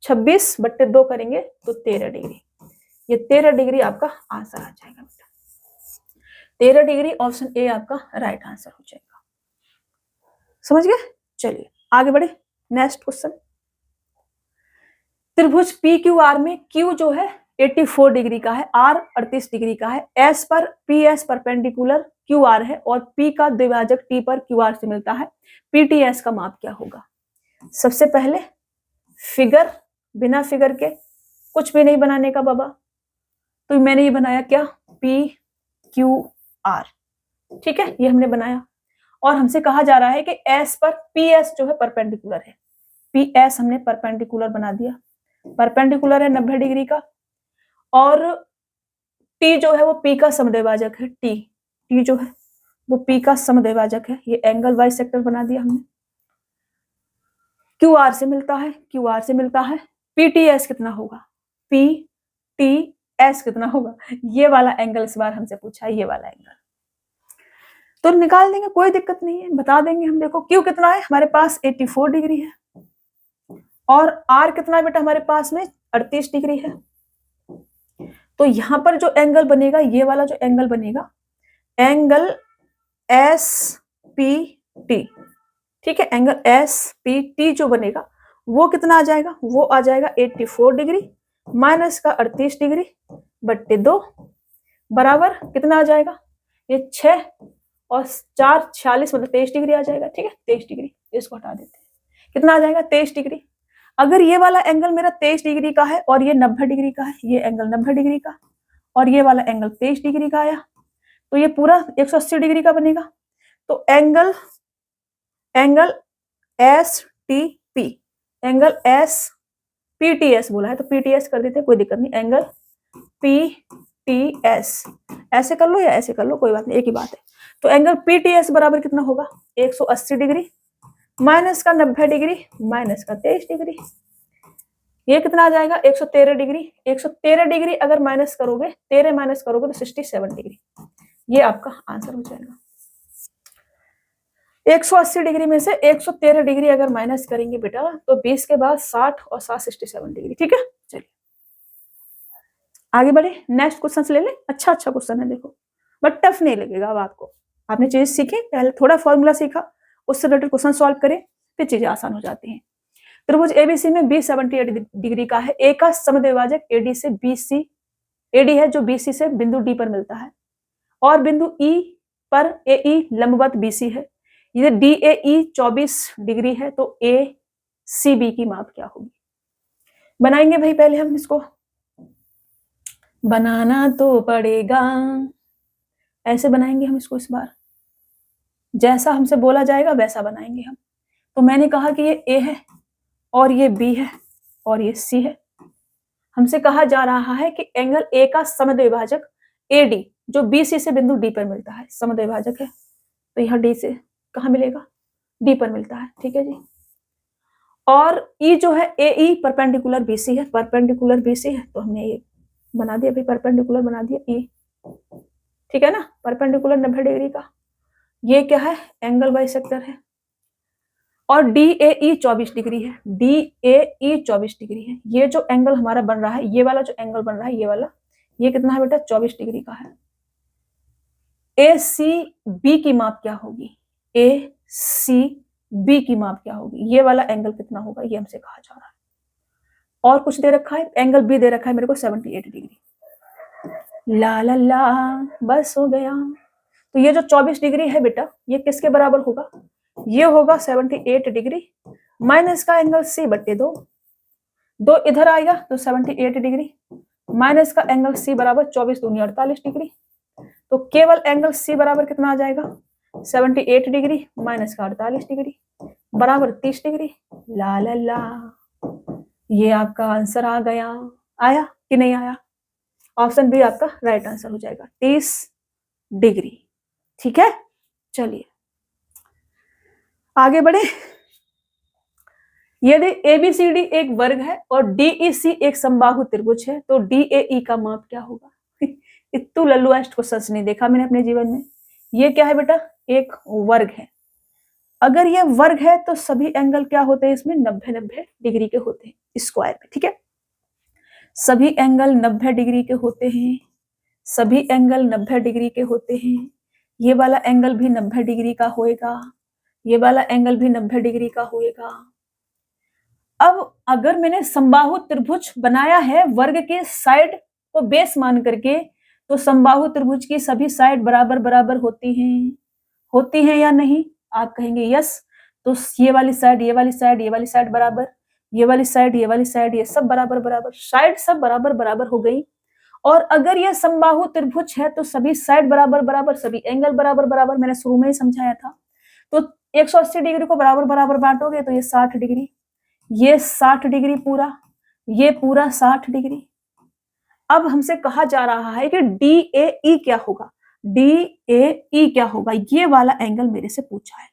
26 बट्टे 2 करेंगे तो 13 डिग्री। ये 13 डिग्री आपका आंसर आ जाएगा बेटा। 13 डिग्री ऑप्शन ए आपका राइट आंसर हो जाएगा। समझ गए? चलिए आगे बढ़े। Next question. त्रिभुज पी क्यू आर में क्यू जो है 84 डिग्री का है, आर 38 डिग्री का है, एस पर P S perpendicular Q R है और पी का द्विभाजक टी पर क्यू आर से मिलता है। पी टी एस का माप क्या होगा? सबसे पहले फिगर, बिना फिगर के कुछ भी नहीं बनाने का बाबा। तो मैंने ये बनाया क्या? P Q are. ठीक है, ये हमने बनाया और हमसे कहा जा रहा है कि एस पर पी एस जो है परपेंडिकुलर है। पी एस हमने परपेंडिकुलर बना दिया, परपेंडिकुलर है 90 डिग्री का, और टी जो है वो पी का समद्विभाजक है। टी जो है वो पी का समद्विभाजक है। ये एंगल बाइसेक्टर बना दिया हमने। क्यू आर से मिलता है, क्यू आर से मिलता है। पी टी एस कितना होगा? पी टी एस कितना होगा? ये वाला एंगल इस बार हमसे पूछा है, ये वाला एंगल तो निकाल देंगे, कोई दिक्कत नहीं है, बता देंगे हम। देखो क्यू कितना है हमारे पास? 84 डिग्री है और आर कितना है बेटा हमारे पास में? 38 डिग्री है। तो यहां पर जो एंगल बनेगा, ये वाला जो एंगल बनेगा, एंगल एस पी टी। ठीक है, एंगल एस पी टी जो बनेगा वो कितना आ जाएगा? वो आ जाएगा 84 डिग्री माइनस का 38 डिग्री बट्टे 2 बराबर कितना आ जाएगा? ये 6 और 4 46 मतलब 23 डिग्री आ जाएगा। ठीक है, 23 डिग्री, इसको हटा देते हैं। कितना आ जाएगा? 23 डिग्री। अगर ये वाला एंगल मेरा 23 डिग्री का है और ये 90 डिग्री का है, ये एंगल 90 डिग्री का और ये वाला एंगल 23 डिग्री का आया, तो ये पूरा 180 डिग्री का बनेगा। तो angle S T P, angle S P T S बोला है तो पी टी एस कर देते हैं, कोई दिक्कत नहीं। एंगल पी टी एस, ऐसे कर लो या ऐसे कर लो, कोई बात नहीं, एक ही बात है। तो एंगल पी टी एस बराबर कितना होगा, 180 डिग्री माइनस का 90 डिग्री माइनस का 23 डिग्री, ये कितना आ जाएगा, 113 डिग्री। 113 डिग्री अगर माइनस करोगे, 13 माइनस करोगे तो 67 डिग्री, ये आपका आंसर हो जाएगा। 180 डिग्री में से 113 डिग्री अगर माइनस करेंगे बेटा तो 20 के बाद 60 और 7 67 डिग्री। ठीक है, चलिए आगे बढ़े, नेक्स्ट क्वेश्चन ले ले। अच्छा क्वेश्चन है देखो, बट टफ नहीं लगेगा अब आपको। आपने चीज सीखी, पहले थोड़ा फॉर्मूला सीखा, उससे रिलेटेड क्वेश्चन सॉल्व करें, फिर चीजें आसान हो जाती हैं। त्रिभुज एबीसी में बी 78 डिग्री का है, ए का समद्विभाजक एडी से बीसी, एडी है जो बीसी से बिंदु डी पर मिलता है, और बिंदु ई पर एई लंबवत बीसी है। ये डी ए ई 24 डिग्री है, तो ए सी बी की माप क्या होगी। बनाएंगे भाई, पहले हम इसको बनाना तो पड़ेगा, ऐसे बनाएंगे हम इसको, इस बार जैसा हमसे बोला जाएगा वैसा बनाएंगे हम। तो मैंने कहा कि ये ए है और ये बी है और ये सी है। हमसे कहा जा रहा है कि एंगल ए का समद्विभाजक एडी जो बीसी से बिंदु डी पर मिलता है, समद्विभाजक है तो यह डी से कहाँ मिलेगा, डी पर मिलता है। ठीक है जी, और ई जो है ए ई परपेंडिकुलर बीसी है, परपेंडिकुलर बीसी है तो हमने ये बना दिया भाई, परपेंडिकुलर बना दिया ई। ठीक है ना, परपेंडिकुलर 90 डिग्री का, ये क्या है, एंगल बाइसेक्टर है। और डी ए ई 24 डिग्री है, डी ए ई 24 डिग्री है। ये जो एंगल हमारा बन रहा है, ये वाला जो एंगल बन रहा है, ये वाला, ये कितना है बेटा, 24 डिग्री का है। ए सी बी की माप क्या होगी, ए सी बी की माप क्या होगी, ये वाला एंगल कितना होगा, ये हमसे कहा जा रहा है। और कुछ दे रखा है, एंगल बी दे रखा है मेरे को 78 डिग्री। ला ला ला, बस हो गया। तो ये जो 24 डिग्री है बेटा, ये किसके बराबर होगा, ये होगा 78 डिग्री माइनस का एंगल सी बट्टे 2, 2 इधर आएगा तो 78 डिग्री माइनस का एंगल सी बराबर 24 दूनी 48 डिग्री। तो केवल एंगल सी बराबर कितना आ जाएगा, 78 डिग्री माइनस का 48 डिग्री बराबर 30 डिग्री। ला ला ला, ये आपका आंसर आ गया। आया कि नहीं आया, ऑप्शन बी आपका राइट आंसर हो जाएगा, 30 डिग्री। ठीक है, चलिए आगे बढ़े। यदि एबीसीडी एक वर्ग है और डीईसी एक समबाहु त्रिभुज है तो डीएई का माप क्या होगा। इतू लल्लू एस्ट को सच नहीं देखा मैंने अपने जीवन में। ये क्या है बेटा, एक वर्ग है। अगर ये वर्ग है तो सभी एंगल क्या होते हैं इसमें, 90-90 डिग्री के होते हैं स्क्वायर में। ठीक है, सभी एंगल 90 डिग्री के होते हैं, सभी एंगल 90 डिग्री के होते हैं। ये वाला एंगल भी 90 डिग्री का होएगा, ये वाला एंगल भी 90 डिग्री का होएगा। अब अगर मैंने समबाहु त्रिभुज बनाया है वर्ग के साइड को बेस मान करके, तो समबाहु त्रिभुज की सभी साइड बराबर बराबर होती हैं या नहीं, आप कहेंगे यस। तो ये वाली साइड, ये वाली साइड, ये वाली साइड बराबर, ये वाली साइड, ये वाली साइड, ये सब बराबर बराबर, साइड सब बराबर बराबर हो गई। और अगर ये समबाहु त्रिभुज है तो सभी साइड बराबर बराबर, सभी एंगल बराबर बराबर, मैंने शुरू में ही समझाया था। तो 180 डिग्री को बराबर बराबर बांटोगे तो ये 60 डिग्री, ये 60 डिग्री पूरा, ये पूरा 60 डिग्री। अब हमसे कहा जा रहा है कि DAE क्या होगा, DAE क्या होगा, ये वाला एंगल मेरे से पूछा है।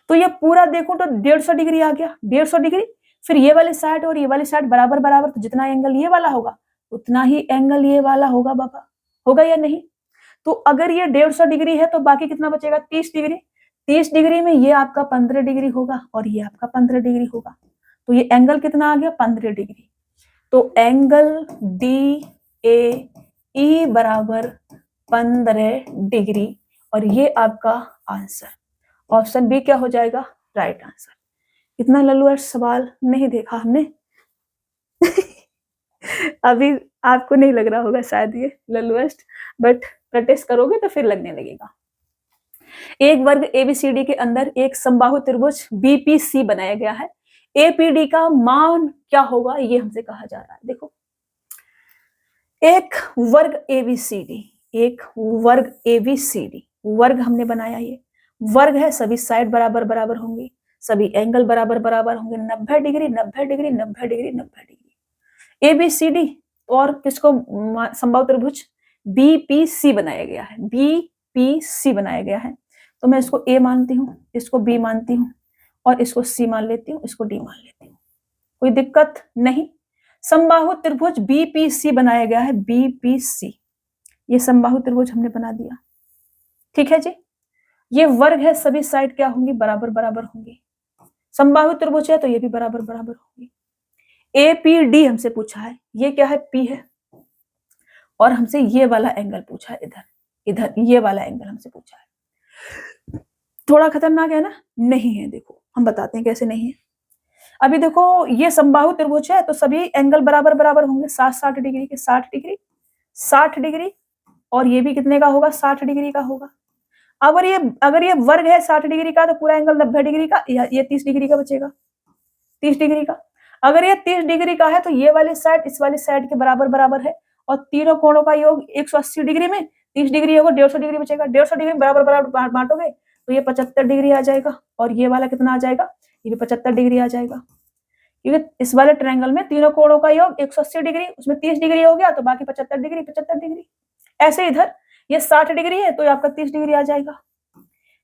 तो ये पूरा देखो तो 150 डिग्री आ गया, 150 डिग्री। फिर ये वाली साइड और ये वाली साइड बराबर बराबर, तो जितना एंगल ये वाला होगा उतना ही एंगल ये वाला होगा बाबा, होगा या नहीं। तो अगर ये 150 डिग्री है तो बाकी कितना बचेगा, 30 डिग्री। 30 डिग्री में ये आपका 15 डिग्री होगा और ये आपका 15 डिग्री होगा। तो ये एंगल कितना आ गया, 15 डिग्री। तो एंगल DAE बराबर 15 डिग्री, और ये आपका आंसर ऑप्शन बी क्या हो जाएगा, राइट आंसर। इतना लल्लू सवाल नहीं देखा हमने। अभी आपको नहीं लग रहा होगा शायद ये लल्लूएस्ट, बट प्रैक्टिस करोगे तो फिर लगने लगेगा। एक वर्ग ABCD के अंदर एक समबाहु त्रिभुज BPC बनाया गया है। APD का मान क्या होगा ये हमसे कहा जा रहा है। देखो, एक वर्ग ABCD, एक वर्ग ABCD, वर्ग हमने बनाया, ये वर्ग है, सभी साइड बराबर बराबर होंगी, सभी एंगल बराबर बराबर होंगे, 90 degree 90 degree 90 degree 90 degree. ABCD और किसको समबाहु त्रिभुज BPC बनाया गया है, BPC बनाया गया है। तो मैं इसको A मानती हूँ, इसको B मानती हूँ और इसको C मान लेती हूँ, इसको D मान लेती हूँ। कोई दिक्कत नहीं। समबाहु त्रिभुज BPC बनाया गया है, BPC, ये समबाहु त्रिभुज हमने बना दिया। ठीक है जी, ये वर्ग है, सभी साइड क्या होंगी, बराबर बराबर होंगी। समबाहु त्रिभुज है तो ये भी बराबर बराबर होंगी। APD हमसे पूछा है, ये क्या है, P है, और हमसे ये वाला एंगल पूछा है, इधर इधर ये वाला एंगल हमसे पूछा है। थोड़ा खतरनाक है ना? नहीं है, देखो हम बताते हैं कैसे नहीं है। अभी देखो, ये समबाहु त्रिभुज है तो सभी एंगल बराबर बराबर होंगे, 60 डिग्री के, 60 डिग्री 60 डिग्री, और ये भी कितने का होगा, 60 डिग्री का होगा। अगर ये वर्ग है 60 डिग्री का तो पूरा एंगल 90 डिग्री का, ये 30 डिग्री का बचेगा, 30 डिग्री का। अगर ये 30 डिग्री का है तो ये वाली साइड इस वाली साइड के बराबर बराबर है, और तीनों कोणों का योग 180 डिग्री में 30 डिग्री होगा, 150 डिग्री बचेगा। 150 डिग्री बराबर बराबर बांटोगे तो ये 75 डिग्री आ जाएगा, और ये वाला कितना आ जाएगा, ये भी 75 डिग्री आ जाएगा। क्योंकि इस वाले ट्रायंगल में तीनों कोणों का योग 180 डिग्री, उसमें 30 डिग्री हो गया तो बाकी 75 डिग्री 75 डिग्री। ऐसे इधर ये 60 डिग्री है तो ये आपका 30 डिग्री आ जाएगा,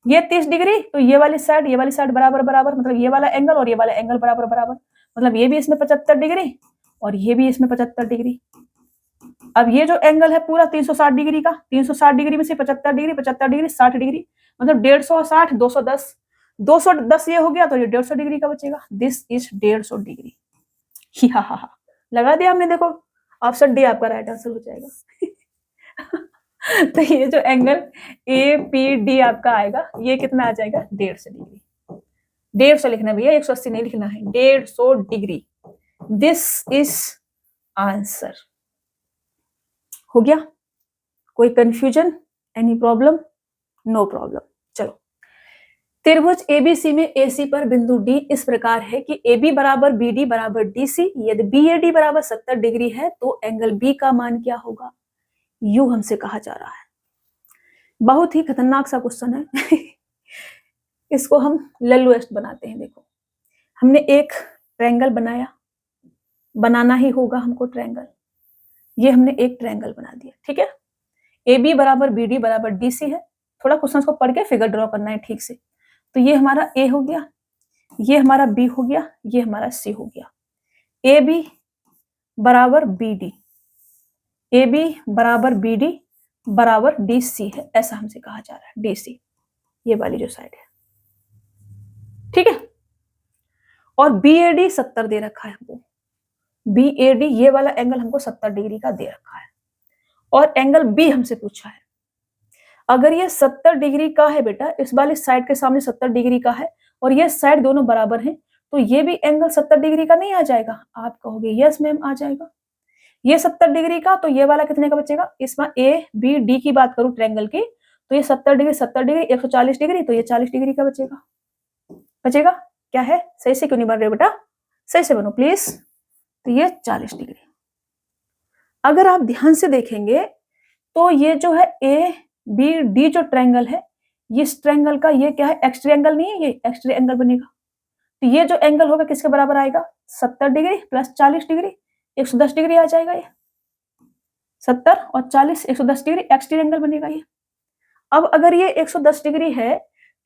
ये 30 डिग्री तो ये वाली साइड बराबर बराबर, मतलब ये वाला एंगल और ये वाला एंगल बराबर बराबर, मतलब ये भी इसमें 75 डिग्री और ये भी इसमें 75 डिग्री। अब ये जो एंगल है पूरा 360 डिग्री का, 360 डिग्री में से 75 डिग्री 60 डिग्री, मतलब 150 210, 210 ये हो गया तो ये 150 डिग्री का बचेगा। This is 150 degree. हा लगा दिया हमने, देखो ऑप्शन डी आपका राइट आंसर हो जाएगा। तो ये जो एंगल APD आपका आएगा, ये कितना आ जाएगा, 150 डिग्री। 150 लिखना भैया, 180 नहीं लिखना है, 150 डिग्री। This is answer. हो गया? कोई confusion, any problem? No problem. चलो, त्रिभुज ABC में AC पर बिंदु D इस प्रकार है कि AB बराबर BD बराबर DC, यदि BAD बराबर 70 डिग्री है तो एंगल B का मान क्या होगा, यू हमसे कहा जा रहा है। बहुत ही खतरनाक सा क्वेश्चन है। इसको हम लल्लुएस्ट बनाते हैं। देखो, हमने एक ट्रायंगल बनाया, बनाना ही होगा हमको ट्रायंगल, ये हमने एक ट्रायंगल बना दिया, ठीक है। AB बराबर BD बराबर DC है, थोड़ा क्वेश्चन को पढ़ के फिगर ड्रॉ करना है ठीक से। तो ये हमारा A हो गया, ये हमारा B हो गया, ये हमारा C हो गया। AB बराबर BD, AB बराबर BD बराबर DC है, ऐसा हमसे कहा जा रहा है, DC ये वाली जो साइड है, ठीक है। और BAD 70 दे रखा है हमको, BAD ये वाला एंगल हमको 70 डिग्री का दे रखा है, और एंगल B हमसे पूछा है। अगर ये 70 डिग्री का है बेटा, इस वाली साइड के सामने 70 डिग्री का है और ये साइड दोनों बराबर हैं, तो ये भी एंगल 70 डिग्री का नहीं आ जाएगा? आप कहोगे यस मैम आ जाएगा। ये 70 डिग्री का तो ये वाला कितने का बचेगा, इसमें ABD की बात करूं ट्रायंगल की, तो ये 70 डिग्री 140 डिग्री, तो ये 40 डिग्री का बचेगा। बचेगा क्या है? सही से क्यों नहीं बन रहे बेटा, सही से बनो प्लीज। तो ये 40 डिग्री। अगर आप ध्यान से देखेंगे तो ये जो है ABD जो ट्रायंगल है, इस ट्रायंगल का ये क्या है, एक्स ट्रायंगल नहीं है, ये एक्स ट्रायंगल बनेगा। तो ये जो एंगल होगा किसके बराबर आएगा, 70 डिग्री प्लस 40 डिग्री, 110 डिग्री आ जाएगा। ये 70 और 40 110 डिग्री एक्स ट्रायंगल बनेगा ये। अब अगर ये 110 डिग्री है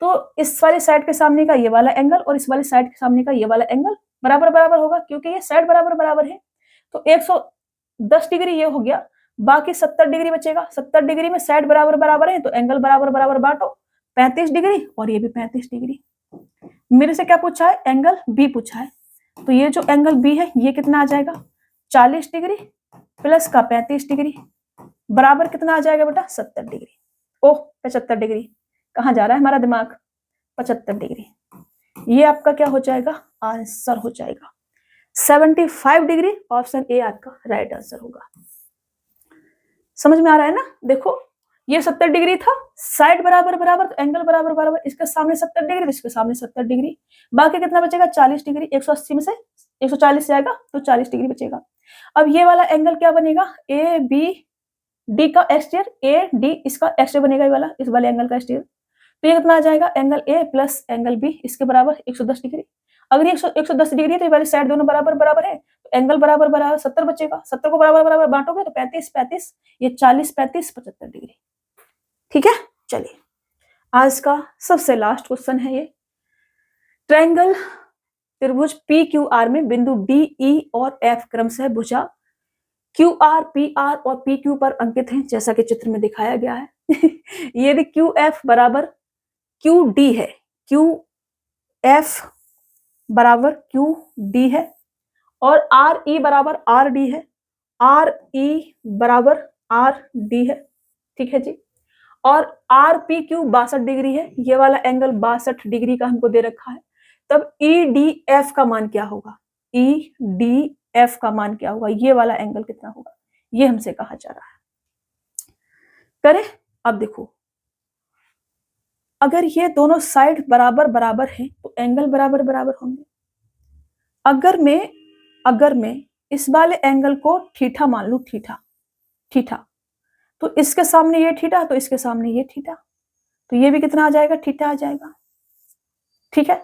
तो इस वाली साइड के सामने का ये वाला एंगल और इस वाली साइड के सामने का ये वाला एंगल बराबर बराबर होगा, क्योंकि ये साइड बराबर बराबर है। तो 110 डिग्री ये हो गया, बाकी 70 डिग्री बचेगा। 70 डिग्री में साइड बराबर बराबर है तो एंगल बराबर बराबर बांटो, 35 डिग्री और ये भी 35 डिग्री। मेरे से क्या पूछा है, एंगल B पूछा है, तो ये जो एंगल B है ये कितना आ जाएगा, 40 डिग्री प्लस का 35 डिग्री बराबर कितना आ जाएगा बेटा, 70 डिग्री। ओह 75 डिग्री, कहाँ जा रहा है हमारा दिमाग, 75 डिग्री। ये आपका क्या हो जाएगा, आंसर हो जाएगा 75 डिग्री। ऑप्शन ए आपका राइट आंसर होगा। समझ में आ रहा है ना? देखो ये 70 डिग्री था, साइड बराबर बराबर तो एंगल बराबर बराबर, इसके सामने 70 डिग्री तो इसके सामने 70 डिग्री, बाकी कितना बचेगा 40 डिग्री। 180 में से 140 जाएगा तो 40 डिग्री बचेगा। अब ये वाला एंगल क्या बनेगा, ए बी डी का एक्सटीरियर, ए डी इसका एक्सटीरियर बनेगा, ये वाला इस वाले एंगल का एक्सटीरियर। तो ये कितना आ जाएगा, angle A plus angle B इसके बराबर 110 डिग्री। अगर ये 110 डिग्री है तो ये वाली साइड दोनों बराबर बराबर है, तो एंगल बराबर बराबर 70 बचेगा। 70 को बराबर बराबर बांटोगे तो 35 35, ये 40 35 75 डिग्री। ठीक है, चलिए आज का सबसे लास्ट क्वेश्चन है ये। ट्रायंगल त्रिभुज पी क्यू आर में बिंदु डी ई और एफ क्रमशः भुजा क्यू आर पी आर और पी क्यू पर अंकित है, जैसा कि चित्र में दिखाया गया है। यदि क्यू एफ बराबर क्यू डी है, क्यू एफ बराबर क्यू डी है और आर ई बराबर आर डी है, आर ई बराबर आर डी है, ठीक है जी, और आर पी क्यू 62 डिग्री है, ये वाला एंगल 62 डिग्री का हमको दे रखा है, तब ई डी एफ का मान क्या होगा, ई डी एफ का मान क्या होगा, ये वाला एंगल कितना होगा, ये हमसे कहा जा रहा है। करें, अब देखो अगर ये दोनों साइड बराबर बराबर हैं तो एंगल बराबर बराबर होंगे। अगर मैं इस वाले एंगल को थीटा मान लूं, थीटा, तो इसके सामने ये थीटा तो इसके सामने ये थीटा, तो ये भी कितना आ जाएगा, थीटा आ जाएगा। ठीक है,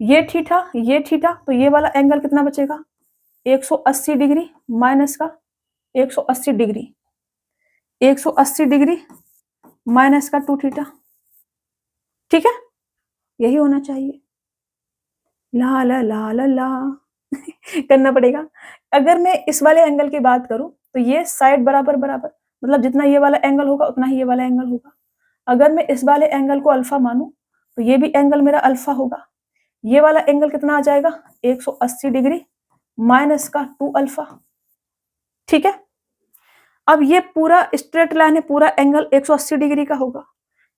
ये थीटा तो ये वाला एंगल कितना बचेगा, 180 डिग्री माइनस का 180 डिग्री, 180 डिग्री माइनस का 2 थीटा। ठीक है, यही होना चाहिए। ला ला ला ला ला करना पड़ेगा। अगर मैं इस वाले एंगल की बात करूं तो ये साइड बराबर बराबर, मतलब जितना ये वाला एंगल होगा उतना ही ये वाला एंगल होगा। अगर मैं इस वाले एंगल को अल्फा मानूं तो ये भी एंगल मेरा अल्फा होगा। ये वाला एंगल कितना आ जाएगा, 180 डिग्री माइनस का 2 अल्फा। ठीक है, अब ये पूरा स्ट्रेट लाइन है, पूरा एंगल 180 डिग्री का होगा,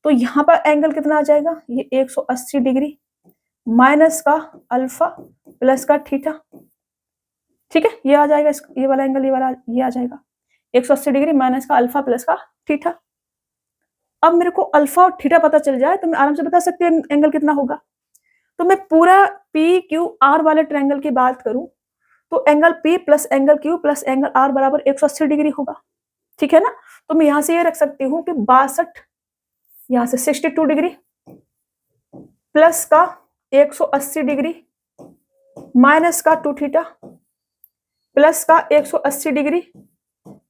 तो यहाँ पर एंगल कितना आ जाएगा, ये 180 डिग्री माइनस का अल्फा प्लस का थीटा। ठीक है, ये आ जाएगा, ये वाला एंगल ये आ जाएगा 180 डिग्री माइनस का अल्फा प्लस का थीटा। अब मेरे को अल्फा और थीटा पता चल जाए तो मैं आराम से बता सकती हूँ एंगल कितना होगा। तो मैं पूरा पी क्यू आर वाले ट्रायंगल की बात करूं तो angle P plus angle Q plus angle R बराबर 180 डिग्री होगा। ठीक है ना, तो मैं यहां से ये रख सकती हूँ कि 62, यहां से 62 डिग्री प्लस का 180 डिग्री माइनस का 2 थीटा प्लस का 180 डिग्री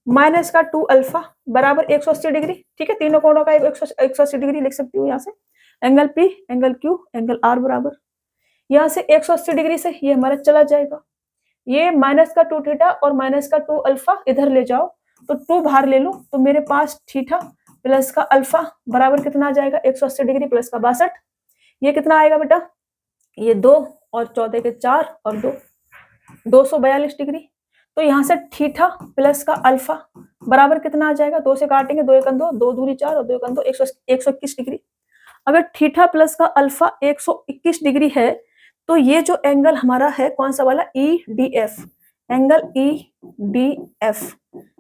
माइनस का 2 अल्फा बराबर 180 डिग्री। ठीक है, तीनों कोणों का 180 डिग्री लिख सकती हूँ। यहाँ से angle P angle Q angle R बराबर, यहाँ से 180 डिग्री से ये हमारा चला जाएगा, ये माइनस का 2 थीटा और माइनस का 2 अल्फा इधर ले जाओ तो 2 बाहर ले लो तो मेरे पास थीटा प्लस का अल्फा बराबर कितना आ जाएगा, 180 डिग्री प्लस का 62। ये कितना आएगा बेटा, ये 2 और 14 के 4 और 2 242 डिग्री। तो यहाँ से थीटा प्लस का अल्फा बराबर कितना आ जाएगा, 2 से काटेंगे, 2 1 2, 2 दूनी 4 और 2 1 2, 121 डिग्री। अगर थीटा प्लस का अल्फा 121 डिग्री है तो ये जो एंगल हमारा है कौन सा वाला, E D F, angle E D F,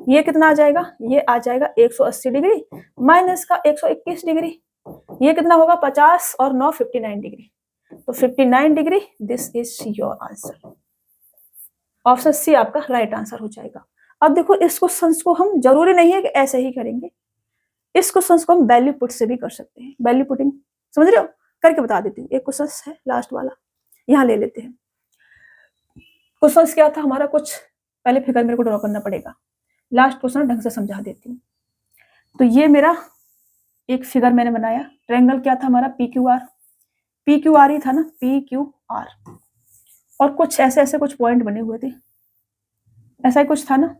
ये कितना आ जाएगा, ये आ जाएगा 180 डिग्री माइनस का 121 डिग्री, ये कितना होगा 50 और 9 59 डिग्री, तो 59 degree. This is your answer, option C आपका राइट आंसर हो जाएगा। अब देखो इस क्वेश्चन को हम जरूरी नहीं है कि ऐसे ही करेंगे, इस क्वेश्चन को हम वैल्यू पुट से भी कर सकते हैं, वैल्यू पुटिंग समझ रहे हो, करके बता देती हूँ। एक क्वेश्चन है लास्ट वाला, यहाँ ले लेते हैं। क्वेश्चन क्या था हमारा, कुछ पहले फिगर मेरे को ड्रॉ करना पड़ेगा, लास्ट क्वेश्चन ढंग से समझा देती हूँ। तो ये मेरा एक फिगर मैंने बनाया, ट्रायंगल क्या था हमारा, पी क्यू आर ही था ना, पी क्यू आर, और कुछ ऐसे ऐसे कुछ पॉइंट बने हुए थे, ऐसा ही कुछ था ना,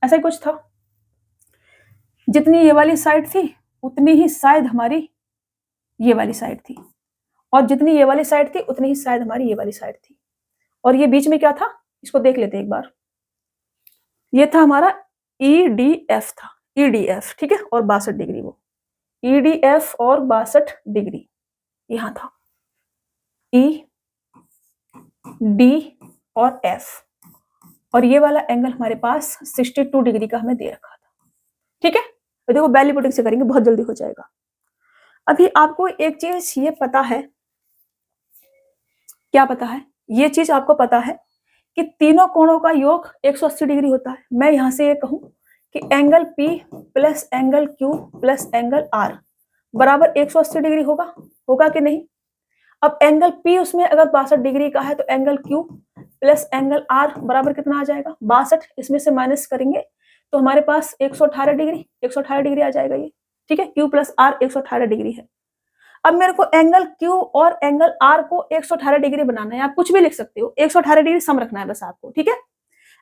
ऐसा ही कुछ था। जितनी ये वाली साइड थी उतनी ही शायद हमारी ये वाली साइड थी, और जितनी ये वाली साइड थी उतनी ही शायद हमारी ये वाली साइड थी, और ये बीच में क्या था, इसको देख लेते हैं एक बार। ये था हमारा ई डी एफ था, ई डी एफ, ठीक है, और 62 डिग्री, वो ई डी एफ और 62 डिग्री यहां था, ई डी और एफ, और ये वाला एंगल हमारे पास 62 डिग्री का हमें दे रखा था। ठीक है, तो देखो बैली पुटिंग से करेंगे, बहुत जल्दी हो जाएगा। अभी आपको एक चीज ये पता है, क्या पता है? ये चीज आपको पता है कि तीनों कोणों का योग 180 डिग्री होता है। मैं यहां से ये कहूं कि angle P plus angle Q plus angle R बराबर 180 डिग्री होगा, होगा कि नहीं? अब एंगल P उसमें अगर 62 डिग्री का है तो angle Q plus angle R बराबर कितना आ जाएगा? 62। इसमें से माइनस करेंगे तो हमारे पास 118 डिग्री, 118 डिग्री आ जाएगा ये, ठीक है। Q प्लस R 118 डिग्री है। अब मेरे को एंगल Q और एंगल R को 118 डिग्री बनाना है। आप कुछ भी लिख सकते हो, 118 डिग्री सम रखना है बस आपको, ठीक है।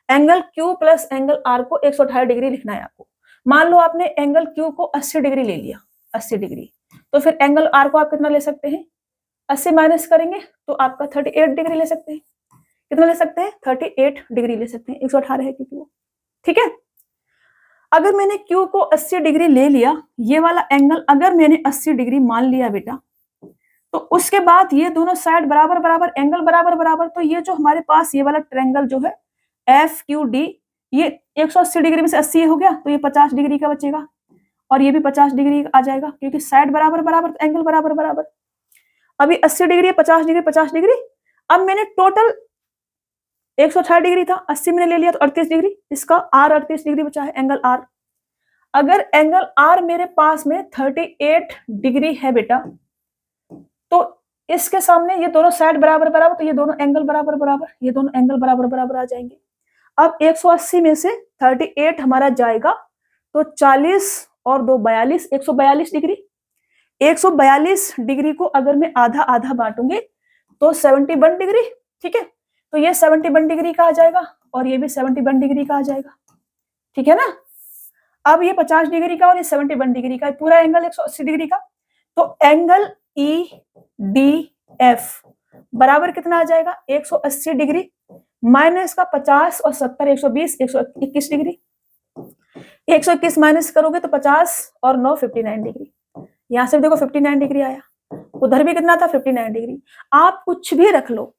Angle Q plus angle R को 118 डिग्री लिखना है आपको। मान लो आपने एंगल Q को 80 डिग्री ले लिया, 80 डिग्री, तो फिर एंगल R को आप कितना ले सकते हैं? 80 माइनस करेंगे तो आपका 38 डिग्री ले सकते हैं। कितना ले सकते हैं? 38 डिग्री ले सकते हैं, 118 है क्योंकि वो, ठीक है। अगर मैंने Q को 80 डिग्री ले लिया, ये वाला एंगल अगर मैंने 80 डिग्री मान लिया बेटा, तो उसके बाद ये दोनों साइड बराबर बराबर, एंगल बराबर बराबर, तो ये जो हमारे पास ये वाला ट्रायंगल जो है FQD, ये 180 डिग्री में से 80 हो गया तो ये 50 डिग्री का बचेगा, और ये भी 50 डिग्री आ जाएगा क्योंकि साइड बराबर बराबर तो एंगल बराबर बराबर। अभी 80 डिग्री, 50 डिग्री, 50 डिग्री। अब मैंने टोटल 118 डिग्री था, 80 मैंने ले लिया तो 38 डिग्री, इसका R 38 डिग्री बचा है, एंगल R। अगर एंगल R मेरे पास में 38 डिग्री है बेटा, तो इसके सामने ये दोनों साइड बराबर बराबर, तो ये दोनों एंगल बराबर बराबर, ये दोनों एंगल बराबर बराबर आ जाएंगे। अब 180 में से 38 हमारा जाएगा तो 40 और 2 42, 142 डिग्री। 142 डिग्री को अगर मैं आधा आधा बांटूंगी तो 71 डिग्री, ठीक है। तो ये 71 डिग्री का आ जाएगा और ये भी 71 डिग्री का आ जाएगा, ठीक है ना। अब ये 50 डिग्री का और ये 71 डिग्री का, पूरा एंगल 180 डिग्री का। तो एंगल EDF बराबर कितना आ जाएगा? 180 डिग्री माइनस का 50 और 70, 120, 121 डिग्री। 121 माइनस करोगे तो 50 और 9 59 डिग्री। यहां से देखो 59 डिग्री आया, उधर भी कितना था? 59 डिग्री। आप कुछ भी रख लो,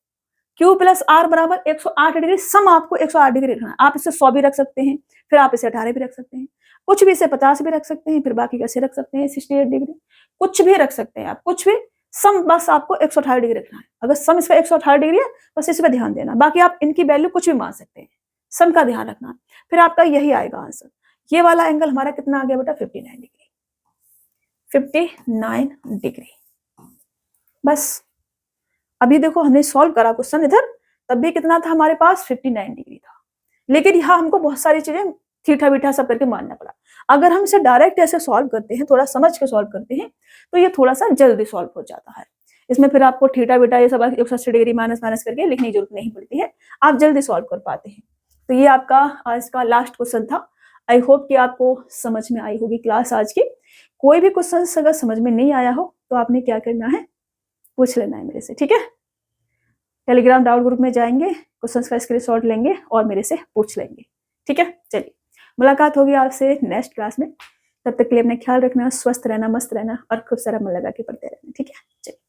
Q प्लस R बराबर 108 डिग्री, सम आपको 108 डिग्री रखना है। आप इसे 100 भी रख सकते हैं, फिर आप इसे 18 भी रख सकते हैं, कुछ भी इसे 50 भी रख सकते हैं, फिर बाकी कैसे रख सकते हैं 68 डिग्री, कुछ भी रख सकते हैं आप, कुछ भी। सम बस आपको 118 डिग्री रखना है। अगर सम इसका 118 डिग्री है बस इस पर ध्यान देना, बाकी आप इनकी वैल्यू कुछ भी मान सकते हैं, सम का ध्यान रखना, फिर आपका यही आएगा आंसर। ये वाला एंगल हमारा कितना आ गया बेटा? 59 डिग्री, 59 डिग्री। बस अभी देखो हमने सॉल्व करा क्वेश्चन इधर, तब भी कितना था हमारे पास? 59 डिग्री था, लेकिन यहाँ हमको बहुत सारी चीजें थीटा बीटा सब करके मानना पड़ा। अगर हम इसे डायरेक्ट ऐसे सॉल्व करते हैं, थोड़ा समझ के सॉल्व करते हैं, तो ये थोड़ा सा जल्दी सॉल्व हो जाता है। इसमें फिर आपको थीटा बीटा ये सब 180 डिग्री माइनस माइनस करके लिखने की जरूरत नहीं पड़ती है, आप जल्दी सॉल्व कर पाते हैं। तो ये आपका आज का लास्ट क्वेश्चन था। आई होप कि आपको समझ में आई होगी क्लास आज की। कोई भी क्वेश्चन अगर समझ में नहीं आया हो तो आपने क्या करना है, पूछ लेना है मेरे से, ठीक है। टेलीग्राम डाउट ग्रुप में जाएंगे, क्वेश्चंस का स्क्रीनशॉट लेंगे और मेरे से पूछ लेंगे, ठीक है। चलिए मुलाकात होगी आपसे नेक्स्ट क्लास में, तब तक के लिए अपना ख्याल रखना, स्वस्थ रहना, मस्त रहना और खूब सारा मन लगा के पढ़ते रहना, ठीक है। चलिए।